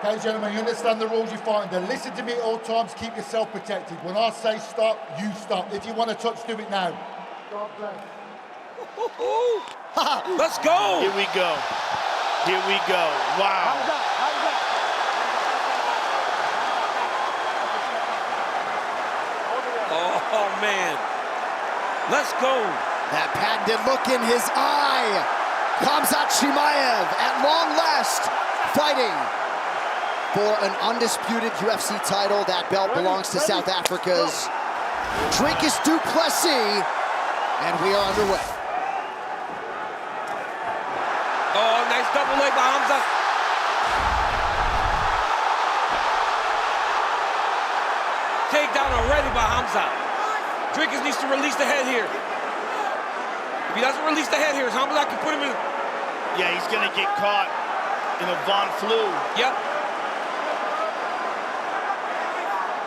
Okay, gentlemen, you understand the rules you're fighting. Then listen to me at all times. Keep yourself protected. When I say stop, you stop. If you want to touch, do it now. Let's go. Here we go. Here we go. Wow. Oh, man. Let's go. That patented look in his eye. KHAMZAT CHIMAEV at long last fighting for an undisputed UFC title. That belt belongs to South Africa's Dricus du Plessis, and we are underway. Oh, nice double leg by Hamzat. Takedown already by Hamzat. Dricus needs to release the head here. If he doesn't release the head here, Hamzat can put him in. Yeah, he's gonna get caught in a Von Flu. Yep.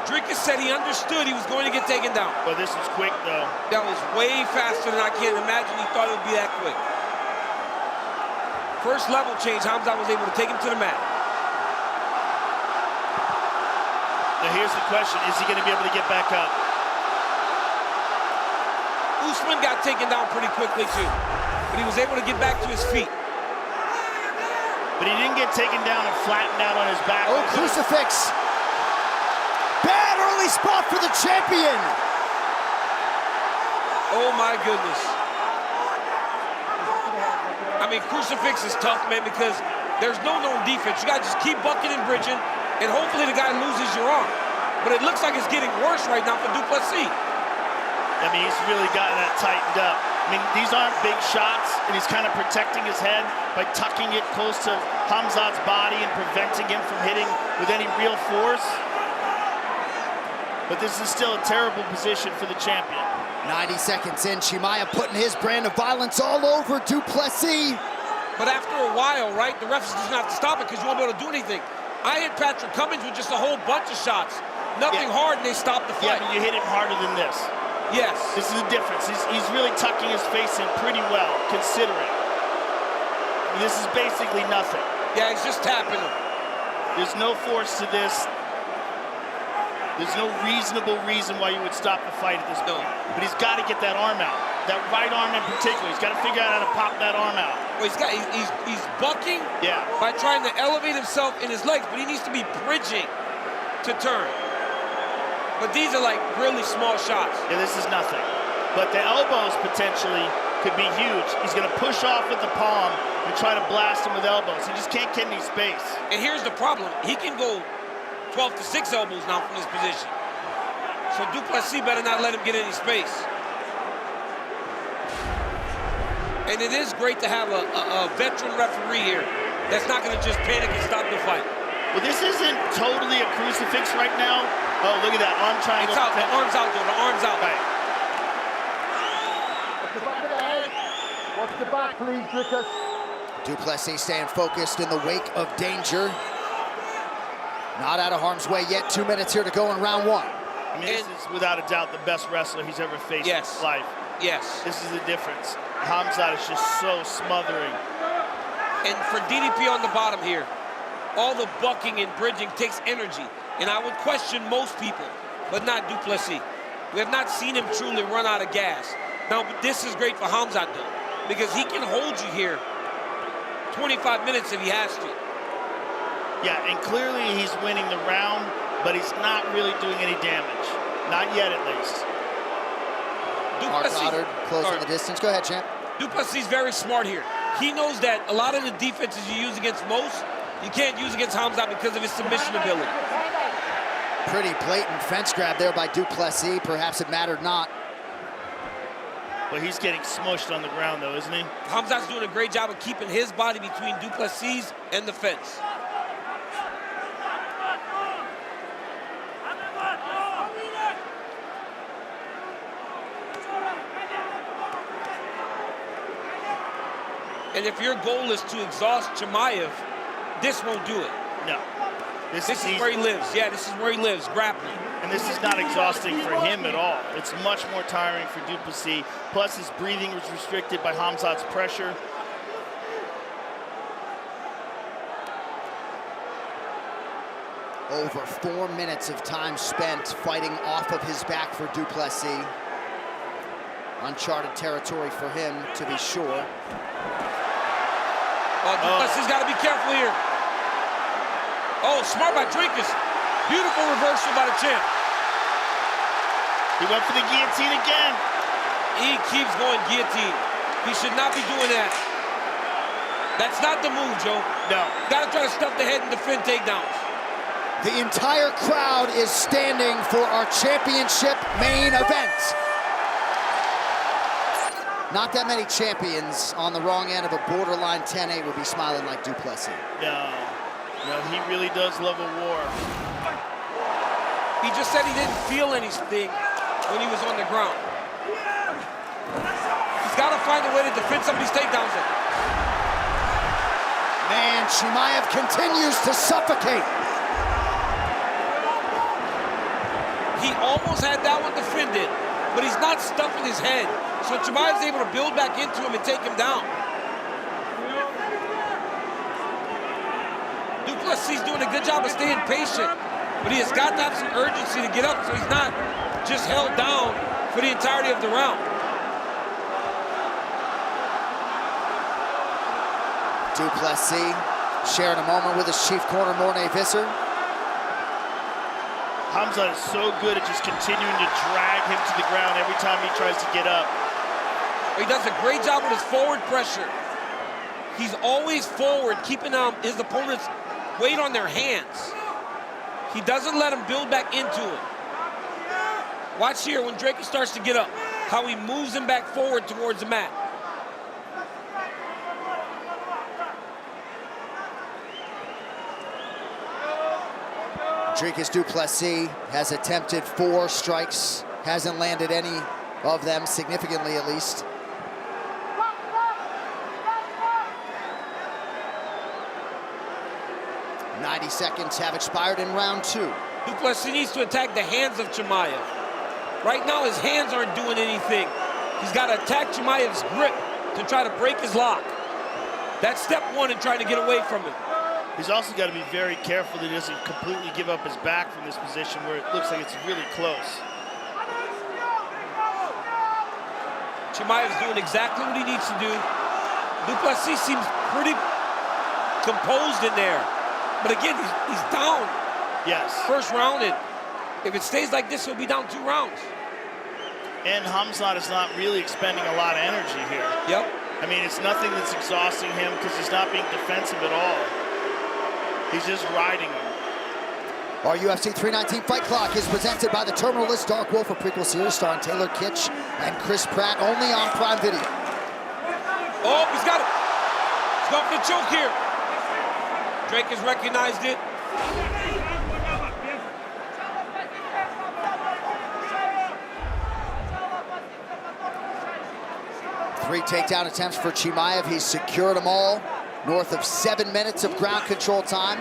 Dricus said he understood he was going to get taken down. But this is quick, though. That was way faster than I can imagine he thought it would be that quick. First level change, Hamzat was able to take him to the mat. Now here's the question, is he gonna be able to get back up? Usman got taken down pretty quickly too, but he was able to get back to his feet. But he didn't get taken down and flattened out on his back. Oh, crucifix. Bad early spot for the champion. Oh my goodness. I mean, crucifix is tough, man, because there's no known defense. You gotta just keep bucking and bridging, and hopefully the guy loses your arm. But it looks like it's getting worse right now for du Plessis. I mean, he's really gotten that tightened up. I mean, these aren't big shots, and he's kind of protecting his head by tucking it close to Hamzat's body and preventing him from hitting with any real force. But this is still a terrible position for the champion. 90 seconds in, Chimaev putting his brand of violence all over du Plessis. But after a while, right, the refs just not to stop it because you won't be able to do anything. I hit Patrick Cummins with just a whole bunch of shots. Nothing hard, and they stopped the fight. Yeah, but you hit him harder than this. Yes. This is the difference. He's really tucking his face in pretty well, considering. I mean, this is basically nothing. Yeah, he's just tapping him. There's no force to this. There's no reasonable reason why you would stop the fight at this point. But he's got to get that arm out. That right arm in particular. He's got to figure out how to pop that arm out. Well, he's bucking by trying to elevate himself in his legs, but he needs to be bridging to turn. But these are like really small shots. Yeah, this is nothing. But the elbows potentially could be huge. He's gonna push off with the palm and try to blast him with elbows. He just can't get any space. And here's the problem. He can go 12 to 6 elbows now from this position. So du Plessis better not let him get any space. And it is great to have a veteran referee here that's not gonna just panic and stop the fight. Well, this isn't totally a crucifix right now. Oh, look at that arm triangle. It's out. The arm's out, though. The arm's out. Right. Watch the back of the head. Watch the back, please, Dricus. Du Plessis staying focused in the wake of danger. Not out of harm's way yet. 2 minutes here to go in round one. I mean, this is without a doubt the best wrestler he's ever faced in his life. Yes. This is the difference. Hamzat is just so smothering. And for DDP on the bottom here, all the bucking and bridging takes energy. And I would question most people, but not du Plessis. We have not seen him truly run out of gas. Now, this is great for Hamzat, though, because he can hold you here 25 minutes if he has to. Yeah, and clearly he's winning the round, but he's not really doing any damage. Not yet, at least. Mark Goddard closing the distance. Go ahead, champ. Du Plessis is very smart here. He knows that a lot of the defenses you use against most, you can't use against Hamzat because of his submission ability. Pretty blatant fence grab there by du Plessis. Perhaps it mattered not. But he's getting smushed on the ground, though, isn't he? Hamzat's doing a great job of keeping his body between du Plessis and the fence. And if your goal is to exhaust Chimaev, this won't do it. No. This is where he lives. Yeah, this is where he lives, grappling. And this is not exhausting for him at all. It's much more tiring for du Plessis. Plus, his breathing was restricted by Hamzat's pressure. Over 4 minutes of time spent fighting off of his back for Du Plessis. Uncharted territory for him, to be sure. Oh, Du Plessis got to be careful here. Oh, smart by Dricus. Beautiful reversal by the champ. He went for the guillotine again. He keeps going guillotine. He should not be doing that. That's not the move, Joe. No. Got to try to stuff the head and defend takedowns. The entire crowd is standing for our championship main event. Not that many champions on the wrong end of a borderline 10-8 would be smiling like Du Plessis. No, he really does love a war. He just said he didn't feel anything when he was on the ground. He's got to find a way to defend some of these takedowns. Man, Chimaev continues to suffocate. He almost had that one defended, but he's not stuffing his head. So Chimaev's able to build back into him and take him down. Du Plessis doing a good job of staying patient, but he has got to have some urgency to get up so he's not just held down for the entirety of the round. Du Plessis sharing a moment with his chief corner, Mornay Visser. Hamzat is so good at just continuing to drag him to the ground every time he tries to get up. He does a great job with his forward pressure. He's always forward, keeping his opponent's weight on their hands. He doesn't let him build back into it. Watch here when Drake starts to get up, how he moves him back forward towards the mat. Dricus Du Plessis has attempted 4 strikes, hasn't landed any of them, significantly at least. .90 seconds have expired in round 2. Du Plessis needs to attack the hands of Chimaev. Right now, his hands aren't doing anything. He's got to attack Chimaev's grip to try to break his lock. That's step 1 in trying to get away from him. He's also got to be very careful that he doesn't completely give up his back from this position where it looks like it's really close. Chimaev's doing exactly what he needs to do. Du Plessis seems pretty composed in there. But again, he's down. Yes. First round, and if it stays like this, he'll be down 2 rounds. And Hamzat is not really expending a lot of energy here. Yep. I mean, it's nothing that's exhausting him because he's not being defensive at all. He's just riding him. Our UFC 319 Fight Clock is presented by the Terminal List Dark Wolf, a prequel series starring Taylor Kitsch and Chris Pratt, only on Prime Video. Oh, he's got it. He's going for the choke here. Drake has recognized it. Three takedown attempts for Chimaev. He's secured them all. North of 7 minutes of ground control time.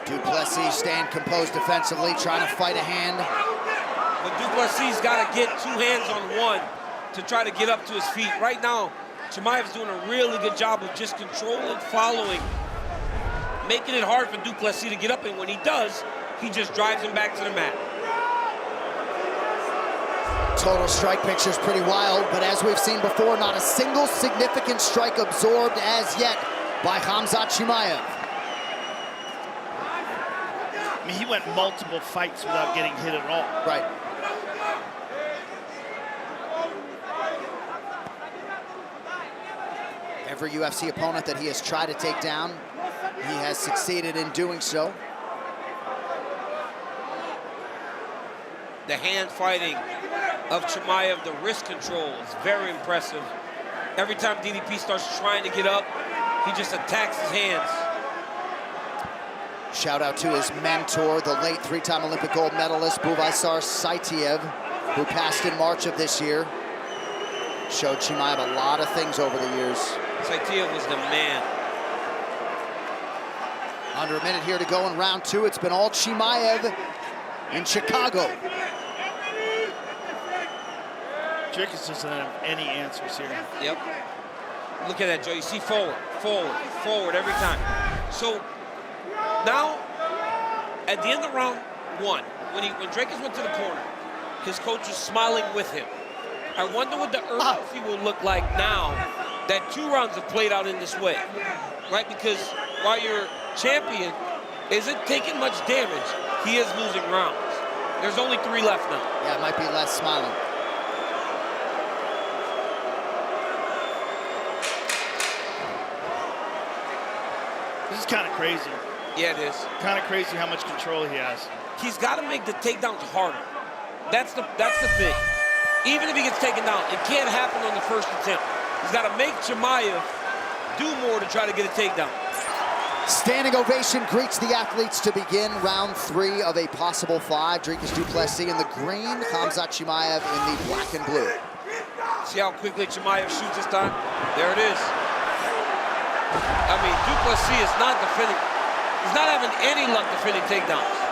Du Plessis staying composed defensively, trying to fight a hand. But Du Plessis got to get 2 hands on 1 to try to get up to his feet. Right now, Chimaev's doing a really good job of just controlling, following, making it hard for Du Plessis to get up, and when he does, he just drives him back to the mat. Total strike picture's pretty wild, but as we've seen before, not a single significant strike absorbed as yet by Khamzat Chimaev. I mean, he went multiple fights without getting hit at all. Right. Every UFC opponent that he has tried to take down, he has succeeded in doing so. The hand fighting of Chimaev, the wrist control is very impressive. Every time DDP starts trying to get up, he just attacks his hands. Shout out to his mentor, the late 3-time Olympic gold medalist, Buvaisar Saitiev, who passed in March of this year. Showed Chimaev a lot of things over the years. Saitiev was the man. Under a minute here to go in round 2. It's been all Chimaev in Chicago. Dricus doesn't have any answers here. Yep. Look at that, Joe. You see forward, forward, forward every time. So now, at the end of round 1, when Dricus went to the corner, his coach was smiling with him. I wonder what the urgency will look like now that 2 rounds have played out in this way, right? Because while your champion isn't taking much damage, he is losing rounds. There's only 3 left now. Yeah, it might be less smiling. This is kind of crazy. Yeah, it is. Kind of crazy how much control he has. He's got to make the takedowns harder. That's the thing. Even if he gets taken down, it can't happen on the first attempt. He's got to make Chimaev do more to try to get a takedown. Standing ovation greets the athletes to begin round 3 of a possible 5. Dricus du Plessis in the green, KHAMZAT CHIMAEV in the black and blue. See how quickly Chimaev shoots this time? There it is. I mean, du Plessis is not defending. He's not having any luck defending takedowns.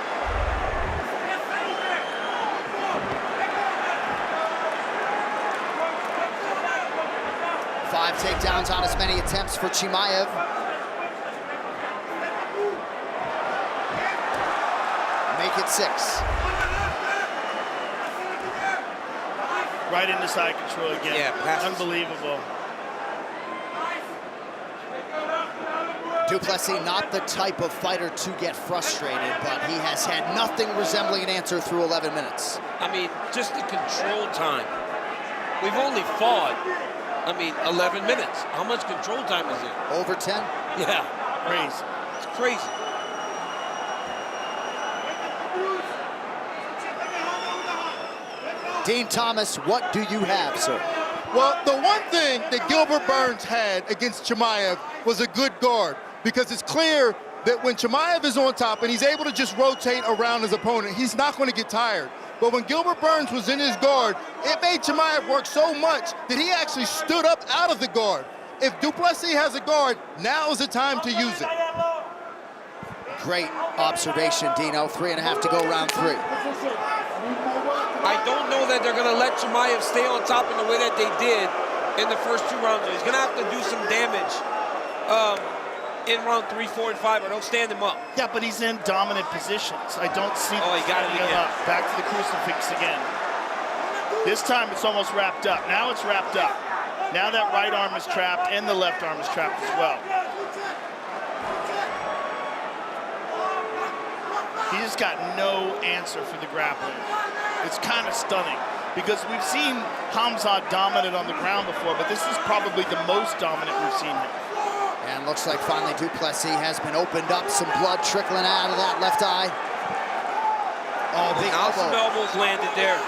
Five takedowns on as many attempts for Chimaev. Make it 6. Right into side control again. Yeah, passes. Unbelievable. Du Plessis not the type of fighter to get frustrated, but he has had nothing resembling an answer through 11 minutes. I mean, just the control time. We've only fought, 11 minutes. How much control time is there? Over 10? Yeah. Crazy. It's crazy. Dean Thomas, what do you have, sir? Well, the one thing that Gilbert Burns had against Chimaev was a good guard, because it's clear that when Chimaev is on top and he's able to just rotate around his opponent, he's not going to get tired. But when Gilbert Burns was in his guard, it made Chimaev work so much that he actually stood up out of the guard. If du Plessis has a guard, now is the time to use it. Great observation, Dino. 3.5 to go, round 3. I don't know that they're going to let Chimaev stay on top in the way that they did in the first 2 rounds. He's going to have to do some damage in round 3, 4, and 5, or they'll stand him up. Yeah, but he's in dominant positions. I don't see. Oh, he got it again. Up. Back to the crucifix again. This time it's almost wrapped up. Now it's wrapped up. Now that right arm is trapped and the left arm is trapped as well. He just got no answer for the grappling. It's kind of stunning because we've seen KHAMZAT dominant on the ground before, but this is probably the most dominant we've seen him. And looks like finally du Plessis has been opened up. Some blood trickling out of that left eye. Oh, big elbow. Some elbows landed there.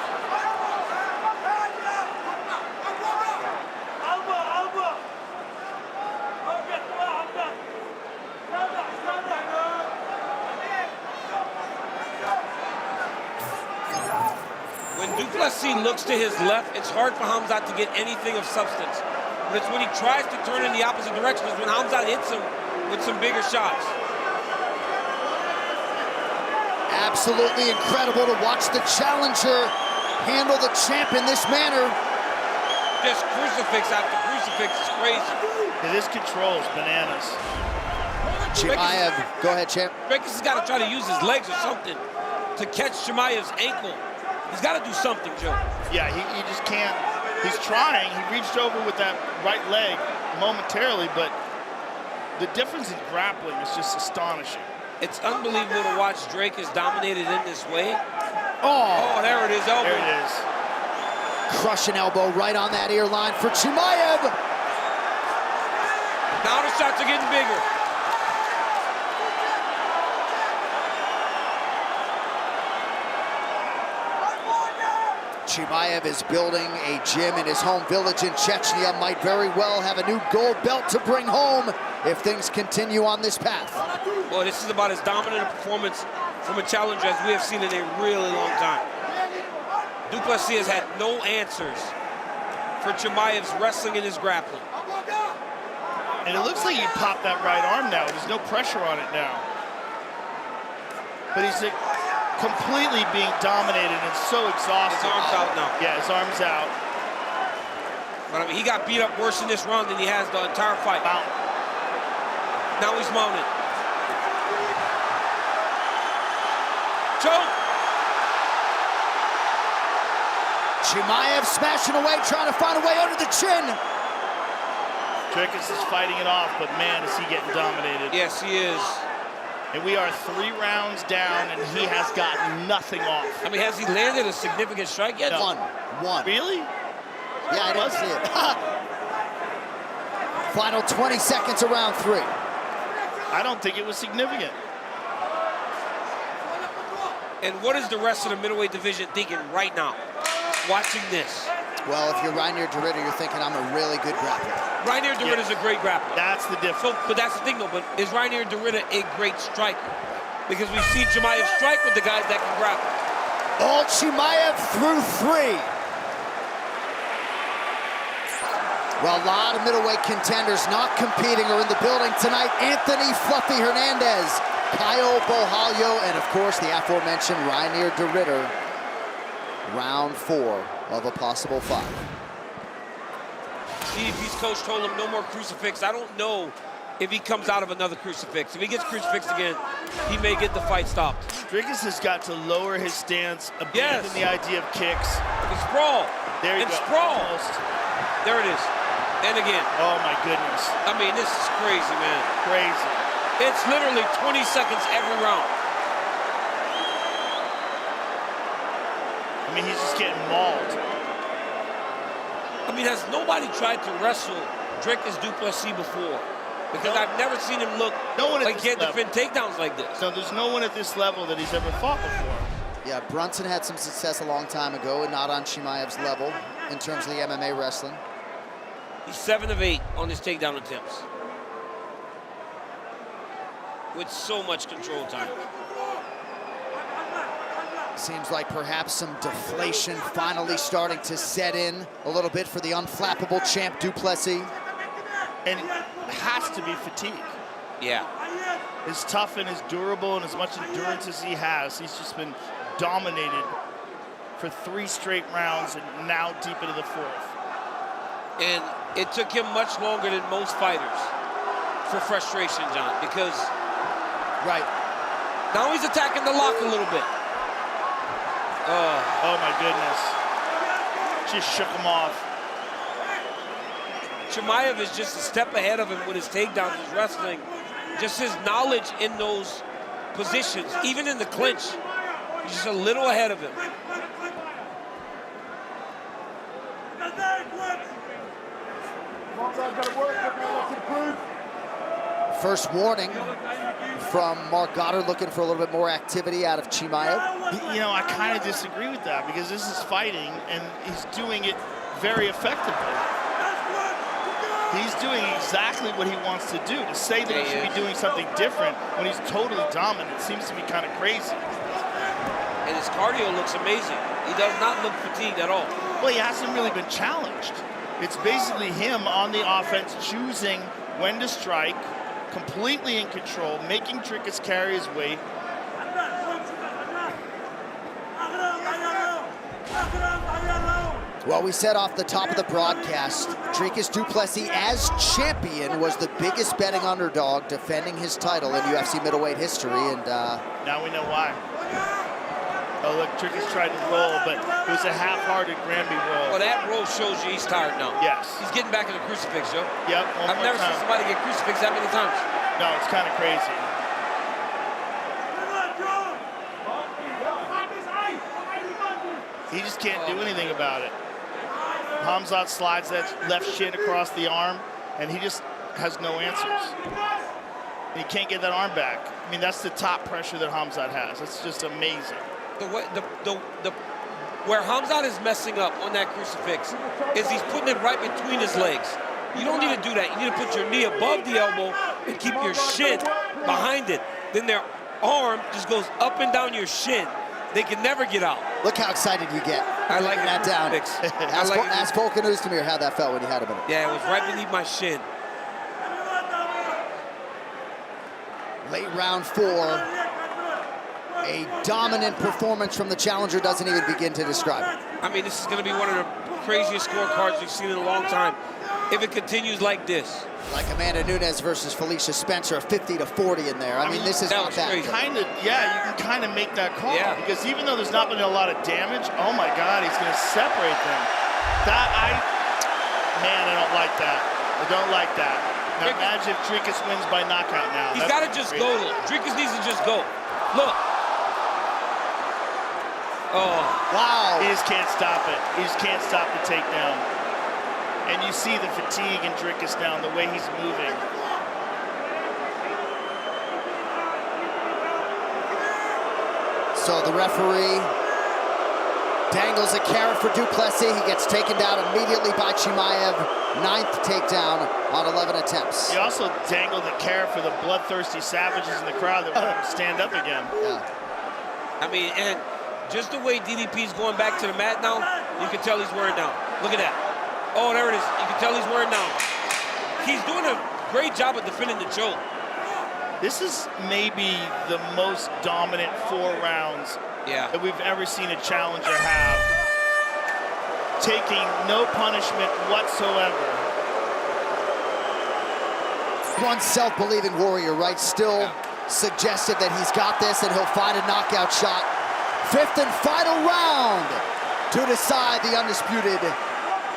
When du Plessis looks to his left, it's hard for KHAMZAT to get anything of substance. But it's when he tries to turn in the opposite direction is when KHAMZAT hits him with some bigger shots. Absolutely incredible to watch the challenger handle the champ in this manner. Just crucifix after crucifix is crazy. Yeah, this control is bananas. Chimaev, go ahead, champ. Dricus has got to try to use his legs or something to catch Chimaev's ankle. He's got to do something, Joe. Yeah, he just can't. He's trying. He reached over with that right leg momentarily, but the difference in grappling is just astonishing. It's unbelievable to watch Dricus dominated in this way. Oh, there it is, elbow. There it is. Crushing elbow right on that ear line for Chimaev. Now the shots are getting bigger. Chimaev is building a gym in his home village in Chechnya. Might very well have a new gold belt to bring home if things continue on this path. Well, this is about as dominant a performance from a challenger as we have seen in a really long time. Du Plessis has had no answers for Chimaev's wrestling and his grappling. And it looks like he popped that right arm now. There's no pressure on it now. But he's completely being dominated and so exhausted. His arm's out now. Yeah, his arm's out. But I mean, he got beat up worse in this round than he has the entire fight. Wow. Now he's mounted. Choke. Chimaev smashing away, trying to find a way under the chin. Dricus is fighting it off, but man, is he getting dominated. Yes, he is. And we are 3 rounds down, and he has gotten nothing off. I mean, has he landed a significant strike yet? No. One. Really? Yeah, I didn't see it. Final 20 seconds of round 3. I don't think it was significant. And what is the rest of the middleweight division thinking right now, watching this? Well, if you're Reinier de Ridder, you're thinking I'm a really good grappler. Reinier de Ridder is a great grappler. That's the difference. But that's the thing, though. But is Reinier de Ridder a great striker? Because we see Chimaev strike with the guys that can grapple. All Chimaev through 3. Well, a lot of middleweight contenders not competing are in the building tonight. Anthony Fluffy Hernandez, Caio Borralho, and of course the aforementioned Reinier de Ridder. Round 4 of a possible 5. DDP's coach told him no more crucifix. I don't know if he comes out of another crucifix. If he gets crucifixed again, he may get the fight stopped. Dricus has got to lower his stance, abandon the idea of kicks. And sprawl. There you and go. sprawl. Almost. There it is. And again. Oh my goodness. I mean, this is crazy, man. Crazy. It's literally 20 seconds every round. I mean, he's just getting mauled. I mean, has nobody tried to wrestle Dricus du Plessis before? Because I've never seen him look like he had to defend takedowns like this. No, there's no one at this level that he's ever fought before. Yeah, Brunson had some success a long time ago, and not on Chimaev's level in terms of the MMA wrestling. He's 7 of 8 on his takedown attempts. With so much control time. Seems like perhaps some deflation finally starting to set in a little bit for the unflappable champ du Plessis. And it has to be fatigue. Yeah. As tough and as durable and as much endurance as he has, he's just been dominated for 3 straight rounds and now deep into the 4th. And it took him much longer than most fighters for frustration, John, because now he's attacking the lock a little bit. Oh my goodness. Just shook him off. Chimaev is just a step ahead of him with his takedowns, his wrestling. Just his knowledge in those positions, even in the clinch. He's just a little ahead of him. First warning from Mark Goddard, looking for a little bit more activity out of Chimaev. You know, I kind of disagree with that because this is fighting and he's doing it very effectively. He's doing exactly what he wants to do. To say that he should be doing something different when he's totally dominant seems to be kind of crazy. And his cardio looks amazing. He does not look fatigued at all. Well, he hasn't really been challenged. It's basically him on the offense, choosing when to strike, completely in control, making Dricus carry his weight. Well, we said off the top of the broadcast, Dricus du Plessis as champion was the biggest betting underdog defending his title in UFC middleweight history, and now we know why. Oh, look, Dricus tried to roll, but it was a half-hearted Granby roll. Well, that roll shows you he's tired now. Yes. He's getting back in the crucifix, Joe. Yep, I've never seen somebody get crucifixed that many times. No, it's kind of crazy. He just can't do anything about it. Hamzat slides that left shin across the arm, and he just has no answers. And he can't get that arm back. I mean, that's the top pressure that Hamzat has. It's just amazing. Where Hamzat is messing up on that crucifix is he's putting it right between his legs. You don't need to do that. You need to put your knee above the elbow and keep your shin behind it. Then their arm just goes up and down your shin. They can never get out. Look how excited you get. I like that down. Ask Volkan Oezdemir how that felt when he had him in it. Yeah, it was right beneath my shin. Late round 4. A dominant performance from the challenger doesn't even begin to describe it. I mean, this is going to be one of the craziest scorecards we've seen in a long time if it continues like this. Like Amanda Nunes versus Felicia Spencer, a 50-40 in there. I mean, this is not bad. crazy. Yeah, you can kind of make that call. Yeah. Because even though there's not been a lot of damage, oh my God, he's going to separate them. Man, I don't like that. I don't like that. Now imagine if Dricus wins by knockout now. He's got to just go. Dricus needs to just go. Look. Oh. Wow. He just can't stop it. He just can't stop the takedown. And you see the fatigue in Dricus now, the way he's moving. So the referee dangles a carrot for Duplessis. He gets taken down immediately by Chimaev. 9th takedown on 11 attempts. He also dangled a carrot for the bloodthirsty savages in the crowd that want him to stand up again. Yeah. I mean, and just the way DDP's going back to the mat now, you can tell he's wearing down. Look at that. Oh, there it is. You can tell he's wearing down. He's doing a great job of defending the choke. This is maybe the most dominant 4 rounds that we've ever seen a challenger have. Taking no punishment whatsoever. One self-believing warrior, right? Still suggested that he's got this and he'll find a knockout shot. 5th and final round to decide the undisputed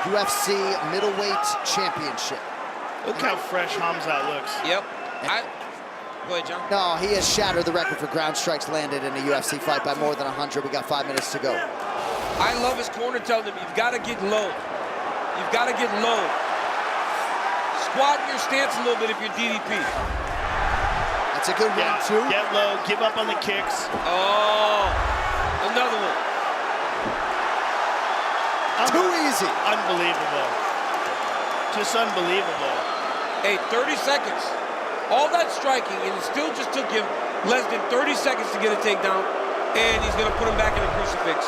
UFC middleweight championship. Look how fresh Hamzat looks. Yep. Go ahead, John. No, he has shattered the record for ground strikes landed in a UFC fight by more than 100. We got 5 minutes to go. I love his corner telling him, you've got to get low. You've got to get low. Squat your stance a little bit if you're DDP. That's a good one, too. Get low, give up on the kicks. Oh, another one. Too easy. Unbelievable. Just unbelievable. Hey, 30 seconds. All that striking, and it still just took him less than 30 seconds to get a takedown, and he's going to put him back in a crucifix.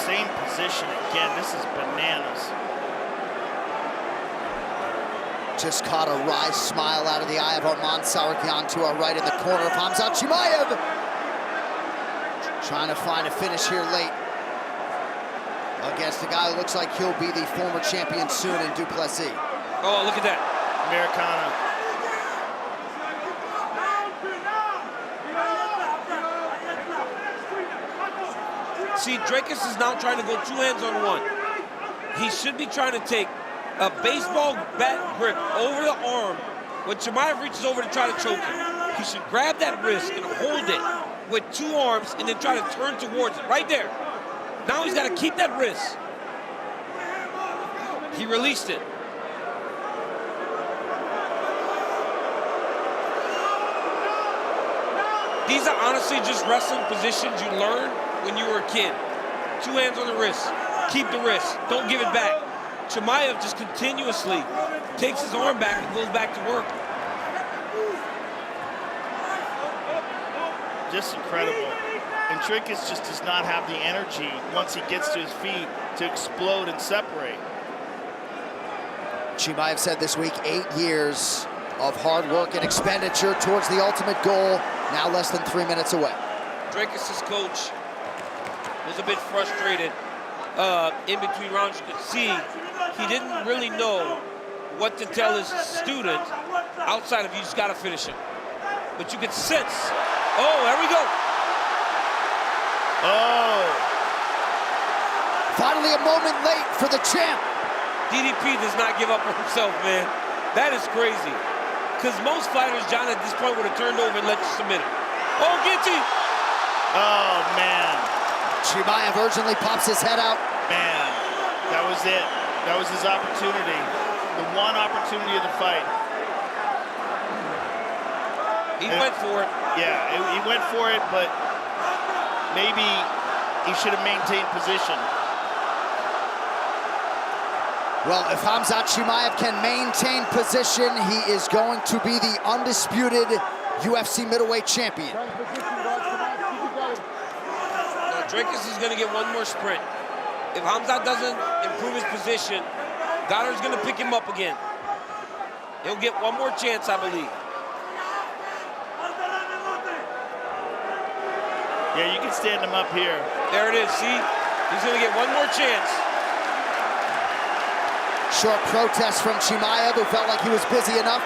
Same position again. This is bananas. Just caught a wry smile out of the eye of Arman Tsarukyan to our right in the corner of KHAMZAT CHIMAEV. Trying to find a finish here late against the guy who looks like he'll be the former champion soon in Duplessis. Oh, look at that. Americana. See, Dricus is now trying to go 2 hands on 1. He should be trying to take a baseball bat grip over the arm when Chimaev reaches over to try to choke him. He should grab that wrist and hold it with 2 arms and then try to turn towards it, right there. Now he's got to keep that wrist. He released it. These are honestly just wrestling positions you learn when you were a kid. 2 hands on the wrist. Keep the wrist. Don't give it back. Chimaev just continuously takes his arm back and goes back to work. Just incredible. And Dricus just does not have the energy once he gets to his feet to explode and separate. Chimaev said this week 8 years of hard work and expenditure towards the ultimate goal, now less than 3 minutes away. Dricus' coach was a bit frustrated in between rounds. You could see he didn't really know what to tell his student outside of you just got to finish him. But you could sense, oh, there we go. Oh. Finally a moment late for the champ. DDP does not give up on himself, man. That is crazy. Because most fighters, John, at this point would have turned over and let you submit him. Oh, guillotine. Oh, man. Chimaev urgently pops his head out. Man, that was it. That was his opportunity. The one opportunity of the fight. He went for it. Yeah, he went for it, but maybe he should have maintained position. Well, if KHAMZAT CHIMAEV can maintain position, he is going to be the undisputed UFC middleweight champion. Dricus is going to get one more sprint. If Hamzat doesn't improve his position, Goddard's going to pick him up again. He'll get one more chance, I believe. Yeah, you can stand him up here. There it is, see? He's going to get one more chance. Short protest from Chimaev, who felt like he was busy enough.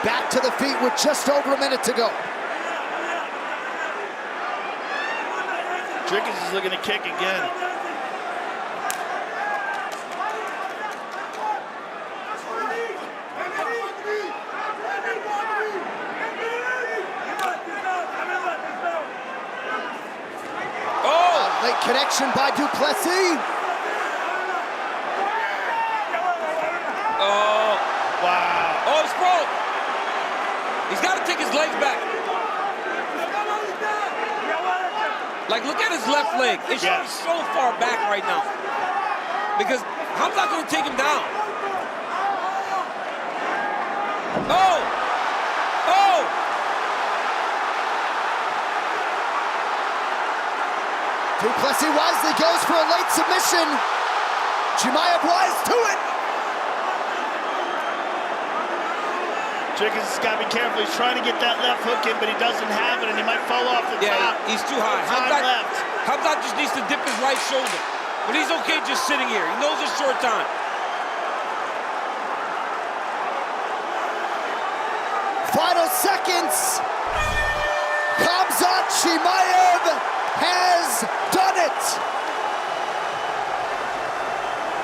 Back to the feet with just over a minute to go. Dricus is looking to kick again. Oh! Late connection by Duplessis. Oh! Wow. Oh, it's broke! He's got to take his legs back. Like, look at his left leg. It should be so far back right now. Because Hamzat going to take him down. Oh! Oh! Duplessis wisely goes for a late submission. Chimaev wise to it. Dricus has got to be careful. He's trying to get that left hook in, but he doesn't have it, and he might fall off the top. He's too high. Hamzat just needs to dip his right shoulder. But he's okay just sitting here. He knows it's short time. Final seconds. KHAMZAT CHIMAEV has done it.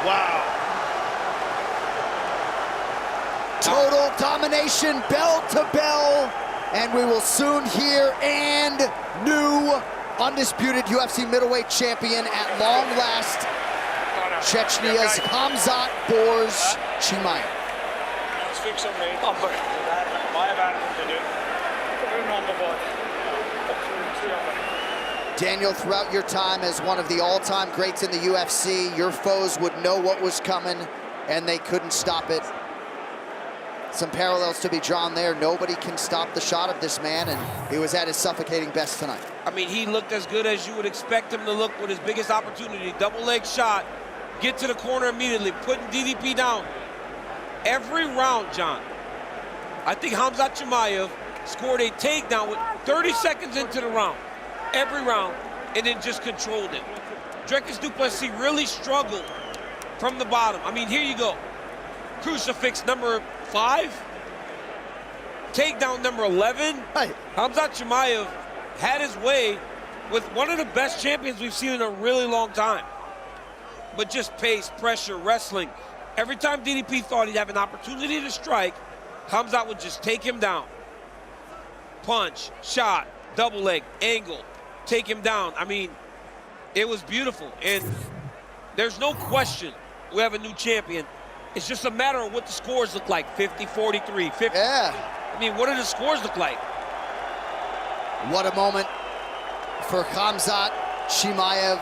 Wow. Total domination, bell to bell, and we will soon hear and new undisputed UFC middleweight champion at long last, Chechny's KHAMZAT Chimaev. Daniel, throughout your time as one of the all-time greats in the UFC, your foes would know what was coming, and they couldn't stop it. Some parallels to be drawn there. Nobody can stop the shot of this man, and he was at his suffocating best tonight. I mean, he looked as good as you would expect him to look with his biggest opportunity. Double leg shot, get to the corner immediately, putting DDP down. Every round, John, I think KHAMZAT CHIMAEV scored a takedown with 30 seconds into the round. Every round, and then just controlled it. Dricus Duplessis really struggled from the bottom. I mean, here you go. Crucifix number 5. Takedown number 11. Hey. KHAMZAT CHIMAEV had his way with one of the best champions we've seen in a really long time. But just pace, pressure, wrestling. Every time DDP thought he'd have an opportunity to strike, KHAMZAT would just take him down. Punch, shot, double leg, angle, take him down. I mean, it was beautiful. And there's no question we have a new champion. It's just a matter of what the scores look like. 50, 43, 50. Yeah. I mean, what do the scores look like? What a moment for KHAMZAT CHIMAEV.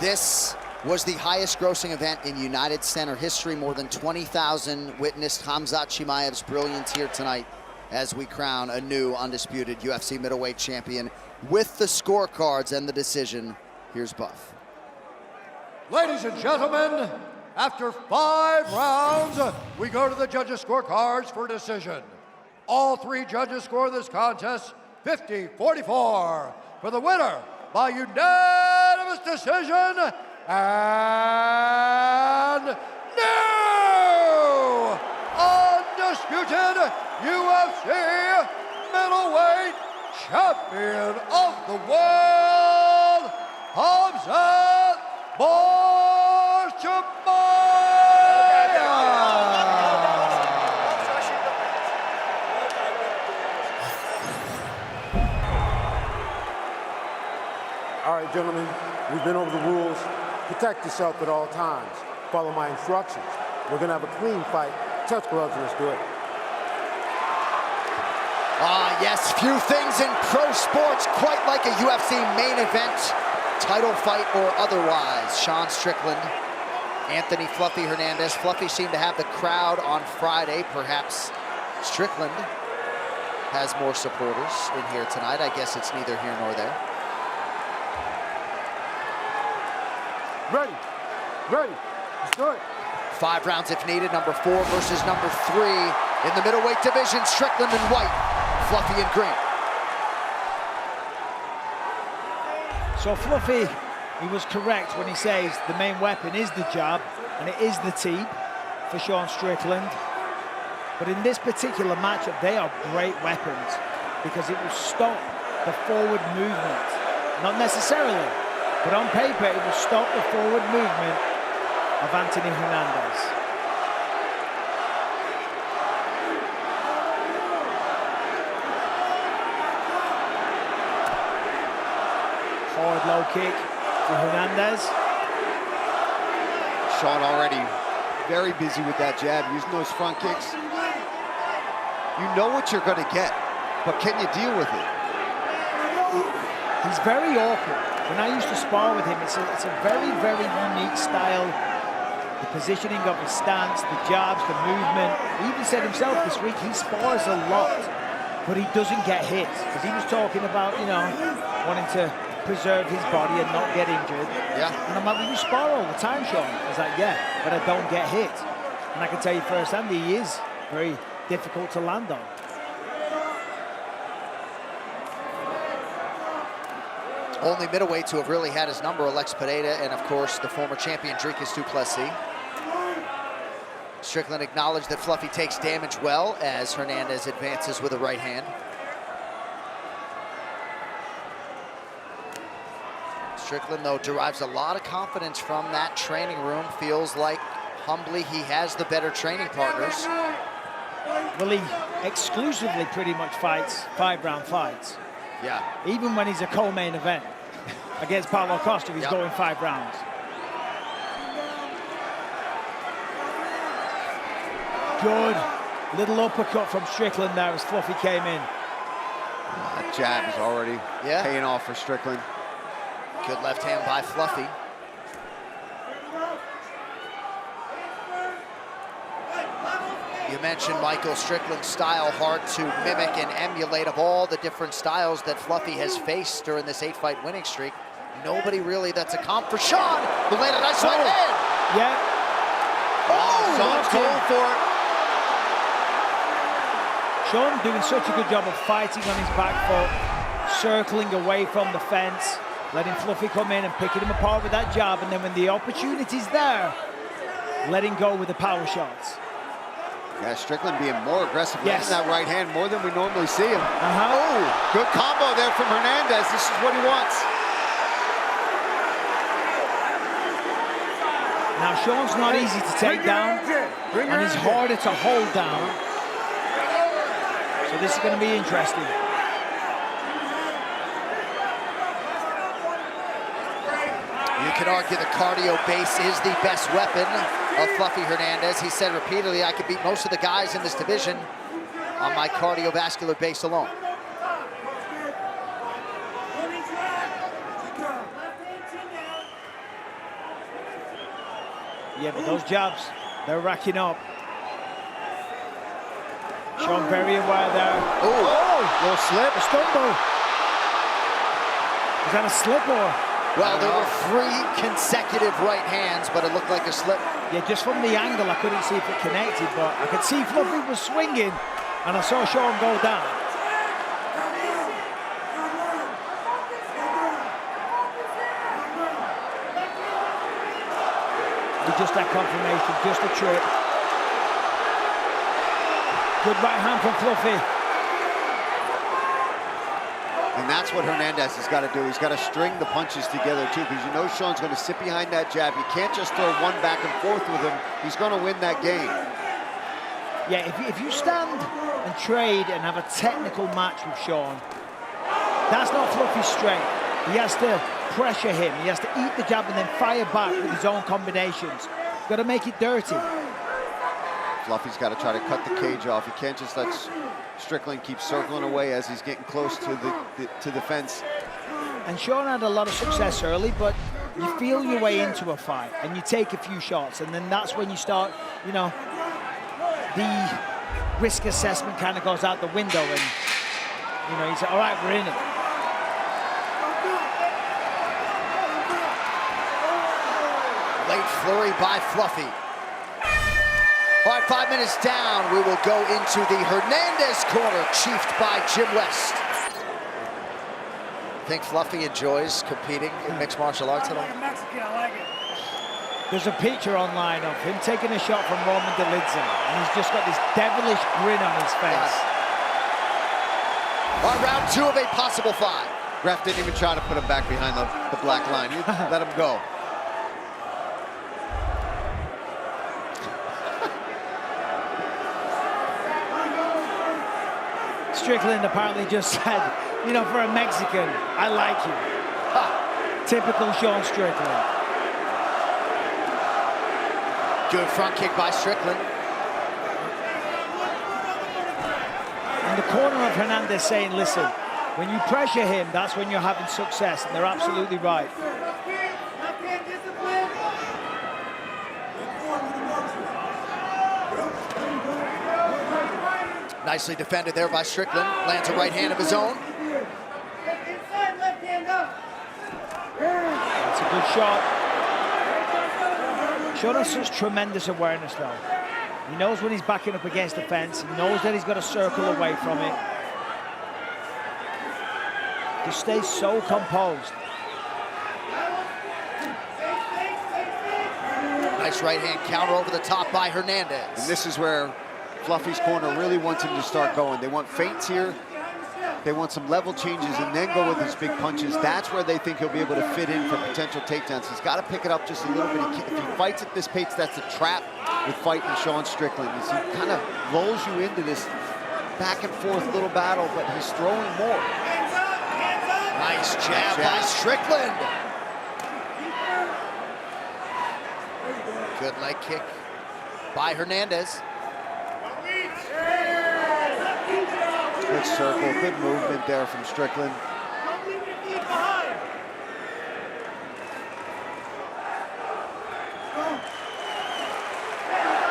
This was the highest grossing event in United Center history. More than 20,000 witnessed KHAMZAT CHIMAEV's brilliance here tonight as we crown a new undisputed UFC middleweight champion. With the scorecards and the decision, here's Buff. Ladies and gentlemen, after 5 rounds, we go to the judges' scorecards for decision. All 3 judges score this contest 50-44 for the winner by unanimous decision and new undisputed UFC middleweight champion of the world, KHAMZAT All right, gentlemen, we've been over the rules. Protect yourself at all times. Follow my instructions. We're gonna have a clean fight. Touch gloves and let's do it. Yes, few things in pro sports quite like a UFC main event, title fight or otherwise. Sean Strickland, Anthony Fluffy Hernandez. Fluffy seemed to have the crowd on Friday. Perhaps Strickland has more supporters in here tonight. I guess it's neither here nor there. Ready. Ready. Let's do it. 5 rounds if needed. Number 4 versus number 3 in the middleweight division. Strickland in white, Fluffy in green. So Fluffy, he was correct when he says the main weapon is the jab and it is the teep for Sean Strickland. But in this particular matchup, they are great weapons because it will stop the forward movement. Not necessarily, but on paper, it will stop the forward movement of Anthony Hernandez. Forward low kick for Hernandez. Sean already very busy with that jab, using those front kicks. You know what you're going to get, but can you deal with it? He's very awkward. When I used to spar with him, it's a very, very unique style. The positioning of his stance, the jabs, the movement. He even said himself this week, he spars a lot, but he doesn't get hit. Because he was talking about, you know, wanting to preserve his body and not get injured. Yeah. And I'm like, well, you spar all the time, Sean. He's like, yeah, but I don't get hit. And I can tell you firsthand, he is very difficult to land on. Only middleweight to have really had his number, Alex Pereira, and of course the former champion Dricus du Plessis. Strickland acknowledged that Fluffy takes damage well as Hernandez advances with a right hand. Strickland, though, derives a lot of confidence from that training room. Feels like, humbly, he has the better training partners. Well, he exclusively pretty much fights 5-round fights. Yeah. Even when he's a co-main event against Paulo Costa, he's going 5 rounds. Good little uppercut from Strickland there as Fluffy came in. That jab is already paying off for Strickland. Good left hand by Fluffy. You mentioned Michael Strickland's style, hard to mimic and emulate. Of all the different styles that Fluffy has faced during this 8-fight winning streak, nobody really that's a comp for Sean, who landed a nice right hand. Yeah. Oh, Sean's going for it. Sean doing such a good job of fighting on his back foot, circling away from the fence, letting Fluffy come in and picking him apart with that jab, and then when the opportunity's there, letting go with the power shots. Yeah, Strickland being more aggressive in that right hand, more than we normally see him. Oh, good combo there from Hernandez. This is what he wants. Now, Sean's not easy to take down, and he's harder to hold down. So this is going to be interesting. You could argue the cardio base is the best weapon of Fluffy Hernandez. He said repeatedly, I could beat most of the guys in this division on my cardiovascular base alone. Yeah, but those jabs, they're racking up. Sean very aware there. Oh, little slip, a stumble. Is that a slip or? Well, there were 3 consecutive right hands, but it looked like a slip. Yeah, just from the angle, I couldn't see if it connected, but I could see Fluffy was swinging, and I saw Sean go down. He just had confirmation, just a trip. Good right hand from Fluffy. And that's what Hernandez has got to do. He's got to string the punches together, too, because you know Sean's going to sit behind that jab. You can't just throw one back and forth with him. He's going to win that game. Yeah, if you stand and trade and have a technical match with Sean, that's not Fluffy's strength. He has to pressure him. He has to eat the jab and then fire back with his own combinations. He's got to make it dirty. Fluffy's got to try to cut the cage off. He can't just let Strickland keep circling away as he's getting close to the fence. And Sean had a lot of success early, but you feel your way into a fight and you take a few shots, and then that's when you start, you know, the risk assessment kind of goes out the window, and, you know, you say, all right, we're in it. flurry by Fluffy. All right, 5 minutes down, we will go into the Hernandez corner, chiefed by Jim West. I think Fluffy enjoys competing in mixed martial arts at all. There's a picture online of him taking a shot from Roman Dolidze, and he's just got this devilish grin on his face. On round 2 of a possible 5. Ref didn't even try to put him back behind the black line. He let him go. Strickland apparently just said, you know, for a Mexican, I like you. Ha. Typical Sean Strickland. Good front kick by Strickland. In the corner of Hernandez saying, listen, when you pressure him, that's when you're having success, and they're absolutely right. Nicely defended there by Strickland. Lands a right hand of his own. That's a good shot. Sean has such tremendous awareness, though. He knows when he's backing up against the fence. He knows that he's got to circle away from it. Just stays so composed. Nice right hand counter over the top by Hernandez. And this is where Fluffy's corner really wants him to start going. They want feints here. They want some level changes and then go with his big punches. That's where they think he'll be able to fit in for potential takedowns. He's got to pick it up just a little bit. If he fights at this pace, that's a trap with fighting Sean Strickland. He kind of lulls you into this back and forth little battle, but he's throwing more. Nice jab by Strickland. Good leg kick by Hernandez. Good circle, good movement there from Strickland.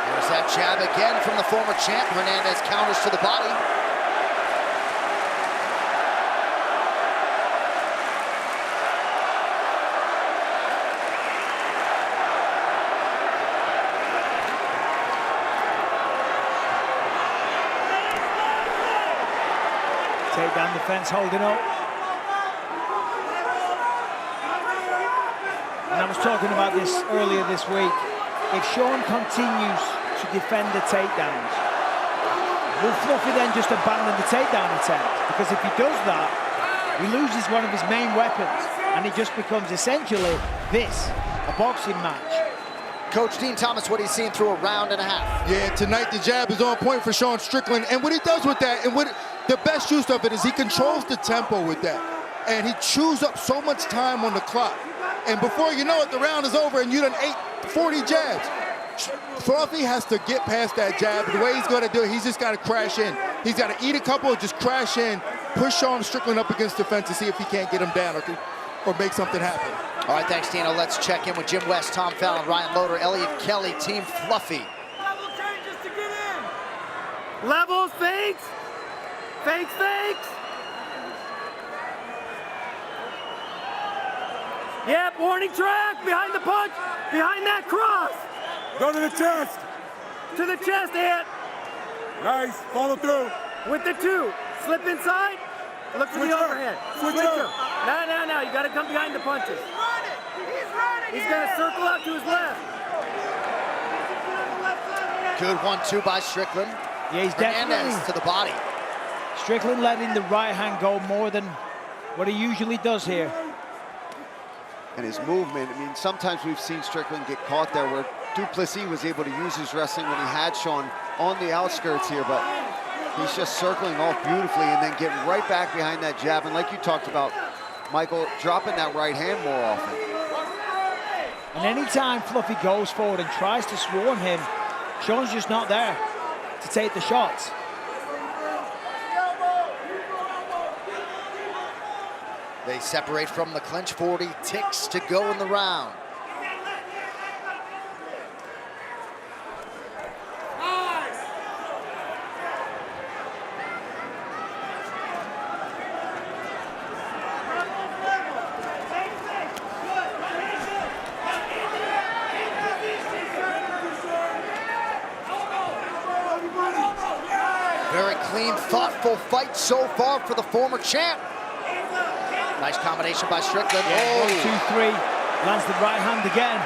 There's that jab again from the former champ. Hernandez counters to the body. Take down the fence, holding up. And I was talking about this earlier this week. If Sean continues to defend the takedowns, will Fluffy then just abandon the takedown attempt? Because if he does that, he loses one of his main weapons, and it just becomes essentially this, a boxing match. Coach Dean Thomas, what he's seen through a round and a half. Yeah, tonight the jab is on point for Sean Strickland, and what he does with that, and what the best use of it is he controls the tempo with that, and he chews up so much time on the clock. And before you know it, the round is over, and you done ate 40 jabs. Fluffy has to get past that jab. The way he's going to do it, he's just got to crash in. He's got to eat a couple, just crash in, push Sean Strickland up against the fence to see if he can't get him down or make something happen. All right, thanks, Dino. Let's check in with Jim West, Tom Fallon, Ryan Loder, Elliot Kelly, Team Fluffy. Level changes to get in. Levels, fakes. Fakes, fakes. Yep, warning track, behind the punch, behind that cross. Go to the chest. To the chest, hit. Nice, follow through. With the 2, slip inside, look for the overhead. Switch him. up. No, you gotta come behind the punches. He's running. He's gonna circle out to his left. Good 1-2 by Strickland. Yeah, he's Hernandez definitely to the body. Strickland letting the right hand go more than what he usually does here. And his movement, I mean, sometimes we've seen Strickland get caught there where Duplessis was able to use his wrestling when he had Sean on the outskirts here, but he's just circling off beautifully and then getting right back behind that jab. And like you talked about, Michael, dropping that right hand more often. And anytime Fluffy goes forward and tries to swarm him, Sean's just not there to take the shots. They separate from the clinch. 40 ticks to go in the round. Very clean, thoughtful fight so far for the former champ. Nice combination by Strickland. Yeah, 1, 2, 3. Lands the right hand again.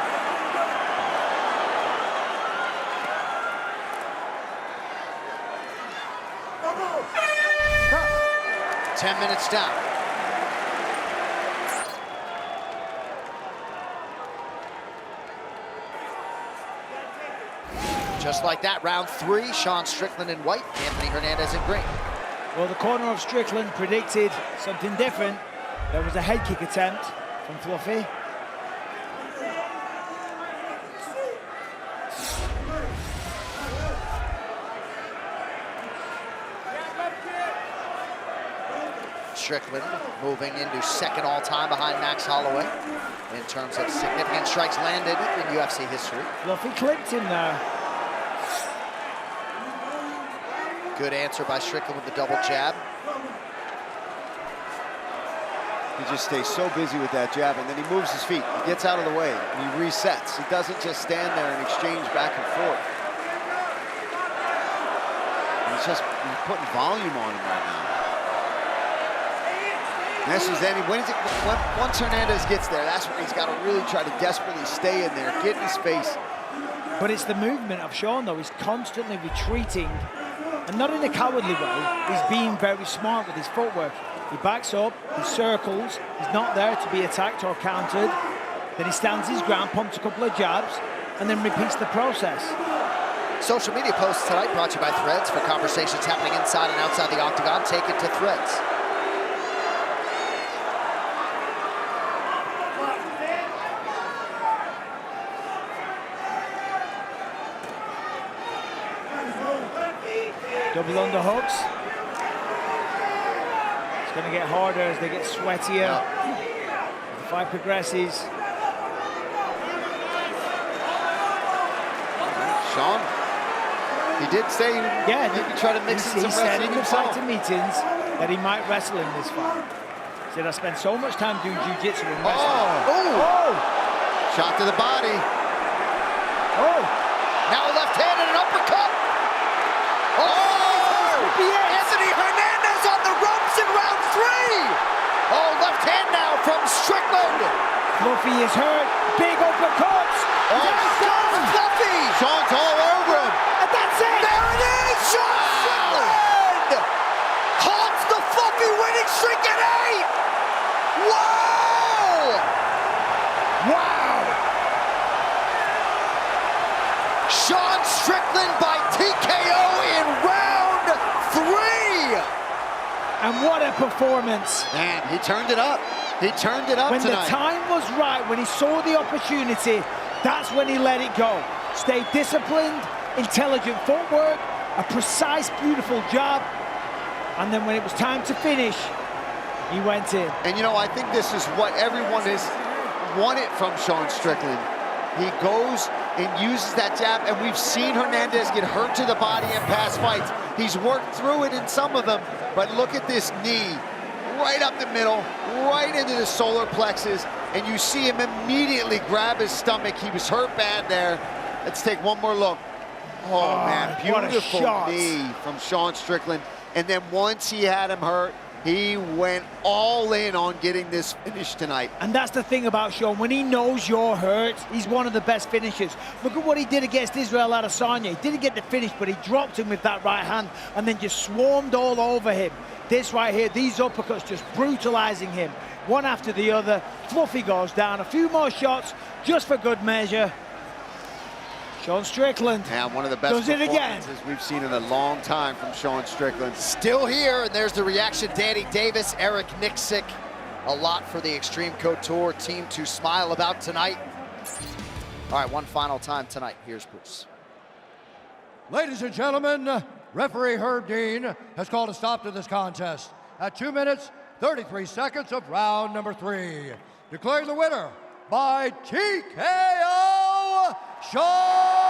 Oh. 10 minutes down. Just like that, round 3, Sean Strickland in white, Anthony Hernandez in green. Well, the corner of Strickland predicted something different. There was a head kick attempt from Fluffy. Strickland moving into second all-time behind Max Holloway in terms of significant strikes landed in UFC history. Fluffy clipped him there. Good answer by Strickland with the double jab. He just stays so busy with that jab, and then he moves his feet. He gets out of the way, and he resets. He doesn't just stand there and exchange back and forth. And he's putting volume on him right now. And this is once Hernandez gets there, that's when he's got to really try to desperately stay in there, get in his face. But it's the movement of Sean, though. He's constantly retreating, and not in a cowardly way. He's being very smart with his footwork. He backs up, he circles, he's not there to be attacked or countered. Then he stands his ground, pumps a couple of jabs, and then repeats the process. Social media posts tonight brought to you by Threads. For conversations happening inside and outside the octagon, take it to Threads. Double underhooks. It's going to get harder as they get sweatier. As the fight progresses. Sean, he did say maybe try to mix in some He said wrestling in the himself. fighter meetings that he might wrestle in this fight. He said, I spent so much time doing jiu-jitsu and wrestling. Oh! Shot to the body. Oh! Now a left hand and an uppercut. Anthony Hernandez on the ropes in round 3. Oh, left hand now from Strickland. Fluffy is hurt. Big uppercuts. There goes Fluffy. Sean's all over him. And that's it. There it is. Sean Strickland halts the Fluffy winning streak at 8. Whoa! Wow! Sean Strickland by TKO in round 3. And what a performance. Man, he turned it up. He turned it up When tonight. the time was right, when he saw the opportunity, that's when he let it go. Stayed disciplined, intelligent footwork, a precise, beautiful job. And then when it was time to finish, he went in. And you know, I think this is what everyone has wanted from Sean Strickland. He goes and uses that jab, and we've seen Hernandez get hurt to the body in past fights. He's worked through it in some of them, but look at this knee, right up the middle, right into the solar plexus, and you see him immediately grab his stomach. He was hurt bad there. Let's take one more look. Oh man, what a beautiful shot. knee from Sean Strickland. And then once he had him hurt, he went all in on getting this finish tonight. And that's the thing about Sean. When he knows you're hurt, he's one of the best finishers. Look at what he did against Israel Adesanya. He didn't get the finish, but he dropped him with that right hand and then just swarmed all over him. This right here, these uppercuts just brutalizing him, one after the other. Fluffy goes down. A few more shots just for good measure. Sean Strickland And one of the best does it again. performances we've seen in a long time from Sean Strickland. Still here, and there's the reaction. Danny Davis, Eric Nixick. A lot for the Extreme Couture team to smile about tonight. All right, one final time tonight. Here's Bruce. Ladies and gentlemen, referee Herb Dean has called a stop to this contest at 2 minutes, 33 seconds of round number 3. Declaring the winner by TKO, Sean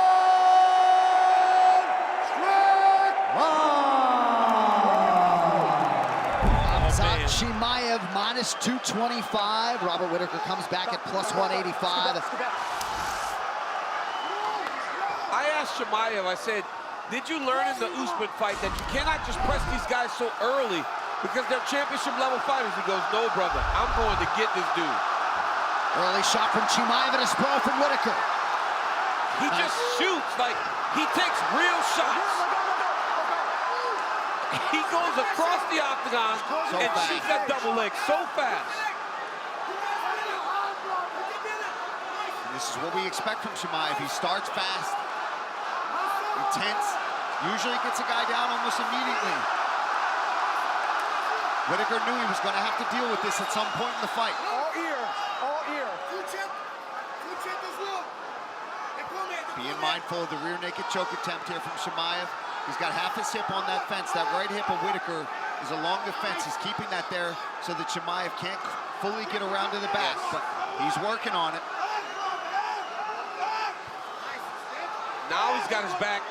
KHAMZAT CHIMAEV minus 225. Robert Whitaker comes back at plus 185. I asked Chimaev, I said, Did you learn in the Usman fight that you cannot just press these guys so early because they're championship level fighters? He goes, no, brother, I'm going to get this dude. Early shot from Chimaev and a sprawl from Whitaker. He just shoots, like, he takes real shots. He goes across the octagon and shoots that double leg so fast. And this is what we expect from Chimaev. He starts fast, intense, usually gets a guy down almost immediately. Whitaker knew he was going to have to deal with this at some point in the fight. All ear, all ear. Being mindful of the rear naked choke attempt here from Chimaev. He's got half his hip on that fence. That right hip of Whitaker is along the fence. He's keeping that there so that Chimaev can't fully get around to the back, but he's working on it. Now he's got his back.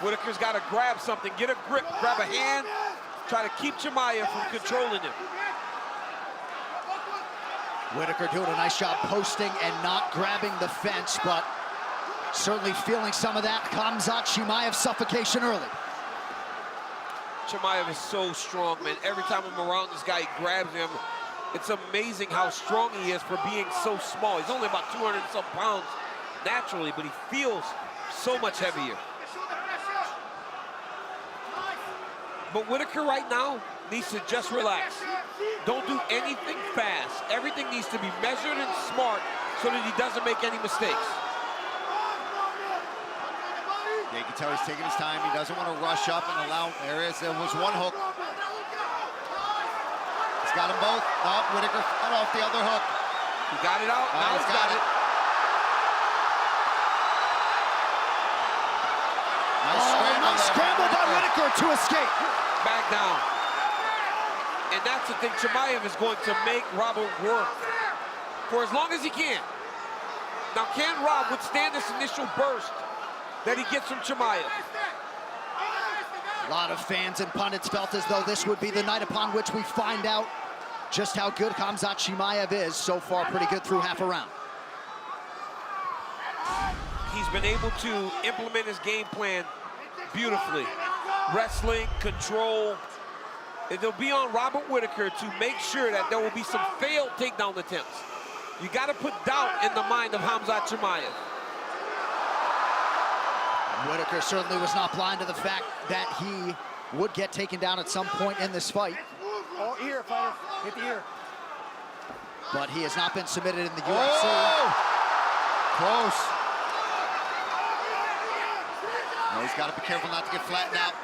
Whitaker's got to grab something, get a grip, grab a hand, try to keep Chimaev from controlling him. Whitaker doing a nice job posting and not grabbing the fence, but certainly feeling some of that KHAMZAT CHIMAEV suffocation early. Chimaev is so strong, man. Every time I'm around this guy, he grabs him. It's amazing how strong he is for being so small. He's only about 200 and some pounds naturally, but he feels so much heavier. But Whitaker right now needs to just relax. Don't do anything fast. Everything needs to be measured and smart so that he doesn't make any mistakes. Yeah, you can tell he's taking his time. He doesn't want to rush up and allow. There was one hook. He's got them both. No, Whitaker cut off the other hook. He got it out. Now he's got it. Nice scramble by Whitaker to escape. Back down. And that's the thing, Chimaev is going to make Robert work for as long as he can. Now, can Rob withstand this initial burst that he gets from Chimaev? A lot of fans and pundits felt as though this would be the night upon which we find out just how good KHAMZAT CHIMAEV is. So far, pretty good through half a round. He's been able to implement his game plan beautifully. Wrestling, control. It'll be on Robert Whitaker to make sure that there will be some failed takedown attempts. You got to put doubt in the mind of KHAMZAT CHIMAEV. Whitaker certainly was not blind to the fact that he would get taken down at some point in this fight. All ear, fighter. Hit the ear. But he has not been submitted in the UFC. Close. No, he's got to be careful not to get flattened out.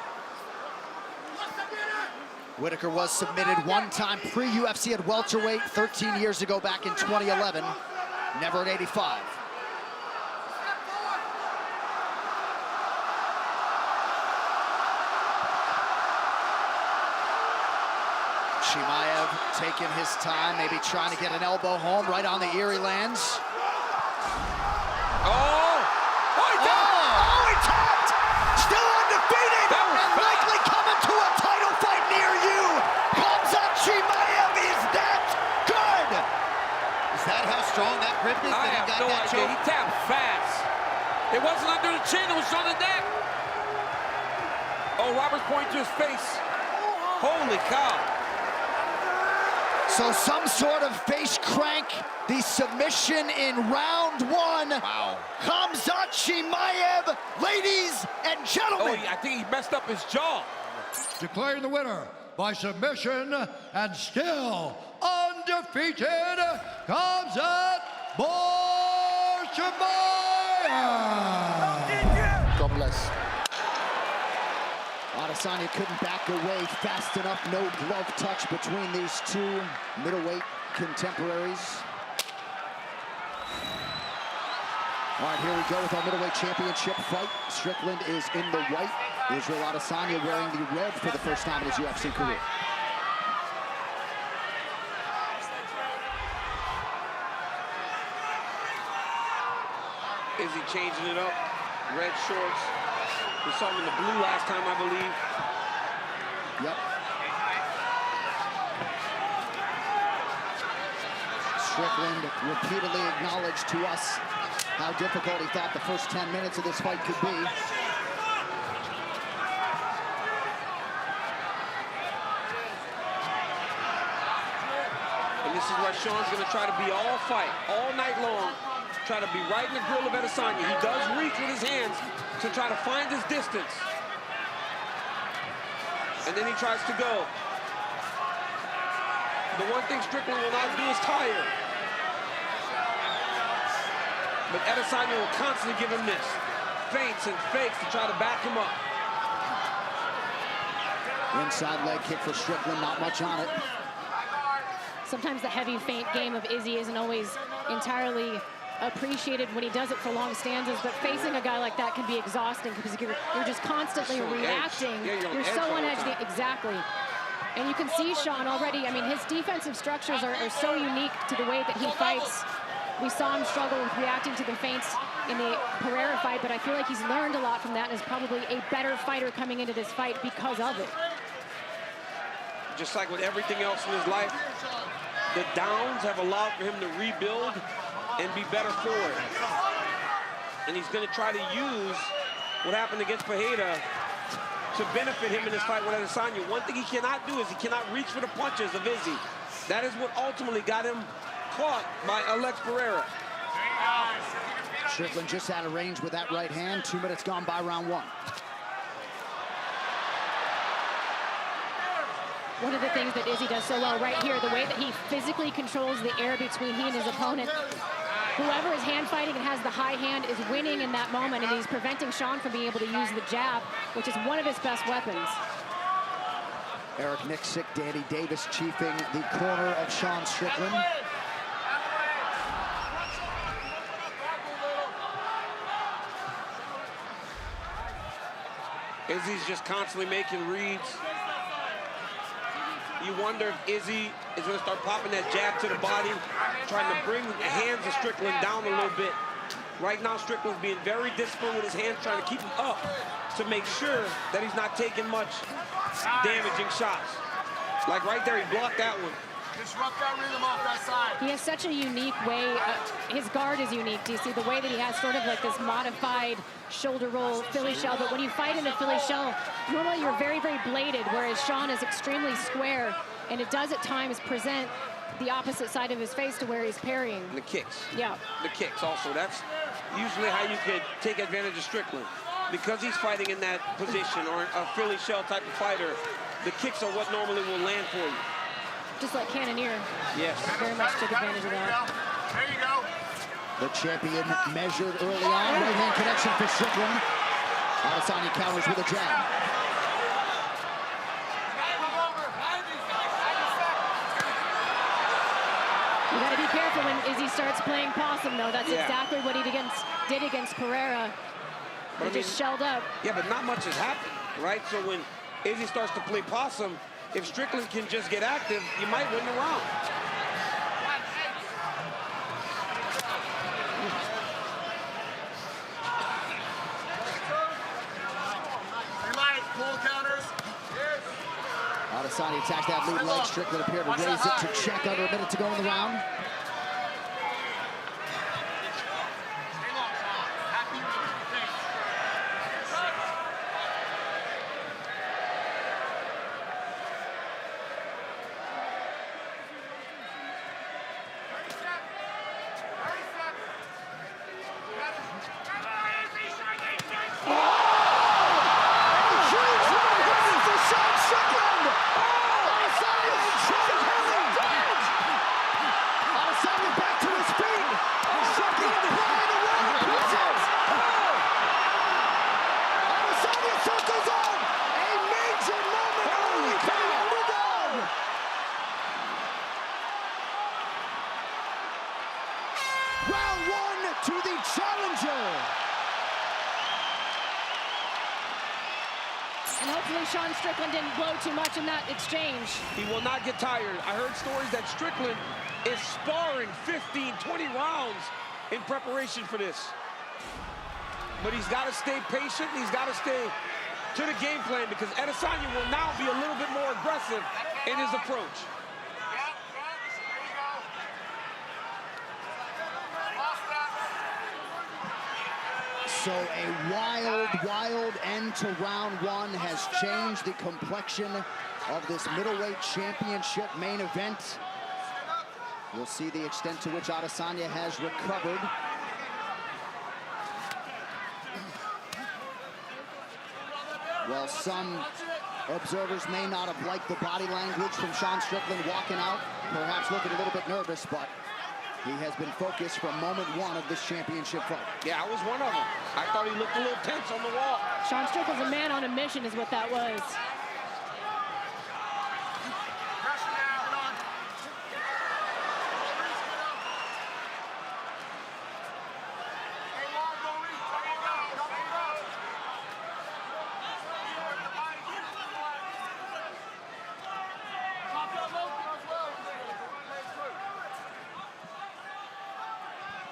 Whitaker was submitted one time pre-UFC at welterweight 13 years ago back in 2011, never at 85. Chimaev taking his time, maybe trying to get an elbow home right on the ear he lands. He tapped! Still undefeated! And likely coming to a title fight near you! KHAMZAT CHIMAEV is that good! Is that how strong that grip is? I have no idea. He tapped fast. It wasn't under the chin, it was on the neck. Oh, Robert's pointing to his face. Holy cow. So some sort of face crank, the submission in round one. Wow. KHAMZAT CHIMAEV, ladies and gentlemen. Oh, I think he messed up his jaw. Declaring the winner by submission and still undefeated, KHAMZAT CHIMAEV. God bless. Adesanya couldn't back away fast enough. No glove touch between these two middleweight contemporaries. All right, here we go with our middleweight championship fight. Strickland is in the white. Israel Adesanya wearing the red for the first time in his UFC career. Is he changing it up? Red shorts. We saw him in the blue last time, I believe. Yep. Strickland repeatedly acknowledged to us how difficult he thought the first 10 minutes of this fight could be. where Sean's going to try to be all fight, all night long, try to be right in the grill of Adesanya. He does reach with his hands to try to find his distance. And then he tries to go. The one thing Strickland will not do is tire. But Adesanya will constantly give him this. Feints and fakes to try to back him up. Inside leg kick for Strickland, not much on it. Sometimes the heavy feint game of Izzy isn't always entirely appreciated when he does it for long stanzas, but facing a guy like that can be exhausting because you're just constantly reacting. You're so on edge. Exactly. And you can see Sean already. I mean, his defensive structures are so unique to the way that he fights. We saw him struggle with reacting to the feints in the Pereira fight, but I feel like he's learned a lot from that and is probably a better fighter coming into this fight because of it. Just like with everything else in his life, the downs have allowed for him to rebuild and be better for it. And he's going to try to use what happened against Pereira to benefit him in this fight with Adesanya. One thing he cannot do is he cannot reach for the punches of Izzy. That is what ultimately got him caught by Alex Pereira. Strickland just out of range with that right hand. 2 minutes gone by round one. One of the things that Izzy does so well right here, the way that he physically controls the air between he and his opponent. Whoever is hand fighting and has the high hand is winning in that moment, and he's preventing Sean from being able to use the jab, which is one of his best weapons. Eric Nixick, Danny Davis chiefing the corner of Sean Strickland. Izzy's just constantly making reads. You wonder if Izzy is going to start popping that jab to the body, trying to bring the hands of Strickland down a little bit. Right now, Strickland's being very disciplined with his hands, trying to keep him up to make sure that he's not taking much damaging shots. Like right there, he blocked that one. Disrupt that rhythm off that side. He has such a unique way. His guard is unique. Do you see the way that he has sort of like this modified shoulder roll Philly shell? But when you fight in a Philly shell, normally you're very, very bladed, whereas Sean is extremely square, and it does at times present the opposite side of his face to where he's parrying. And the kicks. Yeah. The kicks also. That's usually how you could take advantage of Strickland. Because he's fighting in that position, or a Philly shell type of fighter, the kicks are what normally will land for you. Just like Cannonier. Yes. Very much took advantage of that. There you go. The champion measured early on. Right hand connection for Strickland. Adesanya counters with a jab. You got to be careful when Izzy starts playing possum, though. That's exactly what he did against Pereira. He just shelled up. Yeah, but not much has happened, right? So when Izzy starts to play possum, if Strickland can just get active, you might win the round. Adesanya attacks that lead leg. Strickland appeared to raise it to check under a minute to go in the round. Round one to the challenger. And hopefully Sean Strickland didn't blow too much in that exchange. He will not get tired. I heard stories that Strickland is sparring 15, 20 rounds in preparation for this. But he's got to stay patient. He's got to stay to the game plan because Adesanya will now be a little bit more aggressive in his approach. So a wild end to round one has changed the complexion of this middleweight championship main event. We'll see the extent to which Adesanya has recovered. Well, some observers may not have liked the body language from Sean Strickland walking out, perhaps looking a little bit nervous, but he has been focused from moment one of this championship fight. Yeah, I was one of them. I thought he looked a little tense on the wall. Sean Strickland's a man on a mission is what that was.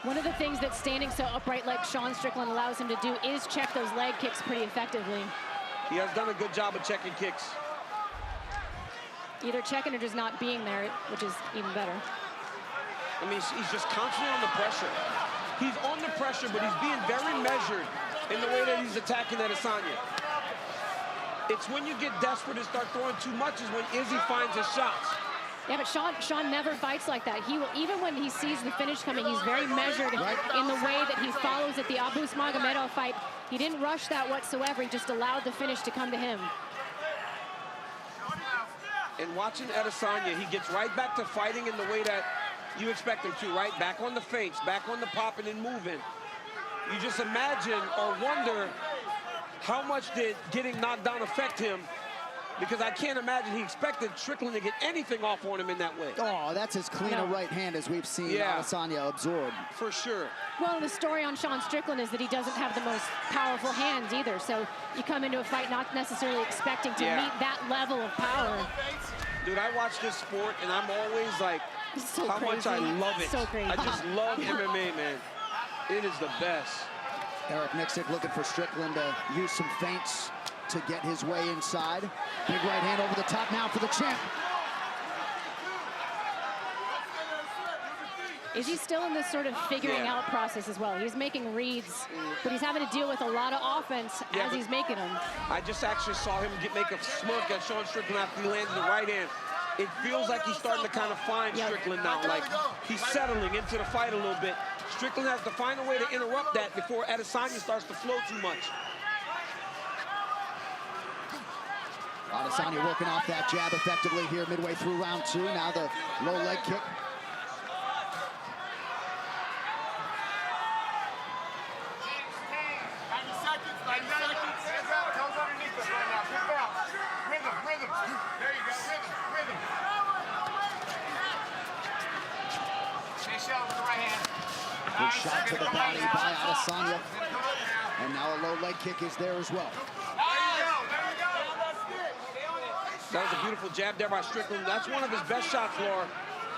One of the things that standing so upright like Sean Strickland allows him to do is check those leg kicks pretty effectively. He has done a good job of checking kicks. Either checking or just not being there, which is even better. I mean, he's just constantly on the pressure. He's on the pressure, but he's being very measured in the way that he's attacking Adesanya. It's when you get desperate and start throwing too much is when Izzy finds his shots. Yeah, but Sean never fights like that. He will, even when he sees the finish coming, he's very measured in the way that he follows it. The Abus Magomedov fight, he didn't rush that whatsoever. He just allowed the finish to come to him. And watching Adesanya, he gets right back to fighting in the way that you expect him to, right? Back on the feints, back on the popping and moving. You just imagine or wonder how much did getting knocked down affect him, because I can't imagine he expected Strickland to get anything off on him in that way. Oh, that's as clean a right hand as we've seen Adesanya absorb. For sure. Well, the story on Sean Strickland is that he doesn't have the most powerful hands either. So you come into a fight not necessarily expecting to meet that level of power. Dude, I watch this sport and I'm always like, so how much I love it. So crazy. I just love MMA, man. It is the best. Eric Nixick looking for Strickland to use some feints to get his way inside. Big right hand over the top now for the champ. Is he still in this sort of figuring out process as well? He's making reads, but he's having to deal with a lot of offense as he's making them. I just actually saw him make a smirk at Sean Strickland after he landed the right hand. It feels like he's starting to kind of find Strickland now, like he's settling into the fight a little bit. Strickland has to find a way to interrupt that before Adesanya starts to flow too much. Adesanya working off that jab effectively here midway through round two. Now the low leg kick. 90 seconds. Hands out, toes underneath us right now. Pick out. Rhythm. There you go, rhythm. Chase shot with the right hand. Good shot to the body by Adesanya. And now a low leg kick is there as well. That was a beautiful jab there by Strickland. That's one of his best shots, Laura.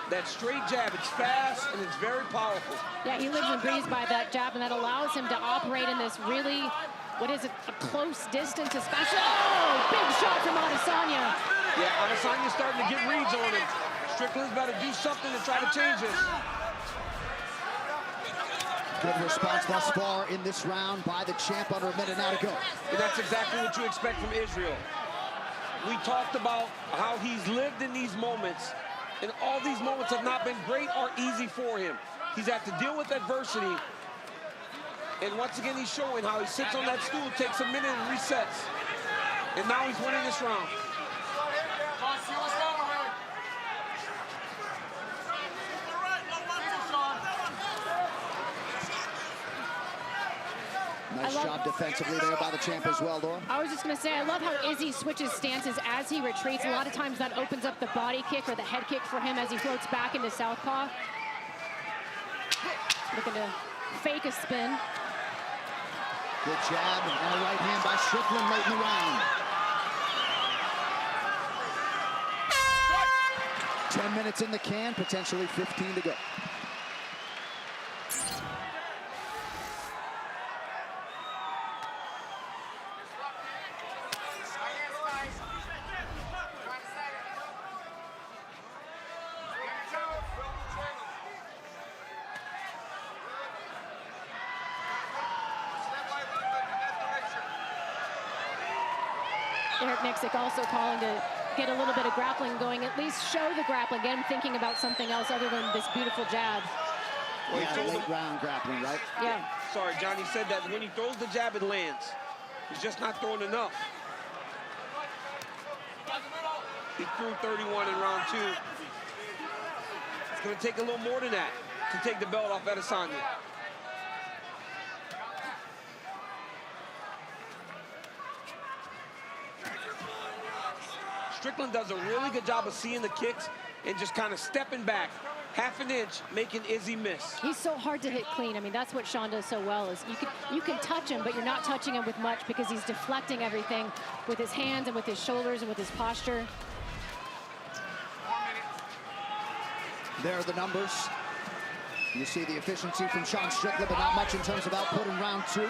That straight jab, it's fast and it's very powerful. Yeah, he lives and breathes by that jab, and that allows him to operate in this really, what is it, a close distance, especially. Oh, big shot from Adesanya. Yeah, Adesanya's starting to get reads on him. Strickland's got to do something to try to change this. Good response thus far in this round by the champ under a minute now to go. And that's exactly what you expect from Israel. We talked about how he's lived in these moments, and all these moments have not been great or easy for him. He's had to deal with adversity, and once again he's showing how he sits on that stool, takes a minute and resets, and now he's winning this round. Nice job defensively there by the champ as well, Laura. I was just going to say, I love how Izzy switches stances as he retreats. A lot of times that opens up the body kick or the head kick for him as he floats back into southpaw. Looking to fake a spin. Good jab and a right hand by Strickland late in the round. 10 minutes in the can, potentially 15 to go. Eric Nixick also calling to get a little bit of grappling going, at least show the grappling, get him thinking about something else other than this beautiful jab. Well, Yeah, late round grappling, right? Yeah. Sorry, Johnny said that when he throws the jab, it lands. He's just not throwing enough. He threw 31 in round 2. It's going to take a little more than that to take the belt off Adesanya. Strickland does a really good job of seeing the kicks and just kind of stepping back half an inch, making Izzy miss. He's so hard to hit clean. I mean, that's what Sean does so well, is you can touch him, but you're not touching him with much because he's deflecting everything with his hands and with his shoulders and with his posture. There are the numbers. You see the efficiency from Sean Strickland, but not much in terms of output in round 2.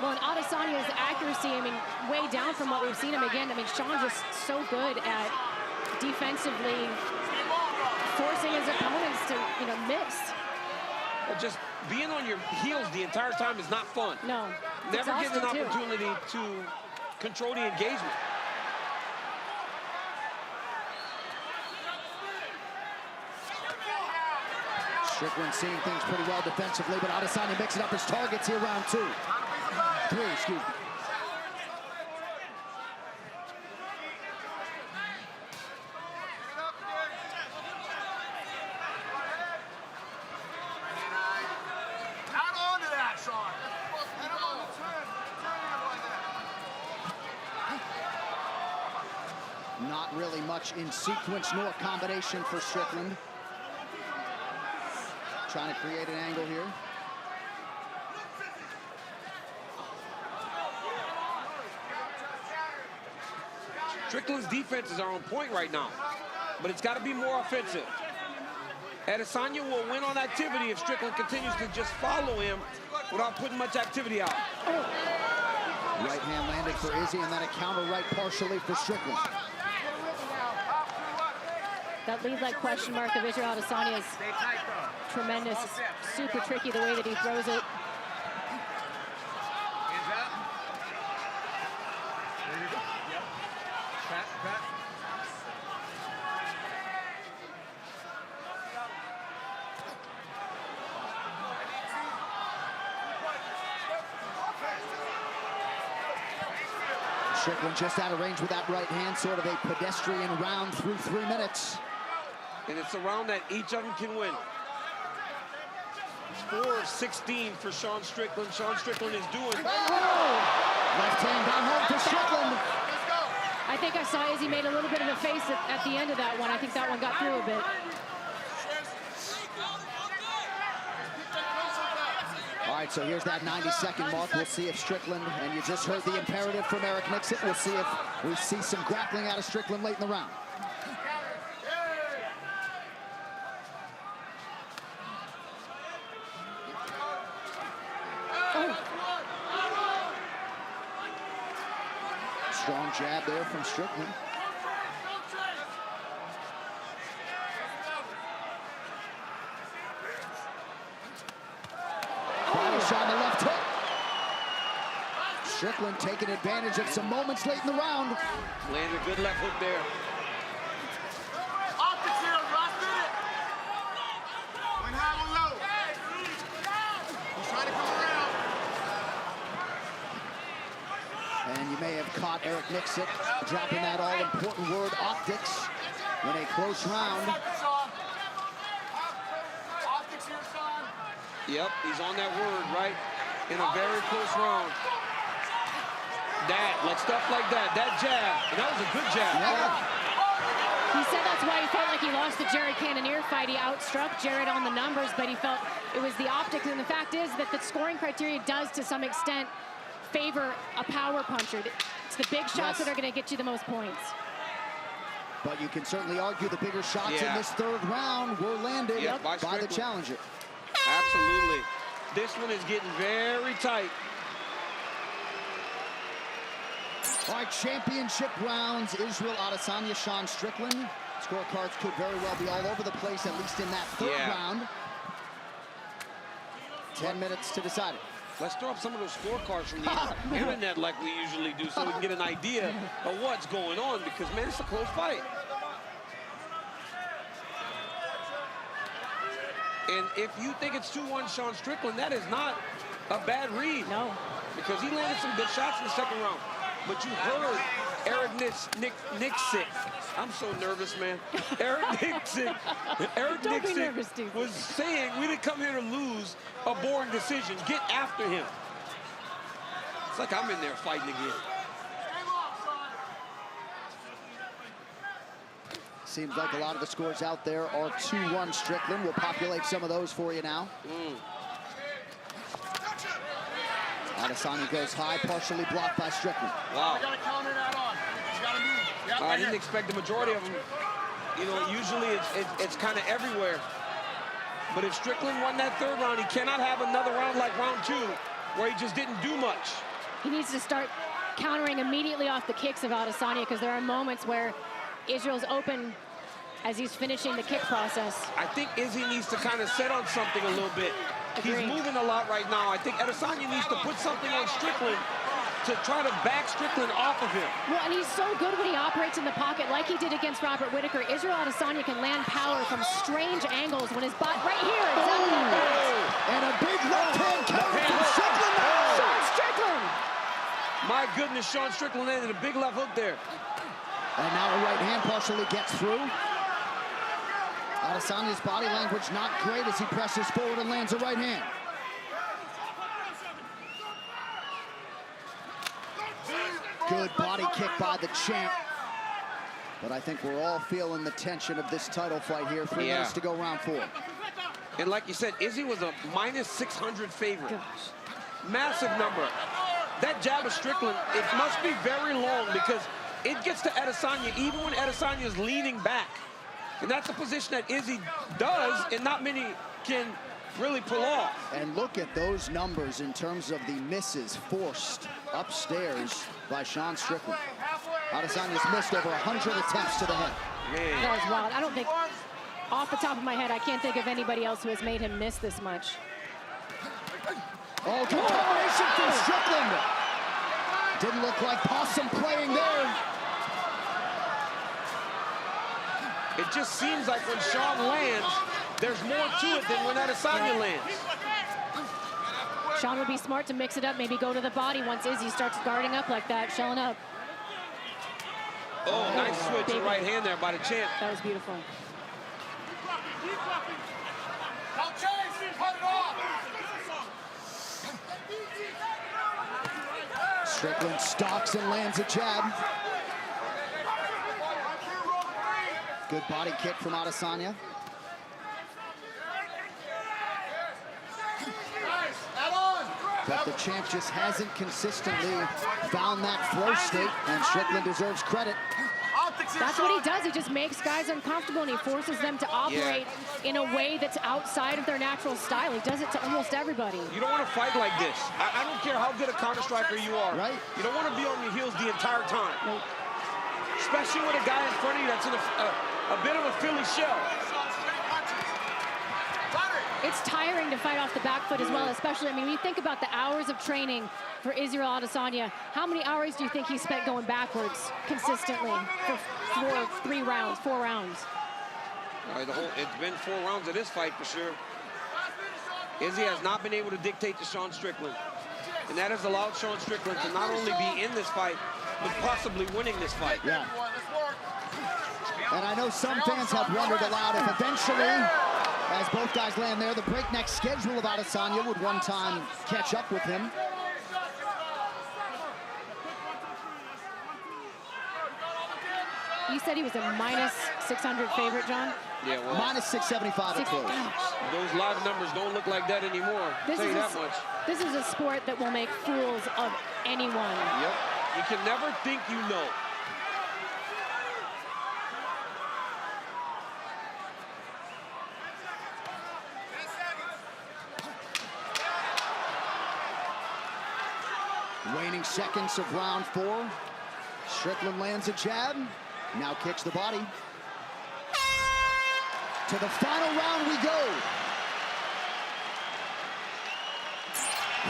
Well, and Adesanya's accuracy, I mean, way down from what we've seen him again. I mean, Sean's just so good at defensively forcing his opponents to, you know, miss. But just being on your heels the entire time is not fun. No. Never getting an exhausting, too. opportunity to control the engagement. Strickland seeing things pretty well defensively, but Adesanya mixing up his targets here, round 2. 3, excuse me. Out onto that, Sean. Hit him on the turn. Turn him like that. Not really much in sequence nor combination for Strickland. Trying to create an angle here. Strickland's defenses are on point right now, but it's got to be more offensive. Adesanya will win on activity if Strickland continues to just follow him without putting much activity out. Right hand landed for Izzy, and then a counter right partially for Strickland. That lead leg question mark of Israel Adesanya is tremendous. It's super tricky the way that he throws it. Hands up. There you go. Yep. Pat, pat. Strickland just out of range with that right hand, sort of a pedestrian round through 3 minutes. And it's a round that each of them can win. 4 of 16 for Sean Strickland. Sean Strickland is doing. Left hand down home for Strickland. I think I saw Izzy made a little bit of a face at the end of that one. I think that one got through a bit. All right, so here's that 90-second mark. We'll see if Strickland, and you just heard the imperative from Eric Nixon. We'll see if we see some grappling out of Strickland late in the round. Strong jab there from Strickland. Body shot on the left hook. Strickland taking advantage of some moments late in the round. Landed a good left hook there. Optics here, lost it. Went high and low. He's trying to come around. And you may have caught Eric Nixon dropping that all-important word, optics, in a close round. Optics here, Sean. Yep, he's on that word, right? In a very close round. That, like stuff like that jab, and that was a good jab. Yeah. He said that's why he felt like he lost the Jared Cannonier fight. He outstruck Jared on the numbers, but he felt it was the optics. And the fact is that the scoring criteria does, to some extent, favor a power puncher. It's the big shots that are going to get you the most points. But you can certainly argue the bigger shots in this third round were landed by the challenger. Absolutely. This one is getting very tight. All right, championship rounds. Israel Adesanya, Sean Strickland. Scorecards could very well be all over the place, at least in that third round. 10 minutes to decide it. Let's throw up some of those scorecards from the internet like we usually do so we can get an idea of what's going on because, man, it's a close fight. And if you think it's 2-1 Sean Strickland, that is not a bad read. No. Because he landed some good shots in the second round. But you heard Eric Nixon. I'm so nervous, man. Eric Nixon was saying we didn't come here to lose a boring decision. Get after him. It's like I'm in there fighting again. Seems like a lot of the scores out there are 2-1 Strickland. We'll populate some of those for you now. Adesanya goes high, partially blocked by Strickland. Wow. You gotta counter that on. You gotta move. I didn't expect the majority of them. You know, usually it's kind of everywhere. But if Strickland won that third round, he cannot have another round like round 2 where he just didn't do much. He needs to start countering immediately off the kicks of Adesanya because there are moments where Israel's open as he's finishing the kick process. I think Izzy needs to kind of set on something a little bit. Agreed. He's moving a lot right now. I think Adesanya needs to put something on Strickland to try to back Strickland off of him. Well, and he's so good when he operates in the pocket like he did against Robert Whittaker. Israel Adesanya can land power from strange angles when his body, right here, exactly like that. And a big left hand counter from Strickland now. Sean Strickland. My goodness, Sean Strickland landed a big left hook there. And now a right hand partially gets through. Adesanya's body language not great as he presses forward and lands a right hand. Good body kick by the champ. But I think we're all feeling the tension of this title fight here. 3 minutes to go, round 4. And like you said, Izzy was a -600 favorite. Massive number. That jab of Strickland, it must be very long because it gets to Adesanya even when Adesanya is leaning back. And that's a position that Izzy does and not many can really pull off. And look at those numbers in terms of the misses forced upstairs by Sean Strickland. Adesanya's missed over 100 attempts to the head. Man. That was wild. I don't think, off the top of my head, I can't think of anybody else who has made him miss this much. Oh, good combination from Strickland. Didn't look like possum playing there. It just seems like when Sean lands, there's more to it than when Adesanya lands. Sean would be smart to mix it up, maybe go to the body once Izzy starts guarding up like that, shelling up. Oh, nice switch to right hand there by the champ. That was beautiful. Strickland stalks and lands a jab. Good body kick from Adesanya. But the champ just hasn't consistently found that flow state, and Strickland deserves credit. That's what he does. He just makes guys uncomfortable, and he forces them to operate in a way that's outside of their natural style. He does it to almost everybody. You don't want to fight like this. I don't care how good a counter striker you are. Right. You don't want to be on your heels the entire time. Nope. Especially with a guy in front of you that's in a bit of a Philly shell. It's tiring to fight off the back foot as well, especially, I mean, when you think about the hours of training for Israel Adesanya, how many hours do you think he spent going backwards consistently for 4 rounds? All right, it's been 4 rounds of this fight for sure. Izzy has not been able to dictate to Sean Strickland. And that has allowed Sean Strickland to not only be in this fight, but possibly winning this fight. Yeah. And I know some fans have wondered aloud if eventually, as both guys land there, the breakneck schedule of Adesanya would one time catch up with him. You said he was a -600 favorite, John? Yeah, well, -675 at close. Those live numbers don't look like that anymore. I'll tell you that much. This is a sport that will make fools of anyone. Yep. You can never think you know. Waning seconds of round 4. Strickland lands a jab, now kicks the body. To the final round we go.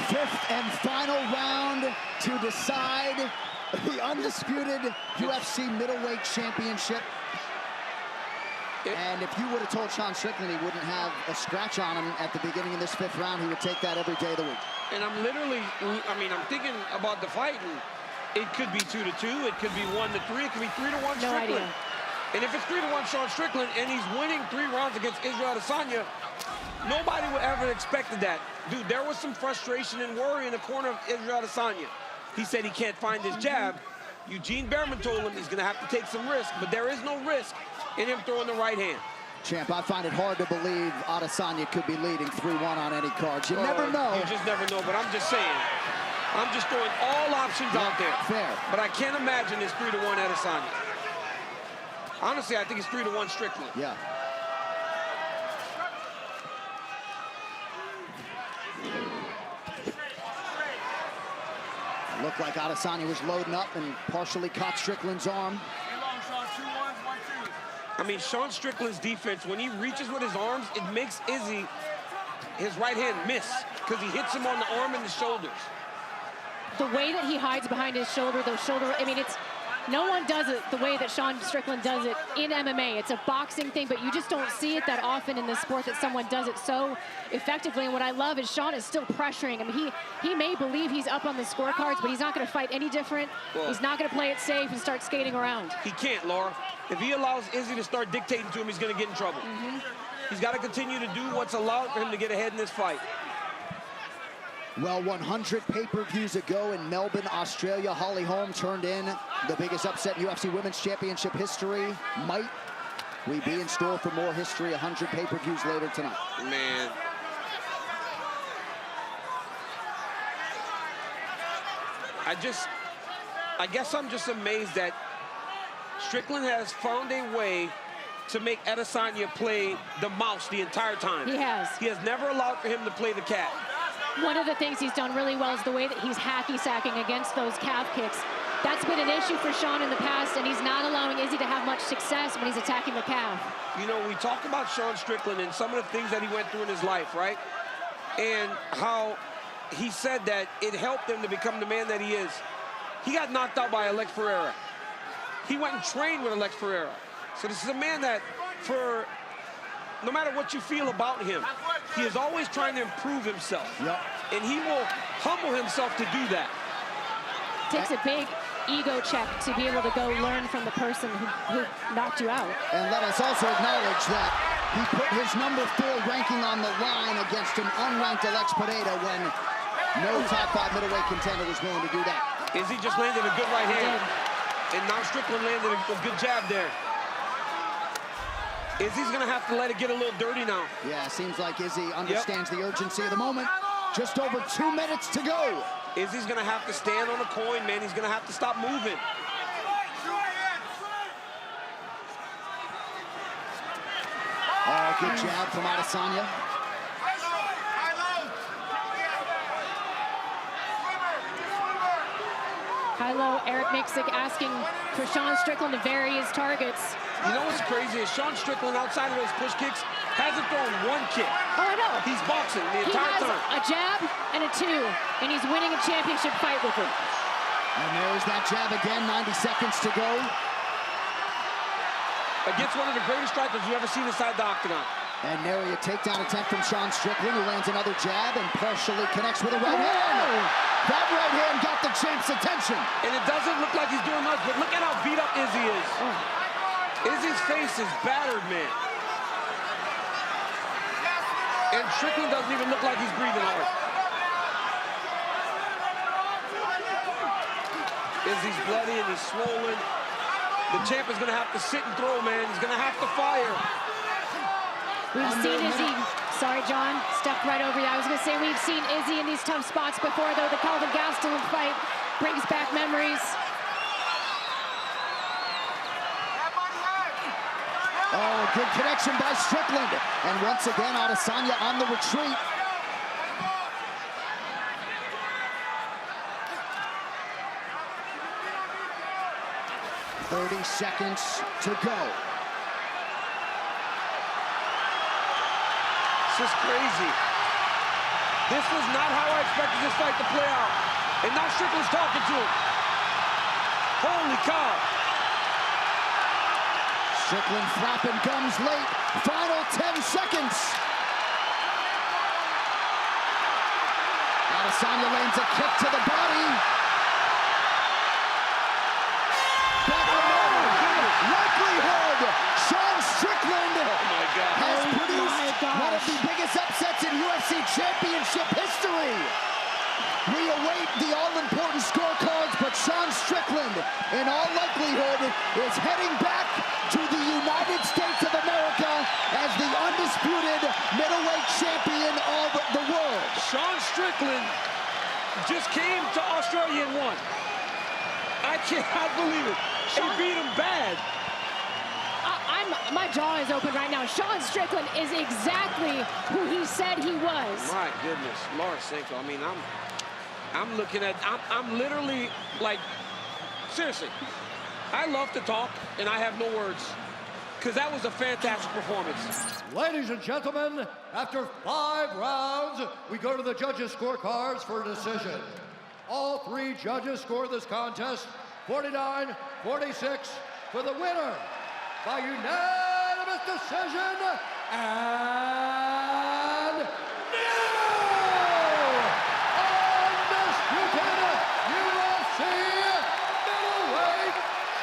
Fifth and final round to decide the undisputed UFC middleweight championship. And if you would have told Sean Strickland he wouldn't have a scratch on him at the beginning of this fifth round, he would take that every day of the week. And I'm literally, I'm thinking about the fight, and it could be 2-2, it could be 1-3, it could be 3-1 Strickland. No idea. And if it's 3-1 Sean Strickland and he's winning 3 rounds against Israel Adesanya, nobody would ever expected that. Dude, there was some frustration and worry in the corner of Israel Adesanya. He said he can't find his jab. Eugene Behrman told him he's gonna have to take some risk, but there is no risk in him throwing the right hand. Champ, I find it hard to believe Adesanya could be leading 3-1 on any card. You never know. You just never know, but I'm just saying. I'm just throwing all options out there. Fair. But I can't imagine it's 3-1 Adesanya. Honestly, I think it's 3-1 Strickland. Yeah. Looked like Adesanya was loading up and partially caught Strickland's arm. I mean, Sean Strickland's defense, when he reaches with his arms, it makes Izzy, his right hand, miss, because he hits him on the arm and the shoulders. The way that he hides behind his shoulder, I mean, no one does it the way that Sean Strickland does it in MMA. It's a boxing thing, but you just don't see it that often in the sport that someone does it so effectively. And what I love is Sean is still pressuring. I mean, he may believe he's up on the scorecards, but he's not going to fight any different. Well, he's not going to play it safe and start skating around. He can't, Laura. If he allows Izzy to start dictating to him, he's going to get in trouble. He's got to continue to do what's allowed for him to get ahead in this fight. Well, 100 pay-per-views ago in Melbourne, Australia, Holly Holm turned in the biggest upset in UFC Women's Championship history. Might we be in store for more history, 100 pay-per-views later tonight? Man. I guess I'm just amazed that Strickland has found a way to make Adesanya play the mouse the entire time. He has. He has never allowed for him to play the cat. One of the things he's done really well is the way that he's hacky-sacking against those calf kicks. That's been an issue for Sean in the past, and he's not allowing Izzy to have much success when he's attacking the calf. You know, we talk about Sean Strickland and some of the things that he went through in his life, right? And how he said that it helped him to become the man that he is. He got knocked out by Alex Pereira. He went and trained with Alex Pereira. So this is a man that, no matter what you feel about him, he is always trying to improve himself. Yep. And he will humble himself to do that. Takes a big ego check to be able to go learn from the person who knocked you out. And let us also acknowledge that he put his #4 ranking on the line against an unranked Alex Pereira when no top 5 middleweight contender was willing to do that. Izzy just landed a good right hand. And now Strickland landed a good jab there. Izzy's gonna have to let it get a little dirty now. Yeah, seems like Izzy understands the urgency of the moment. Just over 2 minutes to go. Izzy's gonna have to stand on a coin, man. He's gonna have to stop moving. Oh, good jab from Adesanya. High-low, Eric Miksic asking for Sean Strickland to vary his targets. You know what's crazy is Sean Strickland, outside of those push kicks, hasn't thrown 1 kick. Oh, I know. He's boxing the entire time. He has a jab and a 2, and he's winning a championship fight with it. And there's that jab again, 90 seconds to go. Against one of the greatest strikers you've ever seen inside the octagon. And nary a takedown attempt from Sean Strickland, who lands another jab and partially connects with a right hand. That right hand got the champ's attention. And it doesn't look like he's doing much, but look at how beat up Izzy is. Izzy's face is battered, man. And Strickland doesn't even look like he's breathing hard. Izzy's bloody and he's swollen. The champ is gonna have to sit and throw, man. He's gonna have to fire. We've seen Izzy, sorry John, stepped right over you. I was gonna say we've seen Izzy in these tough spots before, though. The Calvin Gastelum fight brings back memories. Oh, good connection by Strickland. And once again, Adesanya on the retreat. "30 seconds to go." This is crazy. This was not how I expected this fight to play out. And now Strickland's talking to him. Holy cow. Strickland flapping gums late. Final 10 seconds. Adesanya lands a kick to the body. Likelihood, Sean Strickland has produced one of the biggest upsets in UFC Championship history. We await the all-important scorecards, but Sean Strickland, in all likelihood, is heading back to the United States of America as the undisputed middleweight champion of the world. Sean Strickland just came to Australia and won. I cannot believe it. He beat him bad. My jaw is open right now. Sean Strickland is exactly who he said he was. My goodness, Larasenko. I mean, I'm looking at, I'm literally like, seriously, I love to talk and I have no words because that was a fantastic performance. Ladies and gentlemen, after 5 rounds, we go to the judges' scorecards for a decision. All 3 judges score this contest 49-46 for the winner by unanimous decision, and new undisputed UFC middleweight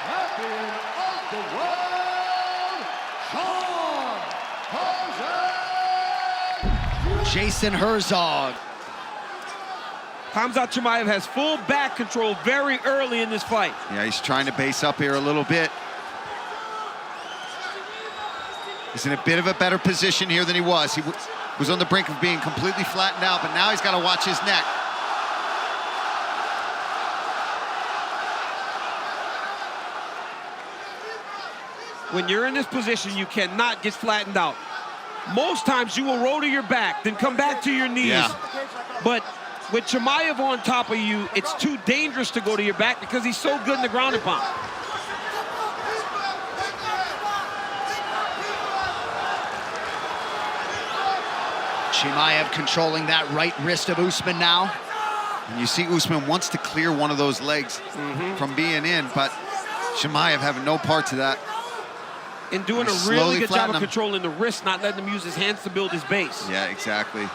champion of the world, Sean KHAMZAT. Jason Herzog. KHAMZAT CHIMAEV has full back control very early in this fight. Yeah, he's trying to base up here a little bit. He's in a bit of a better position here than he was. He was on the brink of being completely flattened out, but now he's got to watch his neck. When you're in this position, you cannot get flattened out. Most times you will roll to your back, then come back to your knees. Yeah. But with Chimaev on top of you, it's too dangerous to go to your back because he's so good in the ground and pound. Chimaev controlling that right wrist of Usman now. And you see Usman wants to clear one of those legs from being in, but Chimaev having no part to that. And doing a really good job of controlling the wrist, not letting him use his hands to build his base. Yeah, exactly.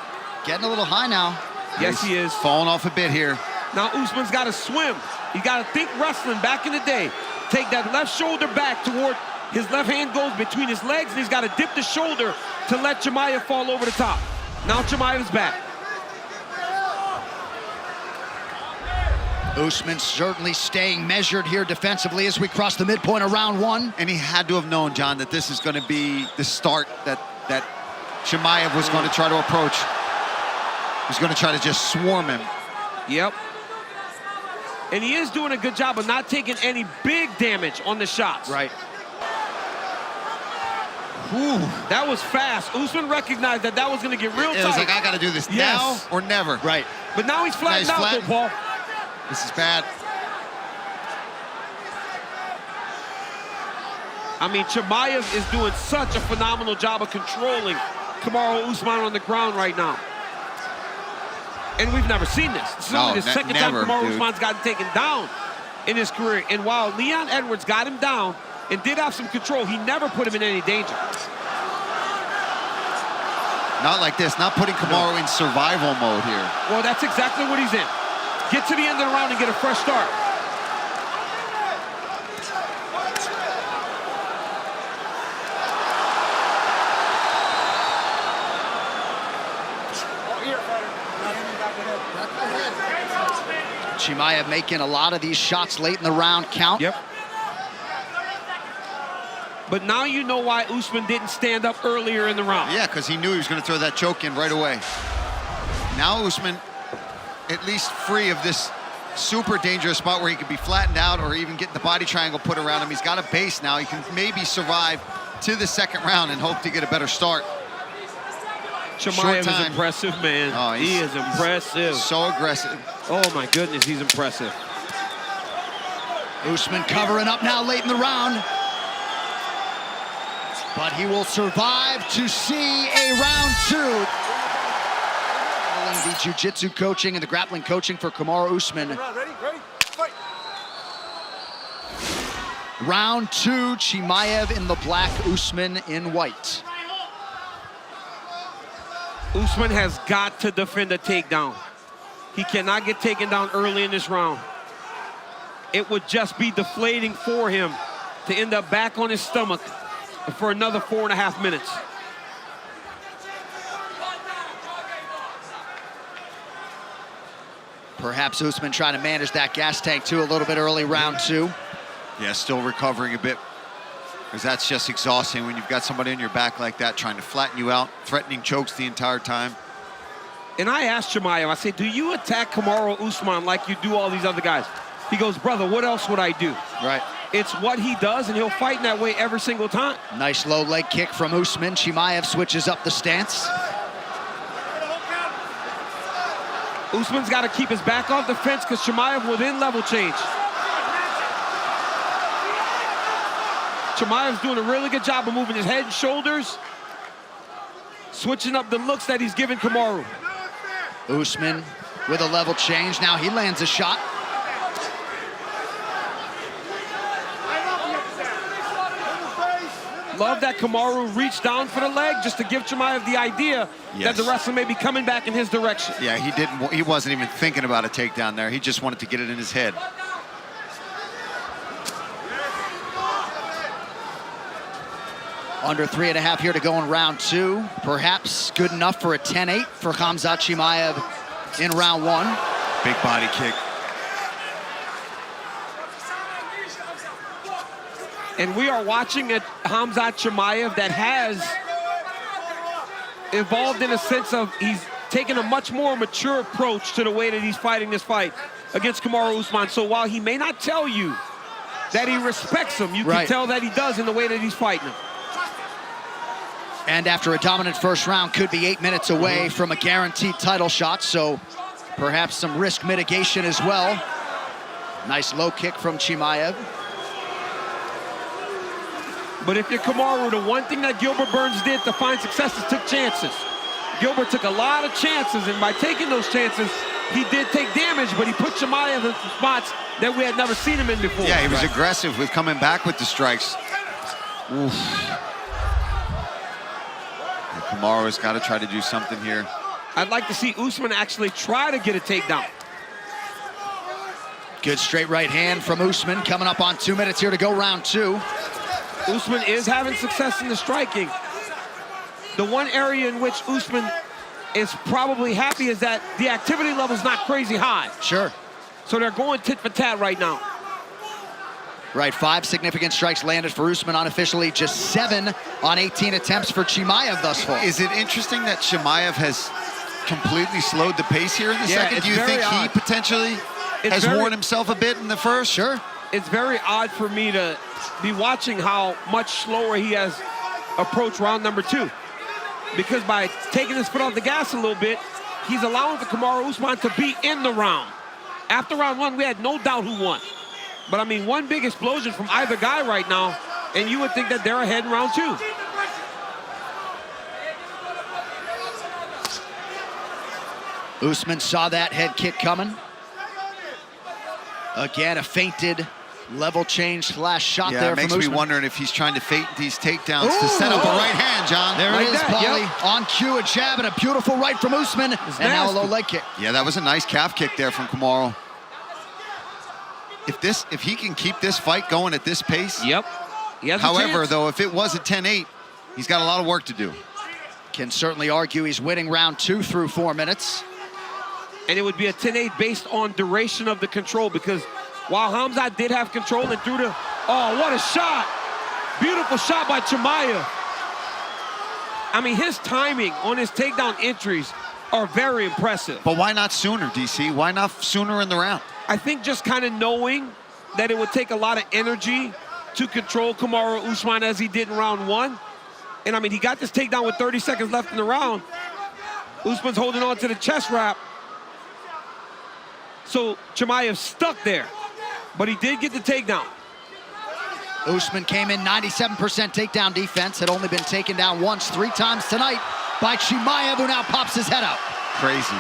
Getting a little high now. Yes, he is. Falling off a bit here. Now Usman's got to swim. He's got to think wrestling back in the day. Take that left shoulder back toward his left hand goes between his legs, and he's got to dip the shoulder to let Chimaev fall over the top. Now Chimaev's back. Usman certainly staying measured here defensively as we cross the midpoint of round 1. And he had to have known, John, that this is going to be the start that Chimaev was going to try to approach. He's going to try to just swarm him. Yep. And he is doing a good job of not taking any big damage on the shots. Right. Whew, that was fast. Usman recognized that was going to get real tight. It was like, I got to do this now or never. Right. But now he's flattened out, though, Paul. This is bad. I mean, Chimaev is doing such a phenomenal job of controlling Kamaru Usman on the ground right now. And we've never seen this. This is only the second time Kamaru Usman's gotten taken down in his career. And while Leon Edwards got him down and did have some control, he never put him in any danger. Not like this, not putting Kamaru in survival mode here. Well, that's exactly what he's in. Get to the end of the round and get a fresh start. Chimaev making a lot of these shots late in the round count. Yep. But now you know why Usman didn't stand up earlier in the round. Yeah, because he knew he was going to throw that choke in right away. Now Usman, at least free of this super dangerous spot where he could be flattened out or even get the body triangle put around him. He's got a base now. He can maybe survive to the second round and hope to get a better start. Chimaev is impressive, man. Oh, he is impressive. So aggressive. Oh, my goodness, he's impressive. Usman covering up now late in the round. But he will survive to see a round 2. handling the jiu-jitsu coaching and the grappling coaching for Kamaru Usman. Ready? Fight. Round 2, Chimaev in the black, Usman in white. Usman has got to defend a takedown. He cannot get taken down early in this round. It would just be deflating for him to end up back on his stomach for another 4.5 minutes. Perhaps Usman trying to manage that gas tank too a little bit early, round 2. Yeah, still recovering a bit, because that's just exhausting when you've got somebody in your back like that trying to flatten you out, threatening chokes the entire time. And I asked Chimaev, I said, do you attack Kamaru Usman like you do all these other guys? He goes, brother, what else would I do? Right. It's what he does, and he'll fight in that way every single time. Nice low leg kick from Usman. Chimaev switches up the stance. Usman's got to keep his back off the fence because Chimaev will then level change. Chimaev's doing a really good job of moving his head and shoulders, switching up the looks that he's giving Kamaru. Usman with a level change. Now he lands a shot. Love that Kamaru reached down for the leg just to give Chimaev the idea that the wrestler may be coming back in his direction. Yeah, he wasn't even thinking about a takedown there. He just wanted to get it in his head. Under 3.5 here to go in round 2. Perhaps good enough for a 10-8 for KHAMZAT Chimaev in round 1. Big body kick. And we are watching a KHAMZAT Chimaev that has evolved in a sense of he's taken a much more mature approach to the way that he's fighting this fight against Kamaru Usman. So while he may not tell you that he respects him, you can tell that he does in the way that he's fighting him. And after a dominant first round, could be 8 minutes away from a guaranteed title shot, so perhaps some risk mitigation as well. Nice low kick from Chimaev. But if you're Kamaru, the one thing that Gilbert Burns did to find success is took chances. Gilbert took a lot of chances, and by taking those chances, he did take damage, but he put Chimaev in spots that we had never seen him in before. Yeah, he was aggressive with coming back with the strikes. Oof. Kamaru's got to try to do something here. I'd like to see Usman actually try to get a takedown. Good straight right hand from Usman. Coming up on 2 minutes here to go round 2. Usman is having success in the striking. The one area in which Usman is probably happy is that the activity level is not crazy high. Sure. So they're going tit for tat right now. Right, 5 significant strikes landed for Usman unofficially, just 7 on 18 attempts for Chimaev thus far. Is it interesting that Chimaev has completely slowed the pace here in the second? Do you think he potentially has worn himself a bit in the first? Sure. It's very odd for me to be watching how much slower he has approached round number 2. Because by taking his foot off the gas a little bit, he's allowing for Kamaru Usman to be in the round. After round 1, we had no doubt who won. But I mean, one big explosion from either guy right now, and you would think that they're ahead in round 2. Usman saw that head kick coming. Again, a feinted level change slash shot there from Usman. Yeah, it makes me wondering if he's trying to feint these takedowns to set up a right hand, John. There it is, Paulie. On cue, a jab and a beautiful right from Usman. And now a low leg kick. Yeah, that was a nice calf kick there from Kamaru. If he can keep this fight going at this pace. Yep. However, though, if it was a 10-8, he's got a lot of work to do. Can certainly argue he's winning round 2 through 4 minutes. And it would be a 10-8 based on duration of the control, because while KHAMZAT did have control and threw the, oh, what a shot. Beautiful shot by Chimaev. I mean, his timing on his takedown entries are very impressive. But why not sooner, DC? Why not sooner in the round? I think just kind of knowing that it would take a lot of energy to control Kamaru Usman as he did in round 1. And I mean, he got this takedown with 30 seconds left in the round. Usman's holding on to the chest wrap. So Chimaev stuck there, but he did get the takedown. Usman came in 97% takedown defense, had only been taken down once, 3 times tonight by Chimaev, who now pops his head out. Crazy.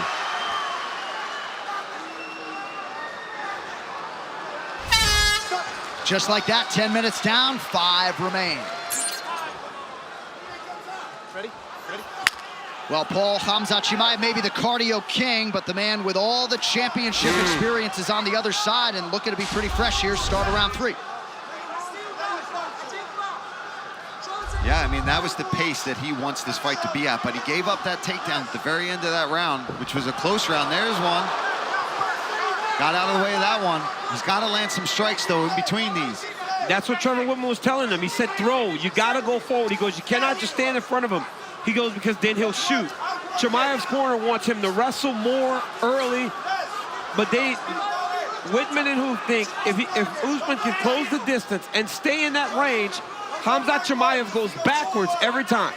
Just like that, 10 minutes down, 5 remain. Ready? Ready? Well, Paul, KHAMZAT CHIMAEV may be the cardio king, but the man with all the championship experience is on the other side and looking to be pretty fresh here, start of round 3. Yeah, I mean, that was the pace that he wants this fight to be at, but he gave up that takedown at the very end of that round, which was a close round. There's one. Got out of the way of that one. He's got to land some strikes, though, in between these. That's what Trevor Whitman was telling him. He said, throw. You got to go forward. He goes, you cannot just stand in front of him. He goes, because then he'll shoot. Chimaev's corner wants him to wrestle more early, but Whitman and Hoof think if Usman can close the distance and stay in that range, KHAMZAT CHIMAEV goes backwards every time.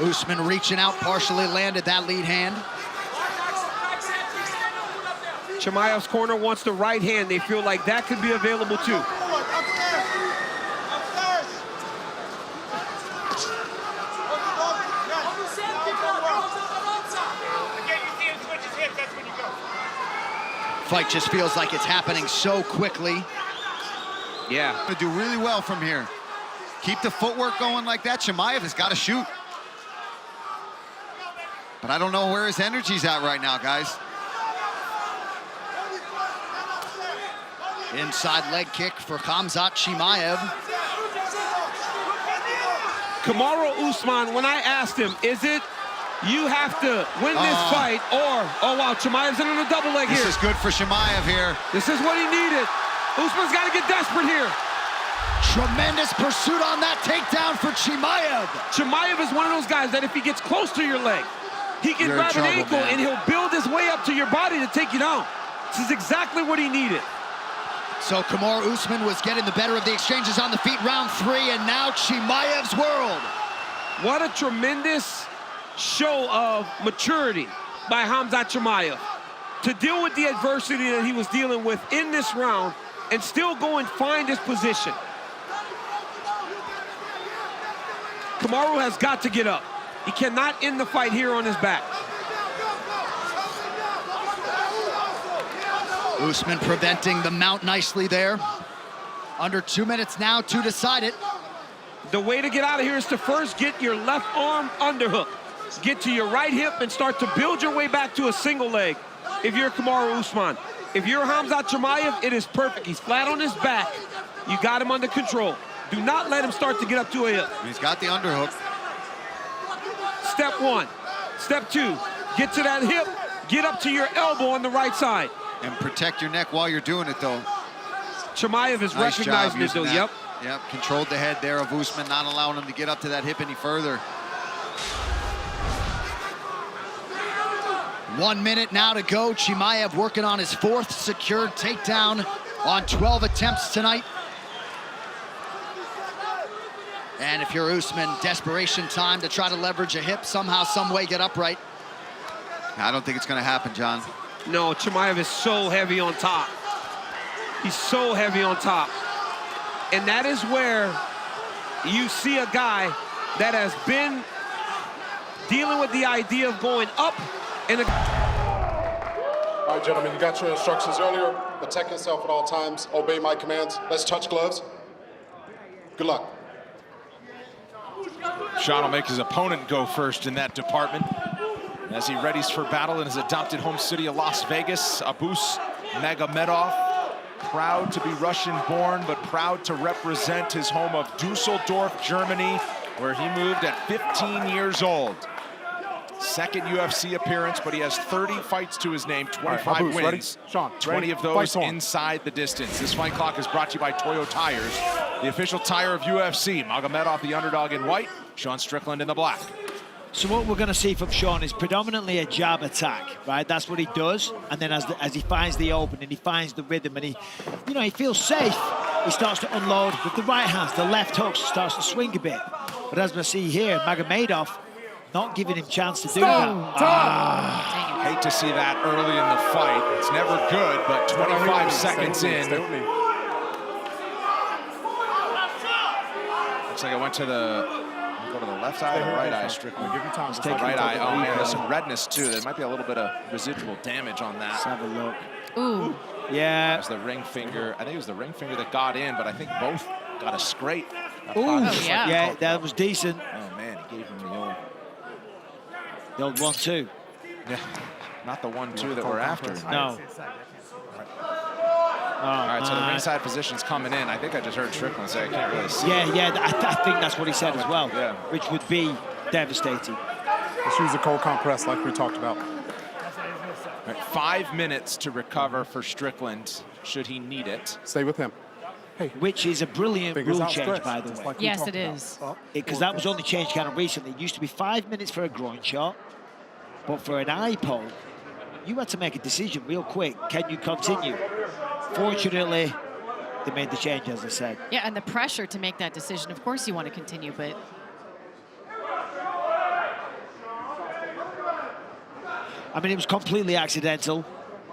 Usman reaching out, partially landed that lead hand. Chimaev's corner wants the right hand. They feel like that could be available too. Fight just feels like it's happening so quickly. Yeah. Gonna do really well from here. Keep the footwork going like that. Chimaev has got to shoot. But I don't know where his energy's at right now, guys. Inside leg kick for KHAMZAT CHIMAEV. Kamaru Usman, when I asked him, is it you have to win this fight or, oh wow, Chimaev's in a double leg here. This is good for Chimaev here. This is what he needed. Usman's got to get desperate here. Tremendous pursuit on that takedown for Chimaev. Chimaev is one of those guys that if he gets close to your leg, he can grab an ankle and he'll build his way up to your body to take you down. This is exactly what he needed. So Kamaru Usman was getting the better of the exchanges on the feet, round 3, and now Chimaev's world. What a tremendous show of maturity by KHAMZAT CHIMAEV to deal with the adversity that he was dealing with in this round and still go and find his position. Kamaru has got to get up. He cannot end the fight here on his back. Usman preventing the mount nicely there. Under 2 minutes now to decide it. The way to get out of here is to first get your left arm underhook. Get to your right hip and start to build your way back to a single leg if you're Kamaru Usman. If you're KHAMZAT CHIMAEV, it is perfect. He's flat on his back. You got him under control. Do not let him start to get up to a hip. He's got the underhook. Step 1. Step 2, get to that hip, get up to your elbow on the right side. And protect your neck while you're doing it, though. Chimaev is recognizing it, though. Yep. Yep, controlled the head there of Usman, not allowing him to get up to that hip any further. 1 minute now to go. Chimaev working on his 4th secured takedown on 12 attempts tonight. And if you're Usman, desperation time to try to leverage a hip, somehow, some way get upright. I don't think it's going to happen, John. No, Chimaev is so heavy on top. He's so heavy on top. And that is where you see a guy that has been dealing with the idea of going up and All right, gentlemen, you got your instructions earlier. Protect yourself at all times. Obey my commands. Let's touch gloves. Good luck. Shon will make his opponent go first in that department as he readies for battle in his adopted home city of Las Vegas. Abus Magomedov, proud to be Russian-born, but proud to represent his home of Dusseldorf, Germany, where he moved at 15 years old. Second UFC appearance, but he has 30 fights to his name, 25 wins, Shon, 20 of those inside the distance. This fight clock is brought to you by Toyo Tires, the official tire of UFC. Magomedov, the underdog in white, Sean Strickland in the black. So what we're going to see from Sean is predominantly a jab attack, right? That's what he does. And then as he finds the opening, he finds the rhythm, and he feels safe. He starts to unload with the right hands, the left hooks, starts to swing a bit. But as we see here, Magomedov not giving him chance to do that. Hate to see that early in the fight. It's never good, but 25 seconds in. Looks like I went to the Go to the left eye or the right eye, Strickland. Give him time. He's taking right eye. Oh, man, there's some redness, too. There might be a little bit of residual damage on that. Let's have a look. Ooh. Yeah. It was the ring finger. I think it was the ring finger that got in, but I think both got a scrape. Ooh. Yeah. Yeah, that was decent. Oh, man, he gave him the old 1-2. Yeah, not the 1-2 that we're after. No. All right, so the ringside position's coming in. I think I just heard Strickland say I can't really see. Yeah, I think that's what he said as well, yeah. which would be devastating. Let's use a cold compress like we talked about. All right, 5 minutes to recover for Strickland, should he need it. Stay with him. Hey. Which is a brilliant Fingers rule change, outstretched, by the just way. like we Yes, talked it about. is. Because that was only changed kind of recently. It used to be 5 minutes for a groin shot, but for an eye poke, you had to make a decision real quick. Can you continue? Fortunately, they made the change, as I said. Yeah, and the pressure to make that decision. Of course you want to continue, but... I mean, it was completely accidental.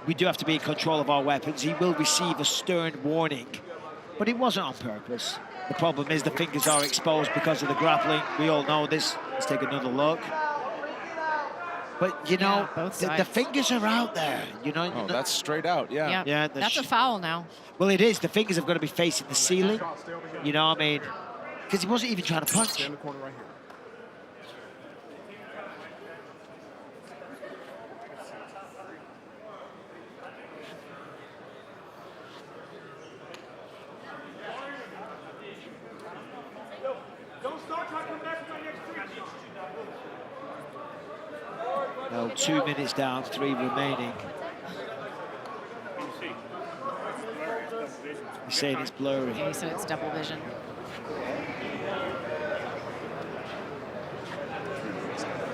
We do have to be in control of our weapons. He will receive a stern warning, but it wasn't on purpose. The problem is the fingers are exposed because of the grappling. We all know this. Let's take another look. But, you know, the fingers are out there, you know. Oh, that's straight out, yeah. Yeah, that's a foul now. Well, it is. The fingers have got to be facing the ceiling. You know what I mean? Because he wasn't even trying to punch. Stay in the corner right here. No, 2 minutes down, 3 remaining. He's saying it's blurry. Okay, so it's double vision.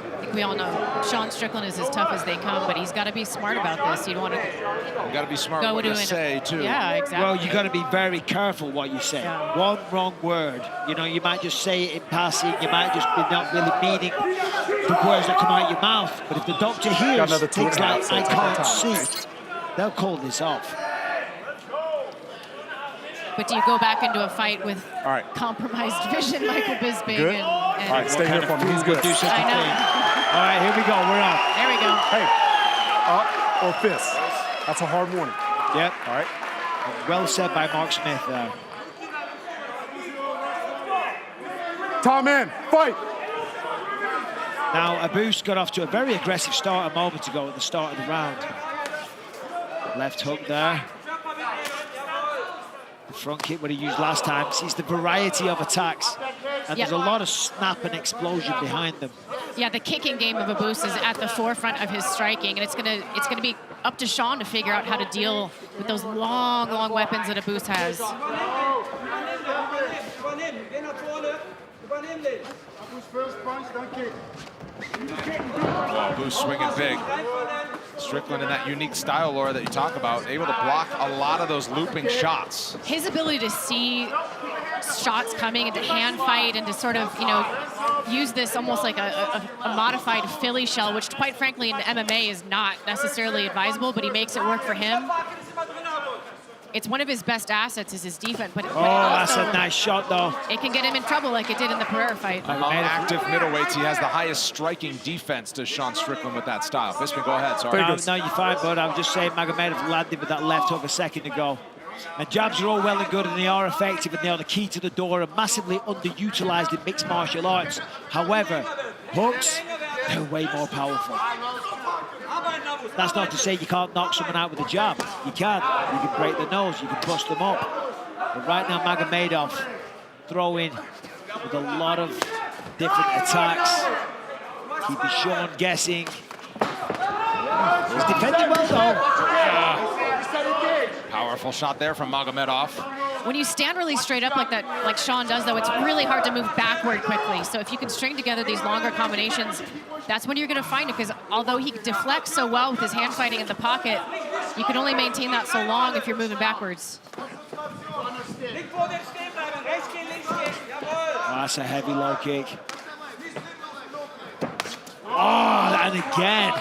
I think we all know Sean Strickland is as tough as they come, but he's got to be smart about this. You don't want to You got to be smart go what to you say, too. Yeah, exactly. Well, you got to be very careful what you say. Yeah. One wrong word, you know, you might just say it in passing. You might just be not really meaning the words that come out your mouth. But if the doctor hears things like, I can't see, they'll call this off. But do you go back into a fight with compromised vision, Michael Bisping? Good? And All right, stay here for me. He's good. Do such a I know. thing. All right, here we go. We're on. There we go. Hey, up or fist. That's a hard warning. Yep. All right. Well said by Mark Smith there. Tom in. Fight. Now, Abus got off to a very aggressive start a moment ago at the start of the round. Left hook there. The front kick, what he used last time, sees the variety of attacks. And there's a lot of snap and explosion behind them. Yeah, the kicking game of Abus is at the forefront of his striking, and it's gonna be up to Sean to figure out how to deal with those long, long weapons that Abus has. Oh, Boost swinging big. Strickland in that unique style, Laura, that you talk about, able to block a lot of those looping shots. His ability to see shots coming and to hand fight and to sort of, you know, use this almost like a modified Philly shell, which quite frankly in MMA is not necessarily advisable, but he makes it work for him. It's one of his best assets is his defense, but that's a nice shot, though. It can get him in trouble like it did in the Pereira fight. Among active middleweights, he has the highest striking defense to Sean Strickland with that style. Bisping, go ahead, sorry. No, you're fine, bud. I'm just saying Magomedov landed with that left hook a second ago. And jabs are all well and good, and they are effective, and they are the key to the door and massively underutilized in mixed martial arts. However, hooks, they're way more powerful. That's not to say you can't knock someone out with a jab. You can. You can break the nose. You can bust them up. But right now, Magomedov throwing with a lot of different attacks. Keeping Sean guessing. He's defending well, though. Powerful shot there from Magomedov. When you stand really straight up like that, like Sean does, though, it's really hard to move backward quickly. So if you can string together these longer combinations, that's when you're going to find it, because although he deflects so well with his hand fighting in the pocket, you can only maintain that so long if you're moving backwards. Oh, that's a heavy low kick. Oh, and again.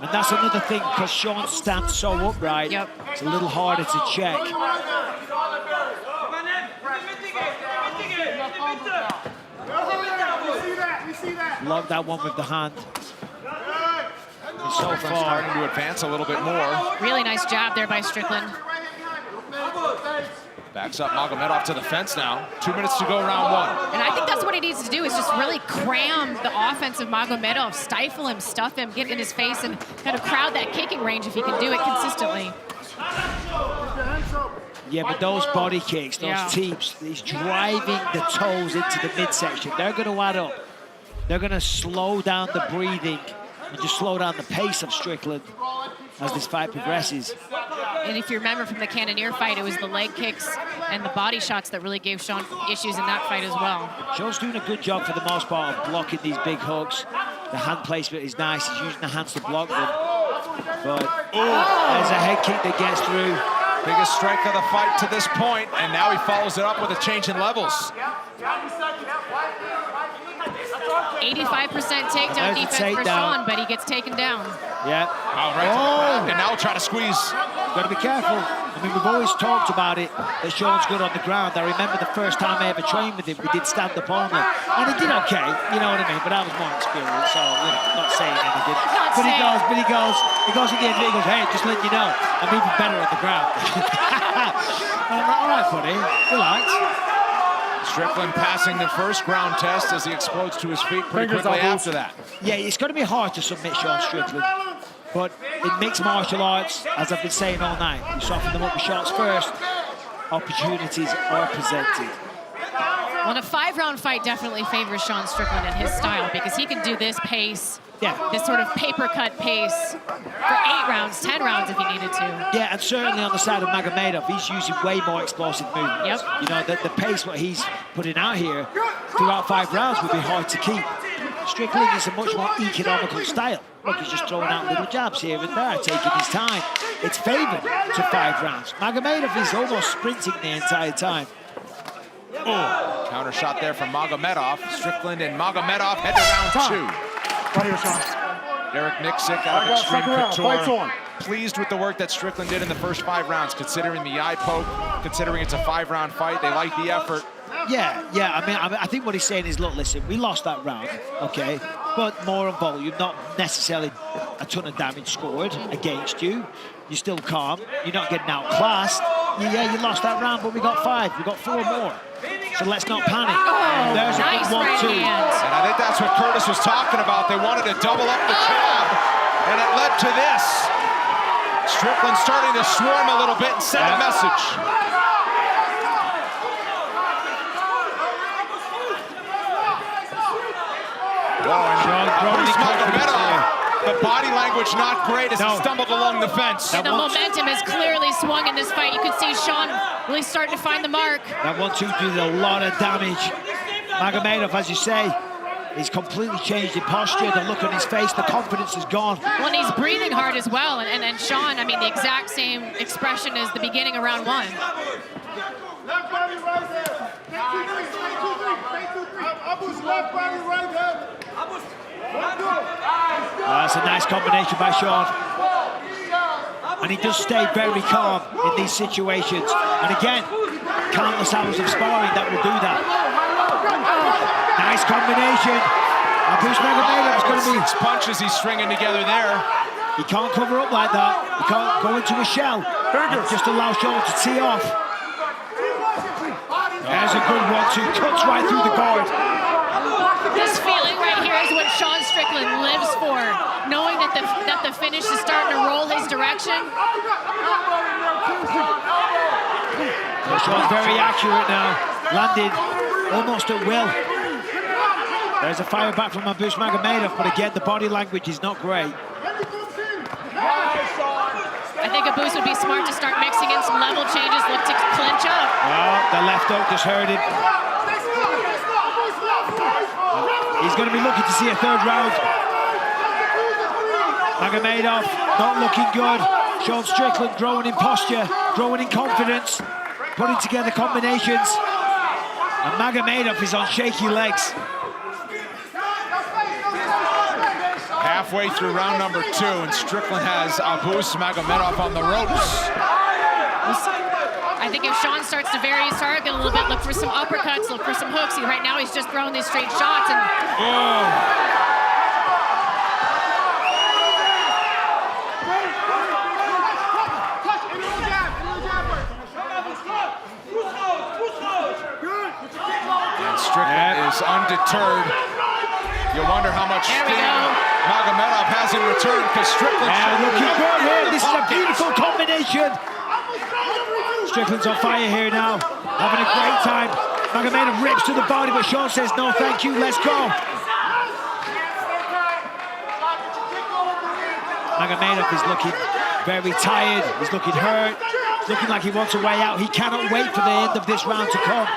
And that's another thing, because Sean stands so upright, it's a little harder to check. blocked that one with the hand. And so far, starting to advance a little bit more. Really nice jab there by Strickland. Backs up Magomedov to the fence now. 2 minutes to go, round one. And I think that's what he needs to do, is just really cram the offense of Magomedov, stifle him, stuff him, get in his face, and kind of crowd that kicking range if he can do it consistently. yeah, but those body kicks, those teeps, he's driving the toes into the midsection. They're going to add up. They're going to slow down the breathing and just slow down the pace of Strickland as this fight progresses. And if you remember from the Cannonier fight, it was the leg kicks and the body shots that really gave Sean issues in that fight as well. Sean's doing a good job for the most part of blocking these big hooks. The hand placement is nice. He's using the hands to block them. But there's a head kick that gets through. Biggest strike of the fight to this point, and now he follows it up with a change in levels. 85% takedown defense for Sean, but he gets taken down. Yeah. Oh, right. And now we'll try to squeeze. Got to be careful. I mean, we've always talked about it, that Sean's good on the ground. I remember the first time I ever trained with him, we did stand up only. And he did okay, you know what I mean? But I was more experienced, so, you know, not saying anything. But he goes at the end, he goes, hey, just letting you know, I'm even better on the ground. And I'm like, all right, buddy, relax. Strickland passing the first ground test as he explodes to his feet pretty quickly after that. Yeah, it's going to be hard to submit Sean Strickland. But in mixed martial arts, as I've been saying all night, you soften them up with shots first, opportunities are presented. Well, a 5-round fight definitely favors Sean Strickland and his style, because he can do this pace, this sort of paper cut pace for 8 rounds, 10 rounds if he needed to. Yeah, and certainly on the side of Magomedov, he's using way more explosive movements. Yep. You know, the pace what he's putting out here throughout 5 rounds would be hard to keep. Strickland is a much more economical style. Look, he's just throwing out little jabs here and there, taking his time. It's favored to 5 rounds. Magomedov is almost sprinting the entire time. Oh, counter shot there from Magomedov. Strickland and Magomedov head to round 2. Right here, Sean. Derek Nixick out of Extreme Couture. Pleased with the work that Strickland did in the first 5 rounds, considering the eye poke, considering it's a 5-round fight. They like the effort. Yeah. I mean, I think what he's saying is, look, listen, we lost that round, okay? But more on volume, not necessarily a ton of damage scored against you. You're still calm. You're not getting outclassed. Yeah, you lost that round, but we got 5. We got 4 more. So let's not panic. There's nice a good 1-2. And I think that's what Curtis was talking about. They wanted to double up the jab, and it led to this. Strickland starting to swarm a little bit and send a message. The body language not great as he stumbled along the fence. The momentum has clearly swung in this fight. You can see Sean really starting to find the mark. That 1-2 did a lot of damage. Magomedov, as you say, he's completely changed in posture. The look on his face, the confidence is gone. Well, and he's breathing hard as well. And Sean, I mean, the exact same expression as the beginning of round 1. Left body right there. Abu's left body right there. That's a nice combination by Sean. And he does stay very calm in these situations. And again, countless hours of sparring that will do that. Nice combination. Abus Magomedov is going to be... punches he's stringing together there. He can't cover up like that. He can't go into a shell and just allow Sean to tee off. There's a good 1-2. Cuts right through the guard. This feeling right here is what Sean Strickland lives for, knowing that the finish is starting to roll his direction. Sean's very accurate now. Landed almost at will. There's a fire back from Abus Magomedov, but again, the body language is not great. I think Abus would be smart to start mixing in some level changes, look to clinch up. Well, the left hook just hurt him. He's going to be looking to see a 3rd round. Magomedov not looking good. Sean Strickland growing in posture, growing in confidence, putting together combinations. And Magomedov is on shaky legs. Halfway through round number 2, and Strickland has Abus Magomedov on the ropes. I think if Sean starts to vary his target a little bit, look for some uppercuts, look for some hooks. Right now he's just throwing these straight shots. And Strickland is undeterred. You wonder how much steam Magomedov has in return, because Strickland... looking good here. This is a beautiful combination. Strickland's on fire here now, having a great time. Magomedov rips to the body, but Sean says, no, thank you, let's go. Magomedov is looking very tired. He's looking hurt. He's looking like he wants a way out. He cannot wait for the end of this round to come.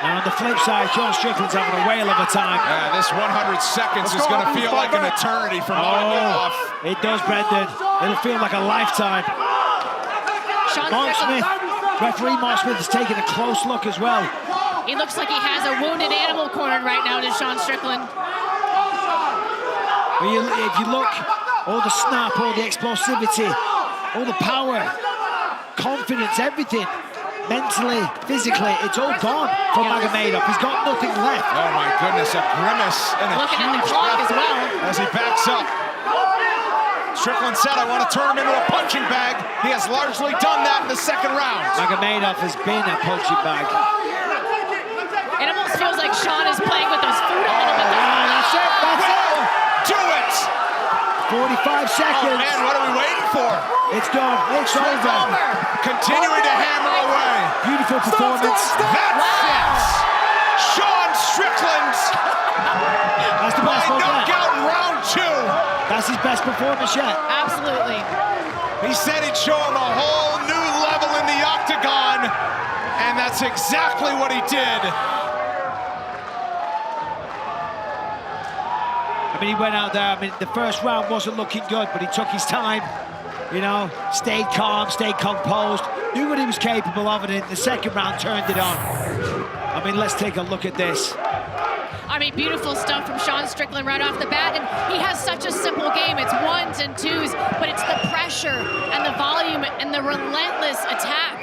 And on the flip side, Sean Strickland's having a whale of a time. Yeah, this 100 seconds is going to feel like an eternity for Magomedov. It does, Brendan. It'll feel like a lifetime. Mark Smith, referee Mark Smith is taking a close look as well. he looks like he has a wounded animal cornered right now to Sean Strickland. If you look, all the snap, all the explosivity, all the power, confidence, everything. Mentally, physically, it's all gone for Magomedov. He's got nothing left. Oh my goodness, a grimace and a looking at the huge clock as well as he backs up. Strickland said, I want to turn him into a punching bag. He has largely done that in the second round. Magomedov has been a punching bag. It almost feels like Sean is playing with those food a little bit. That's it, that's it. Do it! 45 seconds. Oh man, what are we waiting for? It's done, it's over. Continuing to hammer away. Beautiful performance. That's it! Sean Strickland That's the best by one yet. knockout in round 2. That's his best performance yet. Absolutely. He said he'd show him a whole new level in the octagon, and that's exactly what he did. I mean, he went out there, I mean, the first round wasn't looking good, but he took his time, you know, stayed calm, stayed composed, knew what he was capable of, and in the second round turned it on. I mean, let's take a look at this. I mean, beautiful stuff from Sean Strickland right off the bat, and he has such a simple game. It's ones and twos, but it's the pressure and the volume and the relentless attack.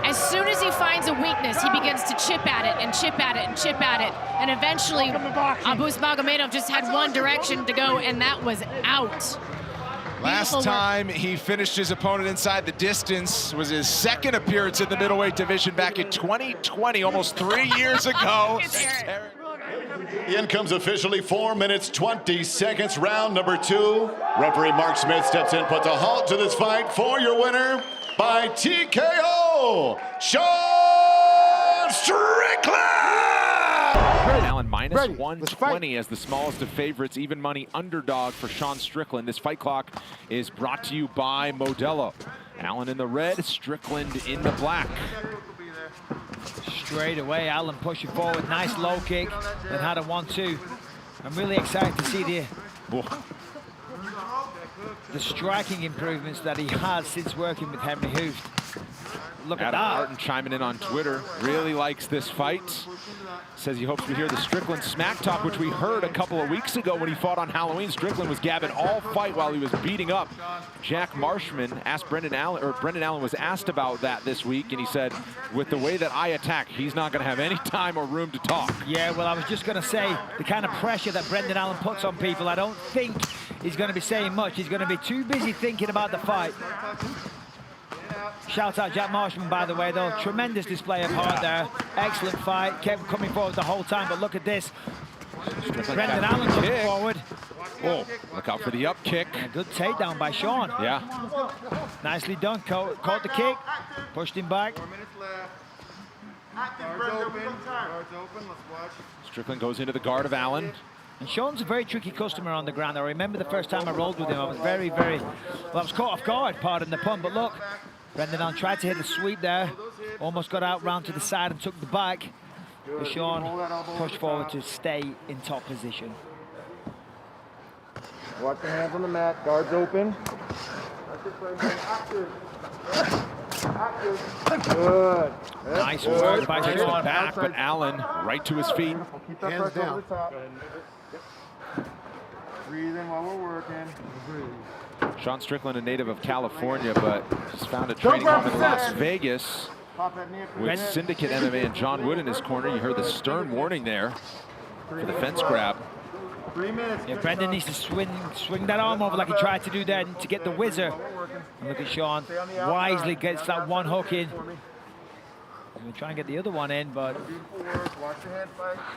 As soon as he finds a weakness, he begins to chip at it and chip at it and chip at it, and eventually Abus Magomedov just had one direction to go, and that was out. Last time he finished his opponent inside the distance was his second appearance in the middleweight division back in 2020, almost 3 years ago. In comes officially 4 minutes, 20 seconds, round number 2. Referee Mark Smith steps in, puts a halt to this fight for your winner by TKO, Sean Strickland! Allen minus 120 as the smallest of favorites, even money underdog for Sean Strickland. This fight clock is brought to you by Modelo. Allen in the red, Strickland in the black. Straight away, Allen pushing forward, nice low kick, then had a 1-2. I'm really excited to see the striking improvements that he has since working with Henry Hooft. Look at Adam that. Martin chiming in on Twitter, really likes this fight. Says he hopes we hear the Strickland smack talk, which we heard a couple of weeks ago when he fought on Halloween. Strickland was gabbing all fight while he was beating up Jack Marshman. Brendan Allen was asked about that this week, and he said, with the way that I attack, he's not going to have any time or room to talk. Yeah, well, I was just going to say, the kind of pressure that Brendan Allen puts on people, I don't think he's going to be saying much. He's going to be too busy thinking about the fight. Shout out Jack Marshman, by the way, though. Tremendous display of heart there. Excellent fight. Kept coming forward the whole time, but look at this. Brendan Allen coming forward. Oh, look out for the up kick. A good takedown by Sean. Yeah. Nicely done. Caught the kick. Pushed him back. Strickland goes into the guard of Allen. And Sean's a very tricky customer on the ground. I remember the first time I rolled with him, I was very, well, I was caught off guard, pardon the pun, but look, Brendan Allen tried to hit the sweep there, almost got out round to the side and took the back. But Sean pushed forward to stay in top position. Watch the hands on the mat, guards open. Good. Nice work by the back, but Allen right to his feet. Keep that pressure over the top. Breathe in while we're working. Breathe. Sean Strickland, a native of California, but just found a training home in Las Vegas with Syndicate MMA and John Wood in his corner. You heard the stern warning there for the fence grab. 3 minutes. Yeah, Brendan needs to swing that arm over like he tried to do then to get the whizzer. And look at Sean, wisely gets that one hook in. We'll try and get the other one in, but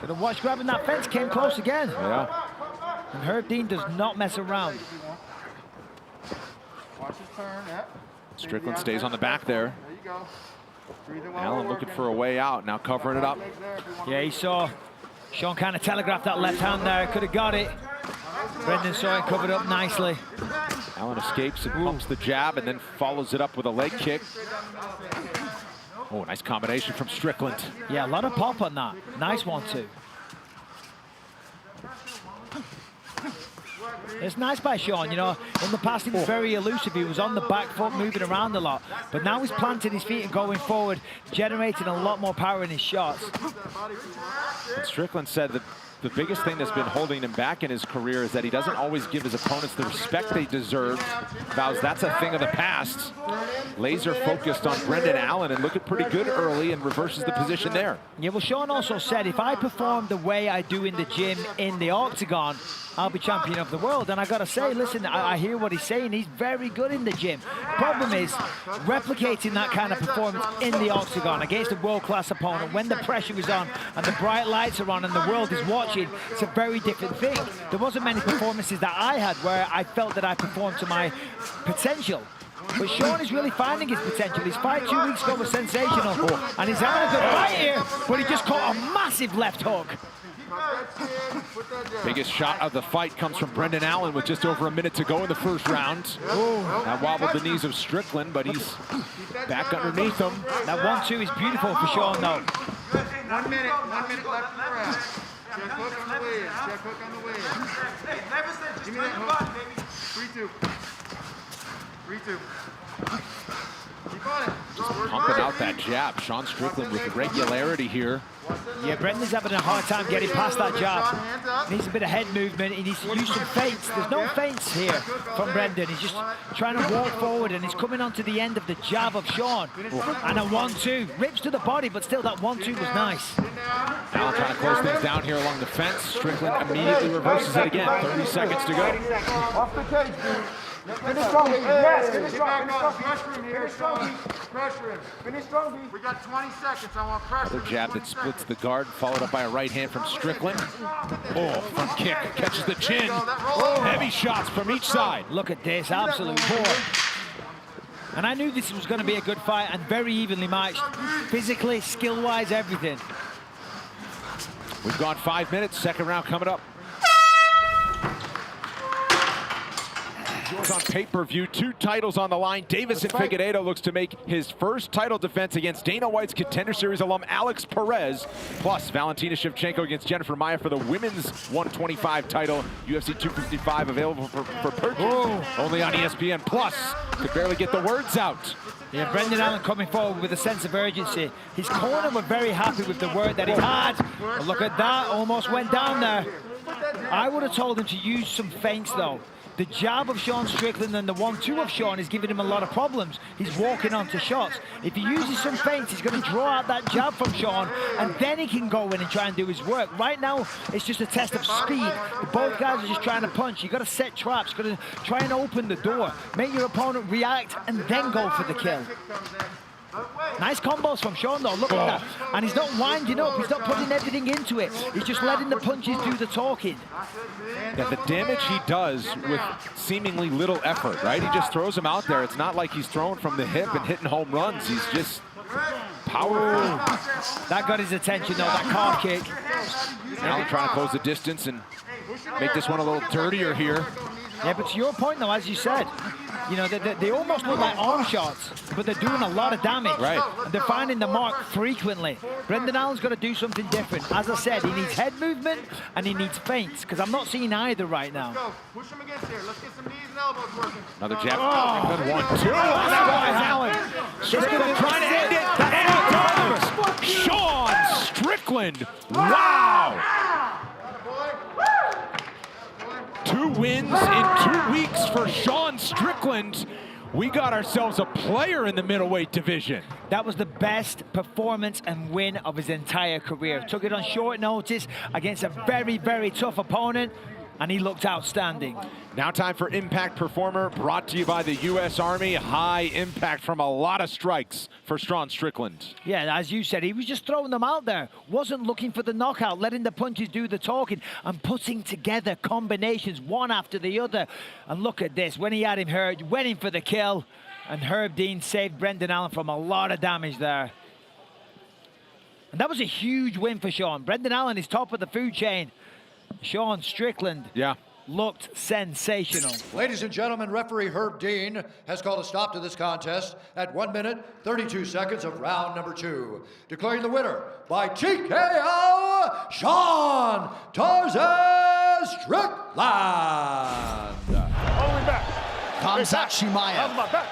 gonna watch grabbing that fence, came close again. Yeah. And Herb Dean does not mess around. Watch his turn. Strickland stays on the back there. There you go. Allen looking for a way out, now covering it up. Yeah, he saw Sean kind of telegraphed that left hand there, could have got it. Brendan saw it covered up nicely. Allen escapes and pumps the jab and then follows it up with a leg kick. Oh, nice combination from Strickland. Yeah, a lot of pop on that. Nice one, too. It's nice by Sean, you know. In the past, he was very elusive. He was on the back foot, moving around a lot. But now he's planting his feet and going forward, generating a lot more power in his shots. And Strickland said that the biggest thing that's been holding him back in his career is that he doesn't always give his opponents the respect they deserve. Vows that's a thing of the past. Laser focused on Brendan Allen and looking pretty good early and reverses the position there. Yeah, well, Sean also said, if I perform the way I do in the gym, in the octagon, I'll be champion of the world. And I gotta say, listen, I hear what he's saying. He's very good in the gym. Problem is, replicating that kind of performance in the octagon against a world-class opponent when the pressure is on and the bright lights are on and the world is watching, it's a very different thing. There wasn't many performances that I had where I felt that I performed to my potential. But Sean is really finding his potential. His fight 2 weeks ago was sensational. And he's having a good fight here, but he just caught a massive left hook. Biggest shot of the fight comes from Brendan Allen with just over a minute to go in the first round. That wobbled the knees of Strickland, but he's back underneath him. That 1-2 is beautiful for Sean, though. 1 minute left in the round. Check hook on the way in. Check hook on the way in. Give me that hook. 3-2. 3-2. Keep on it. Just pumping out that jab. Sean Strickland with regularity here. Yeah, Brendan's having a hard time getting past that jab. He needs a bit of head movement. He needs to use some feints. There's no feints here from Brendan. He's just trying to walk forward, and he's coming onto the end of the jab of Sean. And a 1-2. Rips to the body, but still that 1-2 was nice. Allen trying to close things down here along the fence. Strickland immediately reverses it again. 30 seconds to go. Off the cage, dude. Finish strong, yes, finish strong, pressure him here, pressure him. Finish strong, B. We got 20 seconds, I want pressure. Another jab that splits the guard, followed up by a right hand from Strickland. Oh, front kick, catches the chin. Heavy shots from each side. Look at this, absolute poor. And I knew this was going to be a good fight and very evenly matched. Physically, skill-wise, everything. We've gone 5 minutes, second round coming up. On pay-per-view, 2 titles on the line. Davison Figueiredo looks to make his first title defense against Dana White's Contender Series alum Alex Perez, plus Valentina Shevchenko against Jennifer Maia for the women's 125 title. UFC 255 available for purchase only on ESPN Plus. Could barely get the words out. Yeah, Brendan Allen coming forward with a sense of urgency. His corner were very happy with the work that he had. But look at that, almost went down there. I would have told him to use some feints though. The jab of Sean Strickland and the 1-2 of Sean is giving him a lot of problems. He's walking onto shots. If he uses some feints, he's going to draw out that jab from Sean, and then he can go in and try and do his work. Right now, it's just a test of speed. Both guys are just trying to punch. You've got to set traps. You've got to try and open the door. Make your opponent react, and then go for the kill. Nice combos from Sean, though. Look at that. And he's not winding up. He's not putting everything into it. He's just letting the punches do the talking. Yeah, the damage he does with seemingly little effort, right? He just throws him out there. It's not like he's throwing from the hip and hitting home runs. He's just powerful. That got his attention, though, that calf kick. Now trying to close the distance and make this one a little dirtier here. Yeah, but to your point, though, as you said, you know, they almost look like arm shots, but they're doing a lot of damage. Right. And they're finding the mark frequently. Brendan Allen's got to do something different. As I said, he needs head movement and he needs feints, because I'm not seeing either right now. Push him against here. Let's get some knees and elbows working. Another jab. Good 1-2. That's Allen. Strickland trying to end it. And it does. Sean Strickland. Wow. 2 wins in 2 weeks for Sean Strickland. Strickland, we got ourselves a player in the middleweight division. That was the best performance and win of his entire career. Took it on short notice against a very, very tough opponent, and he looked outstanding. Now time for Impact Performer, brought to you by the U.S. Army. High impact from a lot of strikes for Sean Strickland. Yeah, as you said, he was just throwing them out there. Wasn't looking for the knockout, letting the punches do the talking and putting together combinations one after the other. And look at this, when he had him hurt, went in for the kill, and Herb Dean saved Brendan Allen from a lot of damage there. And that was a huge win for Sean. Brendan Allen is top of the food chain. Sean Strickland looked sensational. Ladies and gentlemen, referee Herb Dean has called a stop to this contest at 1 minute, 32 seconds of round number 2. Declaring the winner by TKO, Sean Tarzan Strickland. KHAMZAT CHIMAEV.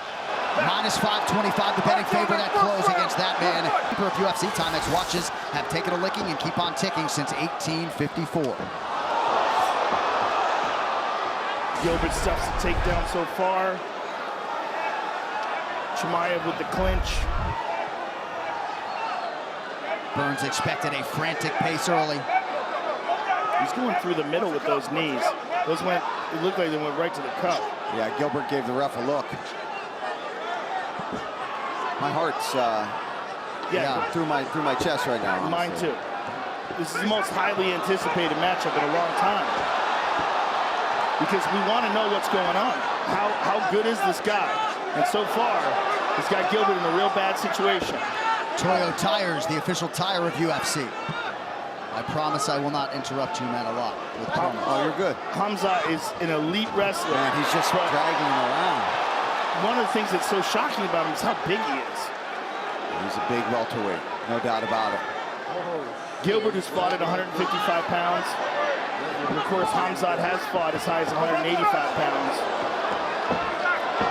Minus 525, the betting favorite at close against that man. Keeper of UFC Timex watches have taken a licking and keep on ticking since 1854. Gilbert stuffs the takedown so far. Chimaev with the clinch. Burns expected a frantic pace early. He's going through the middle with those knees. Those went, it looked like they went right to the cup. Yeah, Gilbert gave the ref a look. My heart's through my chest right now. Honestly. Mine too. This is the most highly anticipated matchup in a long time. Because we want to know what's going on. How good is this guy? And so far, he's got Gilbert in a real bad situation. Toyo Tires, the official tire of UFC. I promise I will not interrupt you, man, a lot. Oh, you're good. Hamzat is an elite wrestler. Man, he's just dragging him around. One of the things that's so shocking about him is how big he is. He's a big welterweight, no doubt about it. Gilbert has fought at 155 pounds. And of course, Hamzat has fought as high as 185 pounds.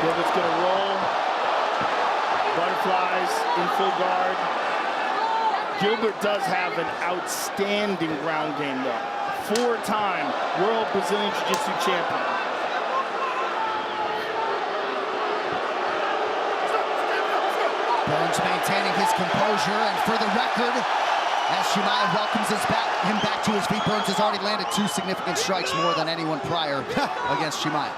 Gilbert's gonna roll. Butterflies in full guard. Gilbert does have an outstanding ground game though. 4-time World Brazilian Jiu-Jitsu champion. Burns maintaining his composure, and for the record, as Chimaev welcomes him back to his feet, Burns has already landed 2 significant strikes, more than anyone prior against Chimaev.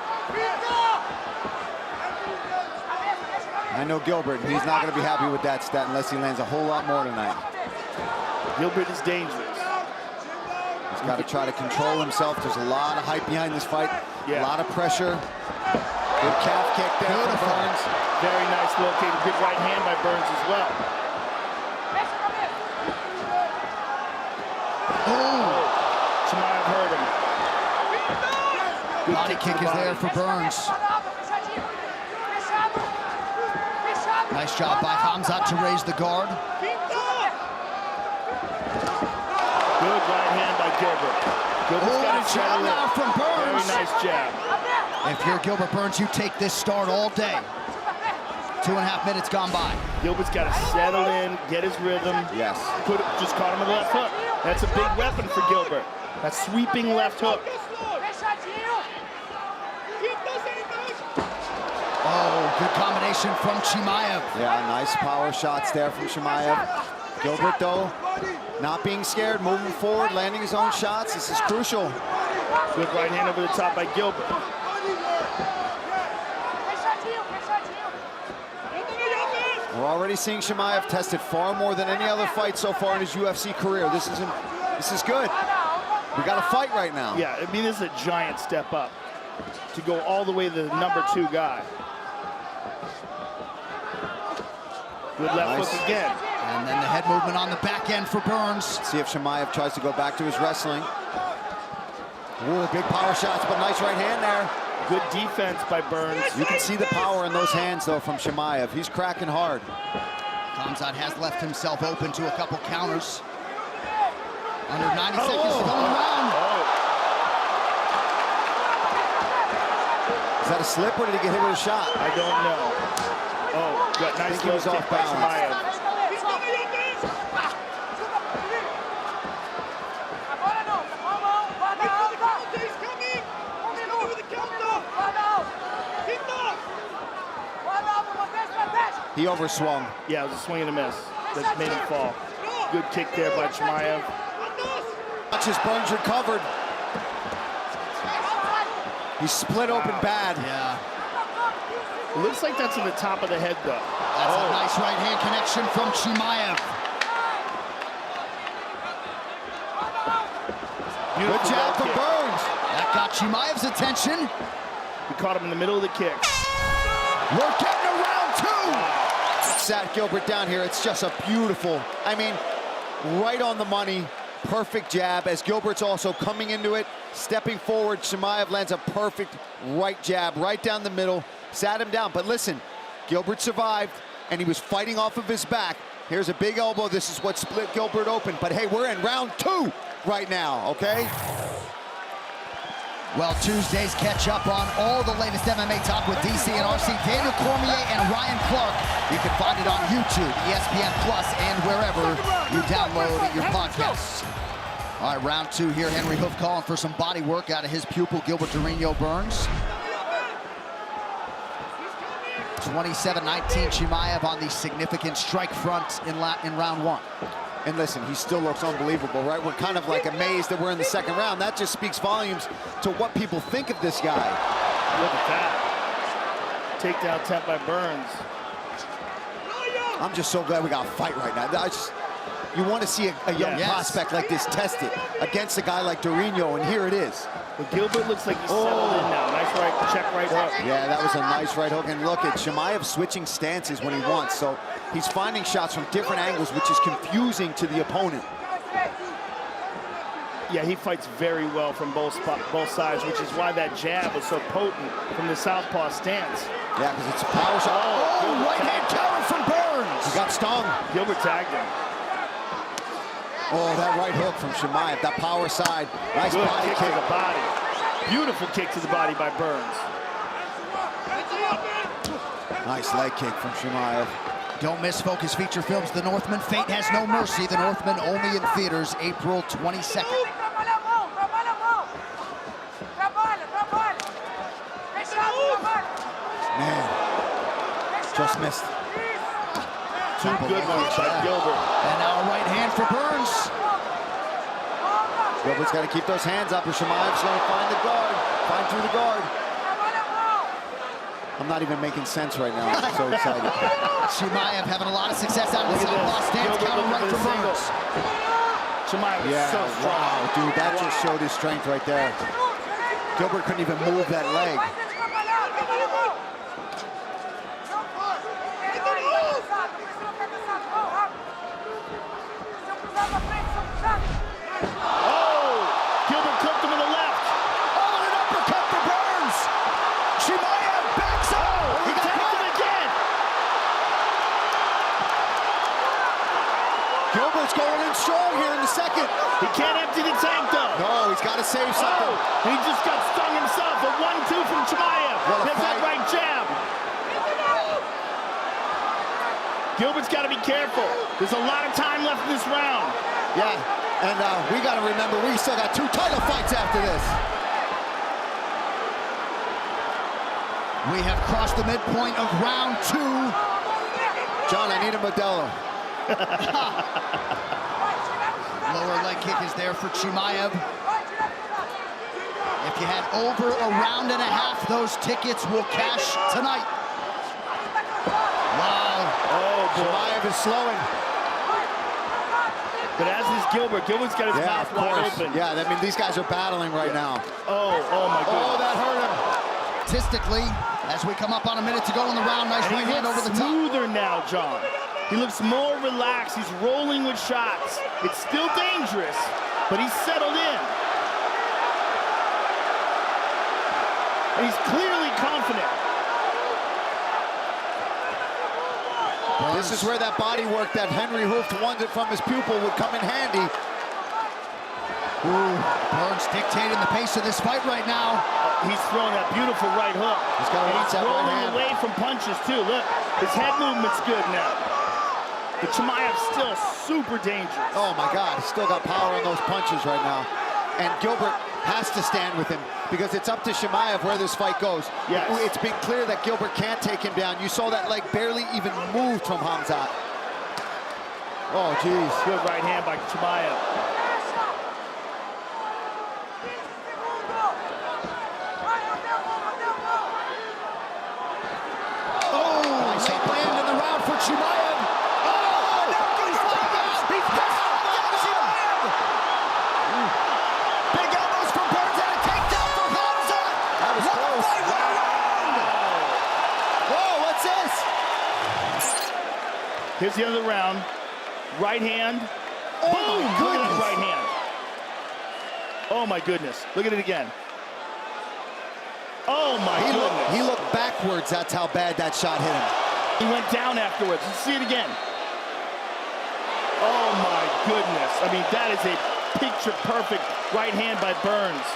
I know Gilbert, he's not going to be happy with that stat unless he lands a whole lot more tonight. Gilbert is dangerous. He's got to try to control himself. There's a lot of hype behind this fight, a lot of pressure. Good calf kick there from Burns. Very nice located. Good right hand by Burns as well. Chimaev hurt him. Body kick is there for Burns. Nice job by Hamzat to raise the guard. Good right hand by Gilbert. Gilbert's got a jab now from Burns. Very nice jab. If you're Gilbert Burns, you take this start all day. 2.5 minutes gone by. Gilbert's got to settle in, get his rhythm. Yes. Just caught him with a left hook. That's a big weapon for Gilbert. That sweeping left hook. Oh, good combination from Chimaev. Yeah, nice power shots there from Chimaev. Gilbert, though, not being scared, moving forward, landing his own shots. This is crucial. Good right hand over the top by Gilbert. We're already seeing Chimaev tested far more than any other fight so far in his UFC career. This is good. We got a fight right now. Yeah, I mean, this is a giant step up to go all the way to the #2 guy. Good left hook again. And then the head movement on the back end for Burns. See if Chimaev tries to go back to his wrestling. Ooh, big power shots, but nice right hand there. Good defense by Burns. You can see the power in those hands, though, from Chimaev. He's cracking hard. KHAMZAT has left himself open to a couple counters. Under 90 seconds to go in the round. Is that a slip, or did he get hit with a shot? I don't know. Oh, got nice he was low off kick by balance. Chimaev. He overswung. Yeah, it was a swing and a miss that made him fall. Good kick there by Chimaev. Watch as Burns recovered. He split open bad. Yeah. It looks like that's in the top of the head, though. That's a nice right-hand connection from Chimaev. Good jab from Burns. That got Chimaev's attention. We caught him in the middle of the kick. We're getting to round 2. Sat Gilbert down here. It's just a beautiful, I mean, right on the money. Perfect jab as Gilbert's also coming into it, stepping forward. Chimaev lands a perfect right jab right down the middle, sat him down. But listen, Gilbert survived and he was fighting off of his back. Here's a big elbow. This is what split Gilbert open. But hey, we're in round 2 right now, okay? Well, Tuesdays catch up on all the latest MMA talk with DC and RC, Daniel Cormier and Ryan Clark. You can find it on YouTube, ESPN Plus, and wherever you download your podcasts. All right, round 2 here. Henry Hoof calling for some body work out of his pupil, Gilbert Durinho Burns. 27-19 Chimaev on the significant strike front in round 1. And listen, he still looks unbelievable, right? We're kind of like amazed that we're in the second round. That just speaks volumes to what people think of this guy. Look at that. Takedown attempt by Burns. I'm just so glad we got a fight right now. You want to see a young prospect like this tested against a guy like Durinho, and here it is. But Gilbert looks like he's settled in now. Nice right, check right hook. Yeah, that was a nice right hook. And look at Chimaev switching stances when he wants. So he's finding shots from different angles, which is confusing to the opponent. Yeah, he fights very well from both sides, which is why that jab was so potent from the southpaw stance. Yeah, because it's a power shot. Oh, right-hand counter from Burns. He got stung. Gilbert tagged him. Oh, that right hook from Chimaev, that power side. Nice Good body kick kick. to the body. Beautiful kick to the body by Burns. Nice leg kick from Chimaev. Don't miss Focus Feature Films The Northman. Fate Has No Mercy. The Northman only in theaters April 22nd. Man, just missed. Two good ones by Gilbert. And now a right hand for Burns. Gilbert's got to keep those hands up, and Chimaev's going to find the guard, find through the guard. I'm not even making sense right now. I'm so excited. Chimaev having a lot of success out of the southpaw stance. Counter right from Burns. Chimaev is so strong. Wow, dude, that just showed his strength right there. Gilbert couldn't even move that leg. Gilbert's going in strong here in the second. He can't empty the tank, though. No, he's got to save something. He just got stung himself. A 1-2 from Chimaev. There's that right jab. Gilbert's got to be careful. There's a lot of time left in this round. Yeah, and we got to remember we still got 2 title fights after this. We have crossed the midpoint of round 2. John, I need a Modelo. Lower leg kick is there for Chimaev. If you had over a round and a half, those tickets will cash tonight. Wow. Oh, Chimaev is slowing. But as is Gilbert. Gilbert's got his mouth wide open. Yeah, I mean, these guys are battling right now. Oh my goodness. Oh, that hurt him. Statistically, as we come up on a minute to go in the round, nice right hand over the top. Smoother now, John. He looks more relaxed. He's rolling with shots. It's still dangerous, but he's settled in. And he's clearly confident. This is where that body work that Henry Hooft wanted from his pupil would come in handy. Ooh, Burns dictating the pace of this fight right now. He's throwing that beautiful right hook. He's got to watch that right rolling hand. away from punches, too. Look, his head movement's good now. But Chimaev's still super dangerous. Oh my God, he's still got power in those punches right now. And Gilbert has to stand with him because it's up to Chimaev where this fight goes. Yes. It's been clear that Gilbert can't take him down. You saw that leg barely even moved from Hamzat. Oh, geez. Good right hand by Chimaev. Oh, nice land in the round for Chimaev. Oh, now he's down. He's down. Chimaev. Big elbows from Burns and a takedown from Hamzat. That was close. Whoa, what's this? Here's the other round. Right hand. Oh, Boom! my Look at goodness. that right hand. Oh my goodness. Look at it again. Oh my goodness. He looked backwards. That's how bad that shot hit him. He went down afterwards. Let's see it again. Oh my goodness. I mean, that is a picture perfect right hand by Burns.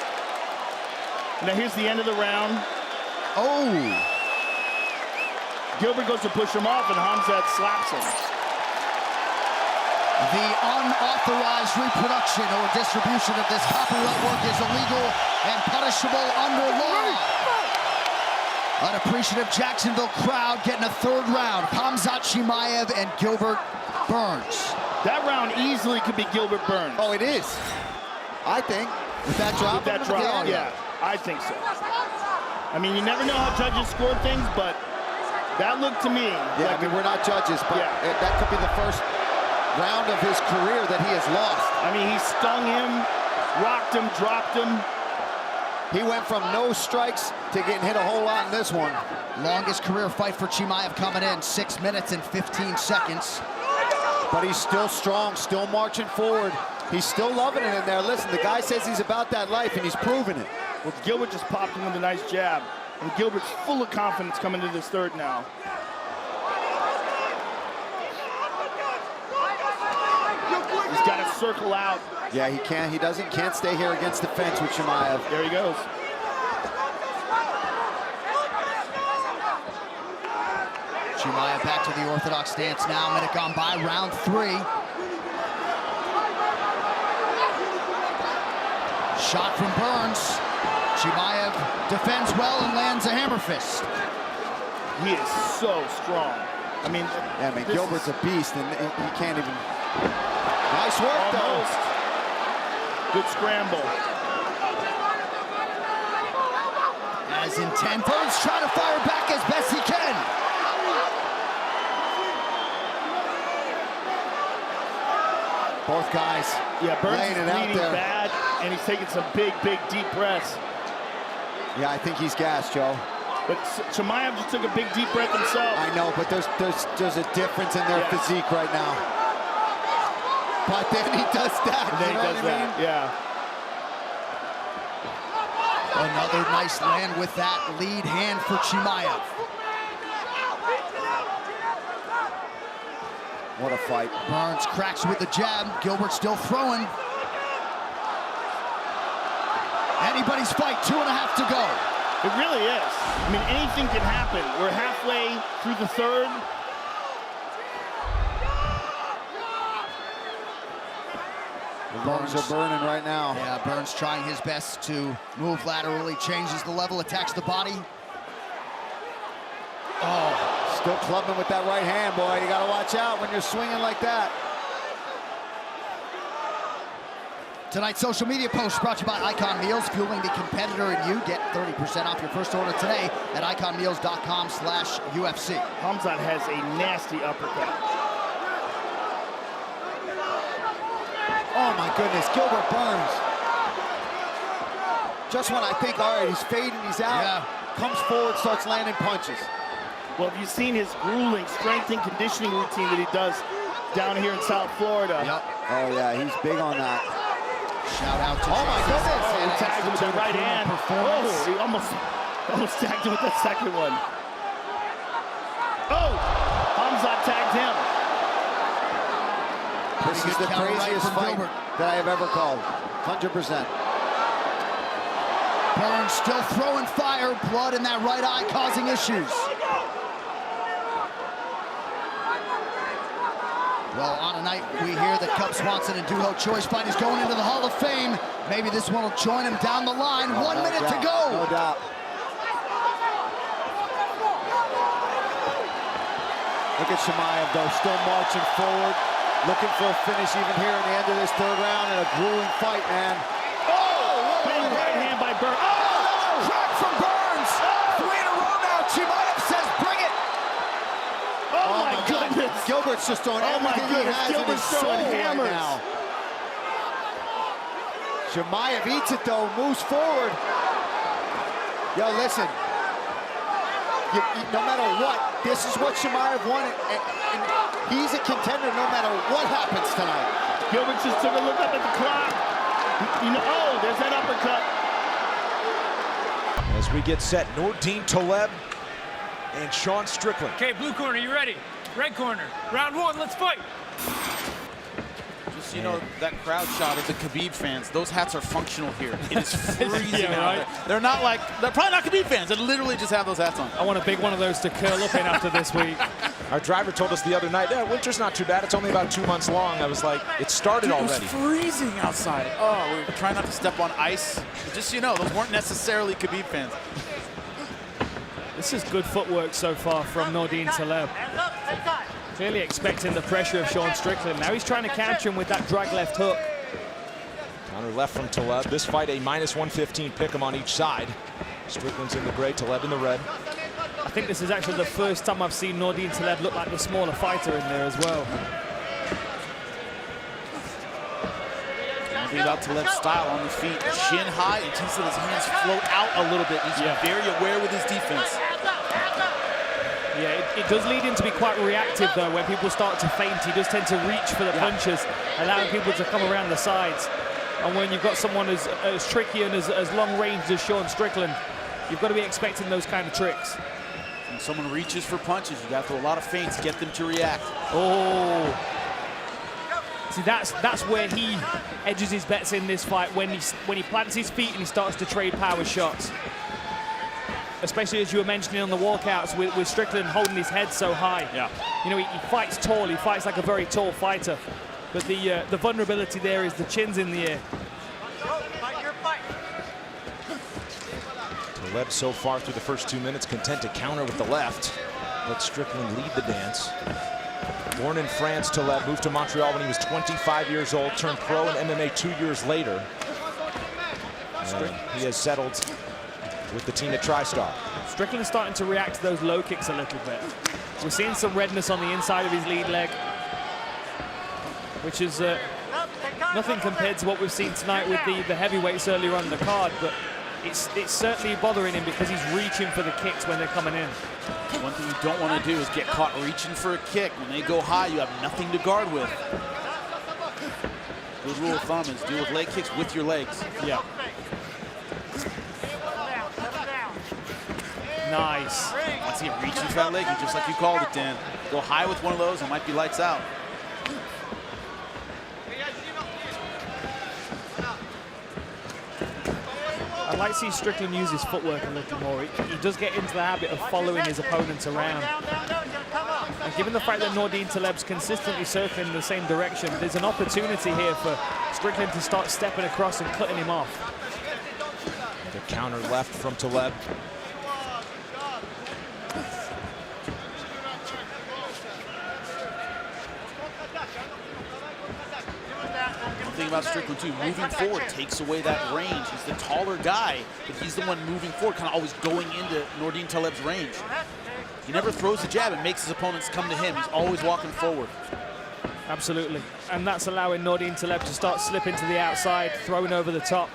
Now here's the end of the round. Oh. Gilbert goes to push him off and Hamzat slaps him. The unauthorized reproduction or distribution of this copyright work is illegal and punishable under law. An appreciative Jacksonville crowd getting a third round. KHAMZAT CHIMAEV and Gilbert Burns. That round easily could be Gilbert Burns. Oh, it is. I think. With that drop? With that drop, yeah. I think so. I mean, you never know how judges score things, but that looked to me. Yeah, like I mean, we're not judges, but that could be the first round of his career that he has lost. I mean, he stung him, rocked him, dropped him. He went from no strikes to getting hit a whole lot in this one. Longest career fight for Chimaev coming in, 6 minutes and 15 seconds. But he's still strong, still marching forward. He's still loving it in there. Listen, the guy says he's about that life, and he's proving it. Well, Gilbert just popped him with a nice jab. And Gilbert's full of confidence coming to this third now. He's got to circle out. Yeah, he can't. He can't stay here against the fence with Chimaev. There he goes. Chimaev back to the orthodox stance now. Minute gone by, round 3. Shot from Burns. Chimaev defends well and lands a hammer fist. He is so strong. I mean, yeah, man, Gilbert's a beast, and he can't even. Nice work, though. Good scramble. As intent, Burns trying to fire back as best he can. Both guys Burns laying is it out bleeding there. bad, and he's taking some big, deep breaths. Yeah, I think he's gassed, Joe. But Chimaev just took a big, deep breath himself. I know, but there's a difference in their physique right now. But then he does that. And then he does that, yeah. Another nice land with that lead hand for Chimaev. What a fight. Burns cracks with the jab. Gilbert still throwing. Anybody's fight, 2.5 to go. It really is. I mean, anything can happen. We're halfway through the third. The lungs are burning right now. Yeah, Burns trying his best to move laterally, changes the level, attacks the body. Oh, still clubbing with that right hand, boy. You gotta watch out when you're swinging like that. Tonight's social media post brought to you by Icon Meals, fueling the competitor in you. Get 30% off your first order today at iconmeals.com/UFC. Hamzat has a nasty uppercut. Oh my goodness, Gilbert Burns. Just when I think, all right, he's fading, he's out, comes forward, starts landing punches. Well, have you seen his grueling strength and conditioning routine that he does down here in South Florida? Yep. Oh yeah, he's big on that. Shout out to oh my goodness! Oh, he tagged him with the right hand. Oh, he almost tagged him with that second one. Oh, Hamzat tagged him. This is the craziest fight that I have ever called. 100%. Burns still throwing fire, blood in that right eye causing issues. Well, on a night we hear that Cub Swanson and Duho Choi's fight is going into the Hall of Fame. Maybe this one will join him down the line. Oh, 1 minute to doubt, go. No doubt. Look at Chimaev, though, still marching forward, looking for a finish even here in the end of this third round in a grueling fight, man. Oh! Big right hand by Burns. Oh! Crack from Burns. 3 in a row now. Chimaev says, bring it. Oh my goodness. Gilbert's just throwing everything he has in his soul right now. Chimaev eats it, though, moves forward. Yo, listen. No matter what, this is what Chimaev wanted, and he's a contender no matter what happens tonight. Gilbert just took a look up at the clock. Oh, there's that uppercut. As we get set, Nordine Taleb and Sean Strickland. Okay, blue corner, you ready? Red corner, round 1, let's fight. Just, you know, that crowd shot of the Khabib fans, those hats are functional here. It is freezing Yeah, out right? there. They're probably not Khabib fans. They literally just have those hats on. I want a big one of those to curl up in after this week. Our driver told us the other night, yeah, winter's not too bad. It's only about 2 months long. I was like, it started already. It was freezing outside. Oh, we were trying not to step on ice. But just so you know, those weren't necessarily Khabib fans. This is good footwork so far from Nordine Taleb. Clearly expecting the pressure of Sean Strickland. Now he's trying to counter him with that drag left hook. Counter left from Taleb. This fight a -115 pick 'em on each side. Strickland's in the gray, Taleb in the red. I think this is actually the first time I've seen Nordine Taleb look like the smaller fighter in there as well. One thing about Taleb's style on the feet, chin high, and tends to let his hands float out a little bit. He's very aware with his defense. Yeah, it does lead him to be quite reactive, though. When people start to feint, he does tend to reach for the punches, allowing people to come around the sides. And when you've got someone as tricky and as long-ranged as Sean Strickland, you've got to be expecting those kind of tricks. When someone reaches for punches, you got to throw a lot of feints, get them to react. Oh. See, that's where he edges his bets in this fight, when he plants his feet and he starts to trade power shots. Especially as you were mentioning on the walkouts with Strickland holding his head so high. Yeah. You know, he fights tall, he fights like a very tall fighter. But the vulnerability there is the chin's in the air. Taleb so far through the first 2 minutes content to counter with the left. Let Strickland lead the dance. Born in France, Taleb moved to Montreal when he was 25 years old, turned pro in MMA 2 years later. He has settled with the team at TriStar. Strickland is starting to react to those low kicks a little bit. We're seeing some redness on the inside of his lead leg, which is nothing compared to what we've seen tonight with the heavyweights earlier on in the card, but it's certainly bothering him because he's reaching for the kicks when they're coming in. One thing you don't want to do is get caught reaching for a kick. When they go high, you have nothing to guard with. Good rule of thumb is deal with leg kicks with your legs. Yeah. Nice. Once he reaches for that leg, just like you called it, Dan. Go high with one of those, it might be lights out. I'd like to see Strickland use his footwork a little more. He does get into the habit of following his opponents around. And given the fact that Nordine Taleb's consistently circling in the same direction, there's an opportunity here for Strickland to start stepping across and cutting him off. The counter left from Taleb. One thing about Strickland too, moving forward takes away that range. He's the taller guy, but he's the one moving forward, kind of always going into Nordine Taleb's range. He never throws the jab and makes his opponents come to him. He's always walking forward. Absolutely. And that's allowing Nordine Taleb to start slipping to the outside, throwing over the top,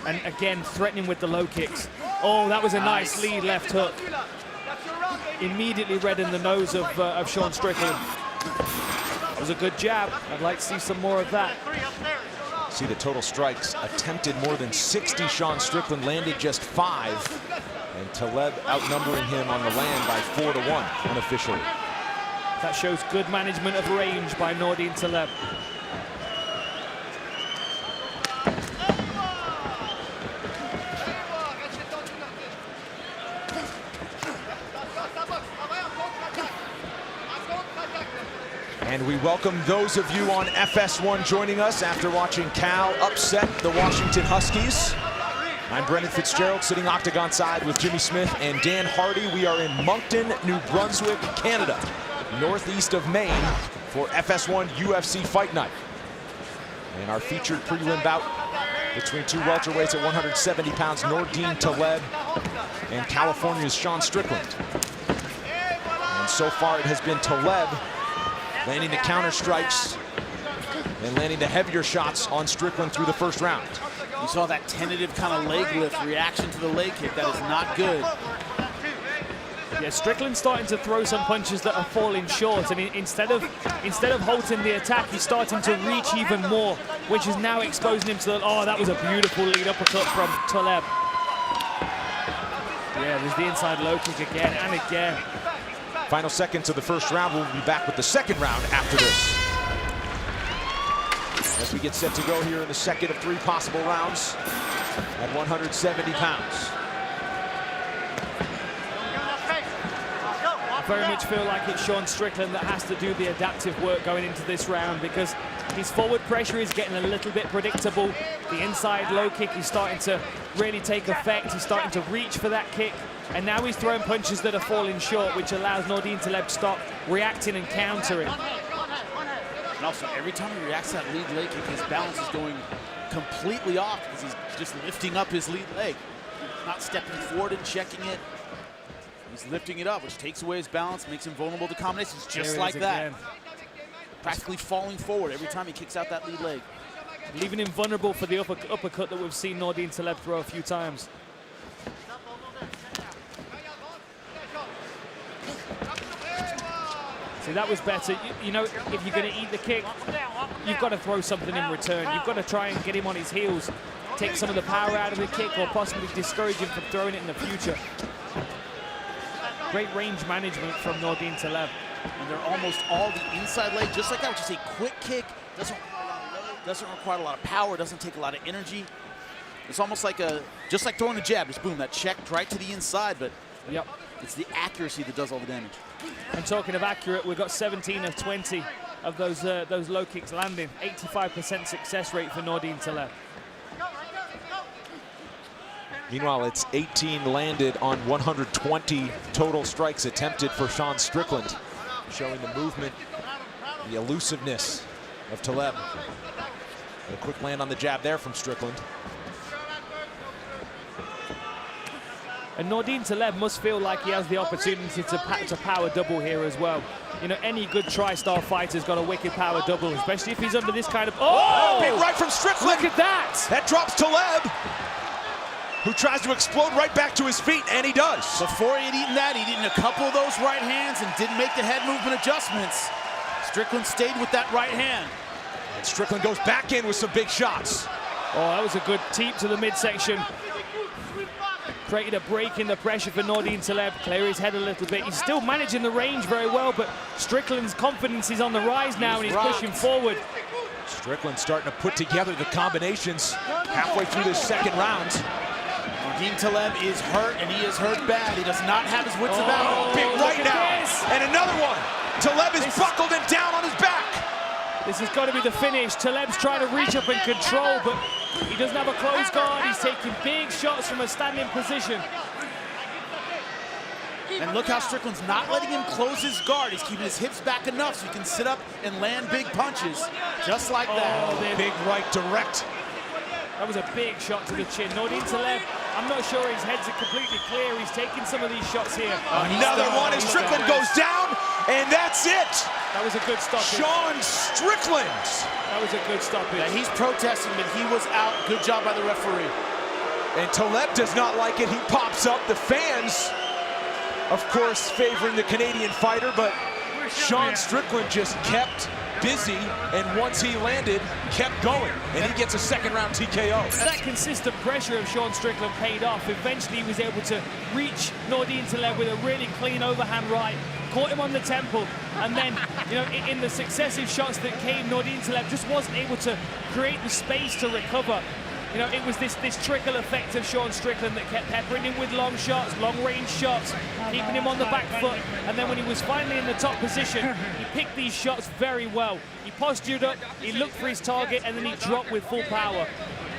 and again threatening with the low kicks. Oh, that was a nice lead left hook. Immediately reddened the nose of Sean Strickland. That was a good jab. I'd like to see some more of that. See the total strikes attempted more than 60. Sean Strickland landed just 5. And Taleb outnumbering him on the land by 4-1 unofficially. That shows good management of range by Nordine Taleb. And we welcome those of you on FS1 joining us after watching Cal upset the Washington Huskies. I'm Brendan Fitzgerald, sitting octagon side with Jimmy Smith and Dan Hardy. We are in Moncton, New Brunswick, Canada, northeast of Maine, for FS1 UFC Fight Night. And our featured prelim bout between two welterweights at 170 pounds, Nordine Taleb and California's Sean Strickland. And so far it has been Taleb landing the counter strikes and landing the heavier shots on Strickland through the first round. You saw that tentative kind of leg lift reaction to the leg kick. That is not good. Yeah, Strickland's starting to throw some punches that are falling short, and instead of halting the attack, he's starting to reach even more, which is now exposing him to the, oh, that was a beautiful lead uppercut from Taleb. Yeah, there's the inside low kick again and again. Final seconds of the first round. We'll be back with the second round after this. As we get set to go here in the second of 3 possible rounds at 170 pounds. I very much feel like it's Sean Strickland that has to do the adaptive work going into this round, because his forward pressure is getting a little bit predictable. The inside low kick is starting to really take effect. He's starting to reach for that kick, and now he's throwing punches that are falling short, which allows Nordine Taleb to stop reacting and countering. And also, every time he reacts to that lead leg kick, his balance is going completely off because he's just lifting up his lead leg. Not stepping forward and checking it. He's lifting it up, which takes away his balance, makes him vulnerable to combinations just like that. Practically falling forward every time he kicks out that lead leg. Leaving him vulnerable for the uppercut that we've seen Nordine Taleb throw a few times. See, that was better. You know, if you're going to eat the kick, you've got to throw something in return. You've got to try and get him on his heels, take some of the power out of the kick, or possibly discourage him from throwing it in the future. Great range management from Nordine Taleb. And they're almost all the inside leg, just like that, which is a quick kick. Doesn't require a lot of power, doesn't take a lot of energy. It's almost like just like throwing a jab, just boom, that checked right to the inside, but yep, it's the accuracy that does all the damage. And talking of accurate, we've got 17 of 20 of those low kicks landing. 85% success rate for Nordine Taleb. Meanwhile, it's 18 landed on 120 total strikes attempted for Sean Strickland, showing the movement, the elusiveness of Taleb. A quick land on the jab there from Strickland. And Nordine Taleb must feel like he has the opportunity to power double here as well. You know, any good tri-star fighter's got a wicked power double, especially if he's under this kind of... Oh! Big right from Strickland! Look at that! That drops Taleb, who tries to explode right back to his feet, and he does. Before he had eaten that, he'd eaten a couple of those right hands and didn't make the head movement adjustments. Strickland stayed with that right hand. And Strickland goes back in with some big shots. Oh, that was a good teep to the midsection. Created a break in the pressure for Nordine Taleb, clear his head a little bit. He's still managing the range very well, but Strickland's confidence is on the rise now, and he's pushing forward. Strickland starting to put together the combinations halfway through this second round. Nordine Taleb is hurt, and he is hurt bad. He does not have his wits about him. Big right now, and another one. Taleb is buckled and down on his back. This has got to be the finish. Taleb's trying to reach up and control, but he doesn't have a close guard. He's taking big shots from a standing position. And look how Strickland's not letting him close his guard. He's keeping his hips back enough so he can sit up and land big punches, just like that. Big right direct. That was a big shot to the chin. Nordine Taleb, I'm not sure his head's completely clear. He's taking some of these shots here. Another one as Strickland goes down, and that's it. That was a good stoppage. Sean Strickland. That was a good stoppage. Yeah, he's protesting, but he was out. Good job by the referee. And Taleb does not like it. He pops up. The fans, of course, favoring the Canadian fighter, but Sean Strickland just kept busy, and once he landed, kept going, and he gets a second round TKO. That consistent pressure of Sean Strickland paid off. Eventually he was able to reach Nordine Taleb with a really clean overhand right, caught him on the temple, and then, you know, in the successive shots that came, Nordine Taleb just wasn't able to create the space to recover. You know, it was this trickle effect of Sean Strickland that kept peppering him with long shots, long-range shots, keeping him on the back foot. And then when he was finally in the top position, he picked these shots very well. He postured up, he looked for his target, and then he dropped with full power.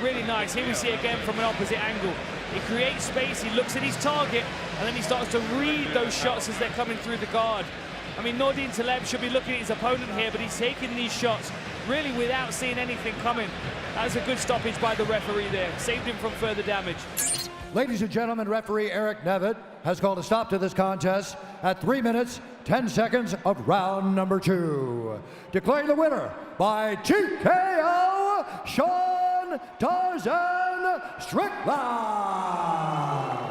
Really nice. Here we see it again from an opposite angle. He creates space, he looks at his target, and then he starts to read those shots as they're coming through the guard. I mean, Nordin Taleb should be looking at his opponent here, but he's taking these shots really without seeing anything coming. That's a good stoppage by the referee there. Saved him from further damage. Ladies and gentlemen, referee Eric Nevitt has called a stop to this contest at 3 minutes, 10 seconds of round number 2. Declaring the winner by TKO, Shon Strickland.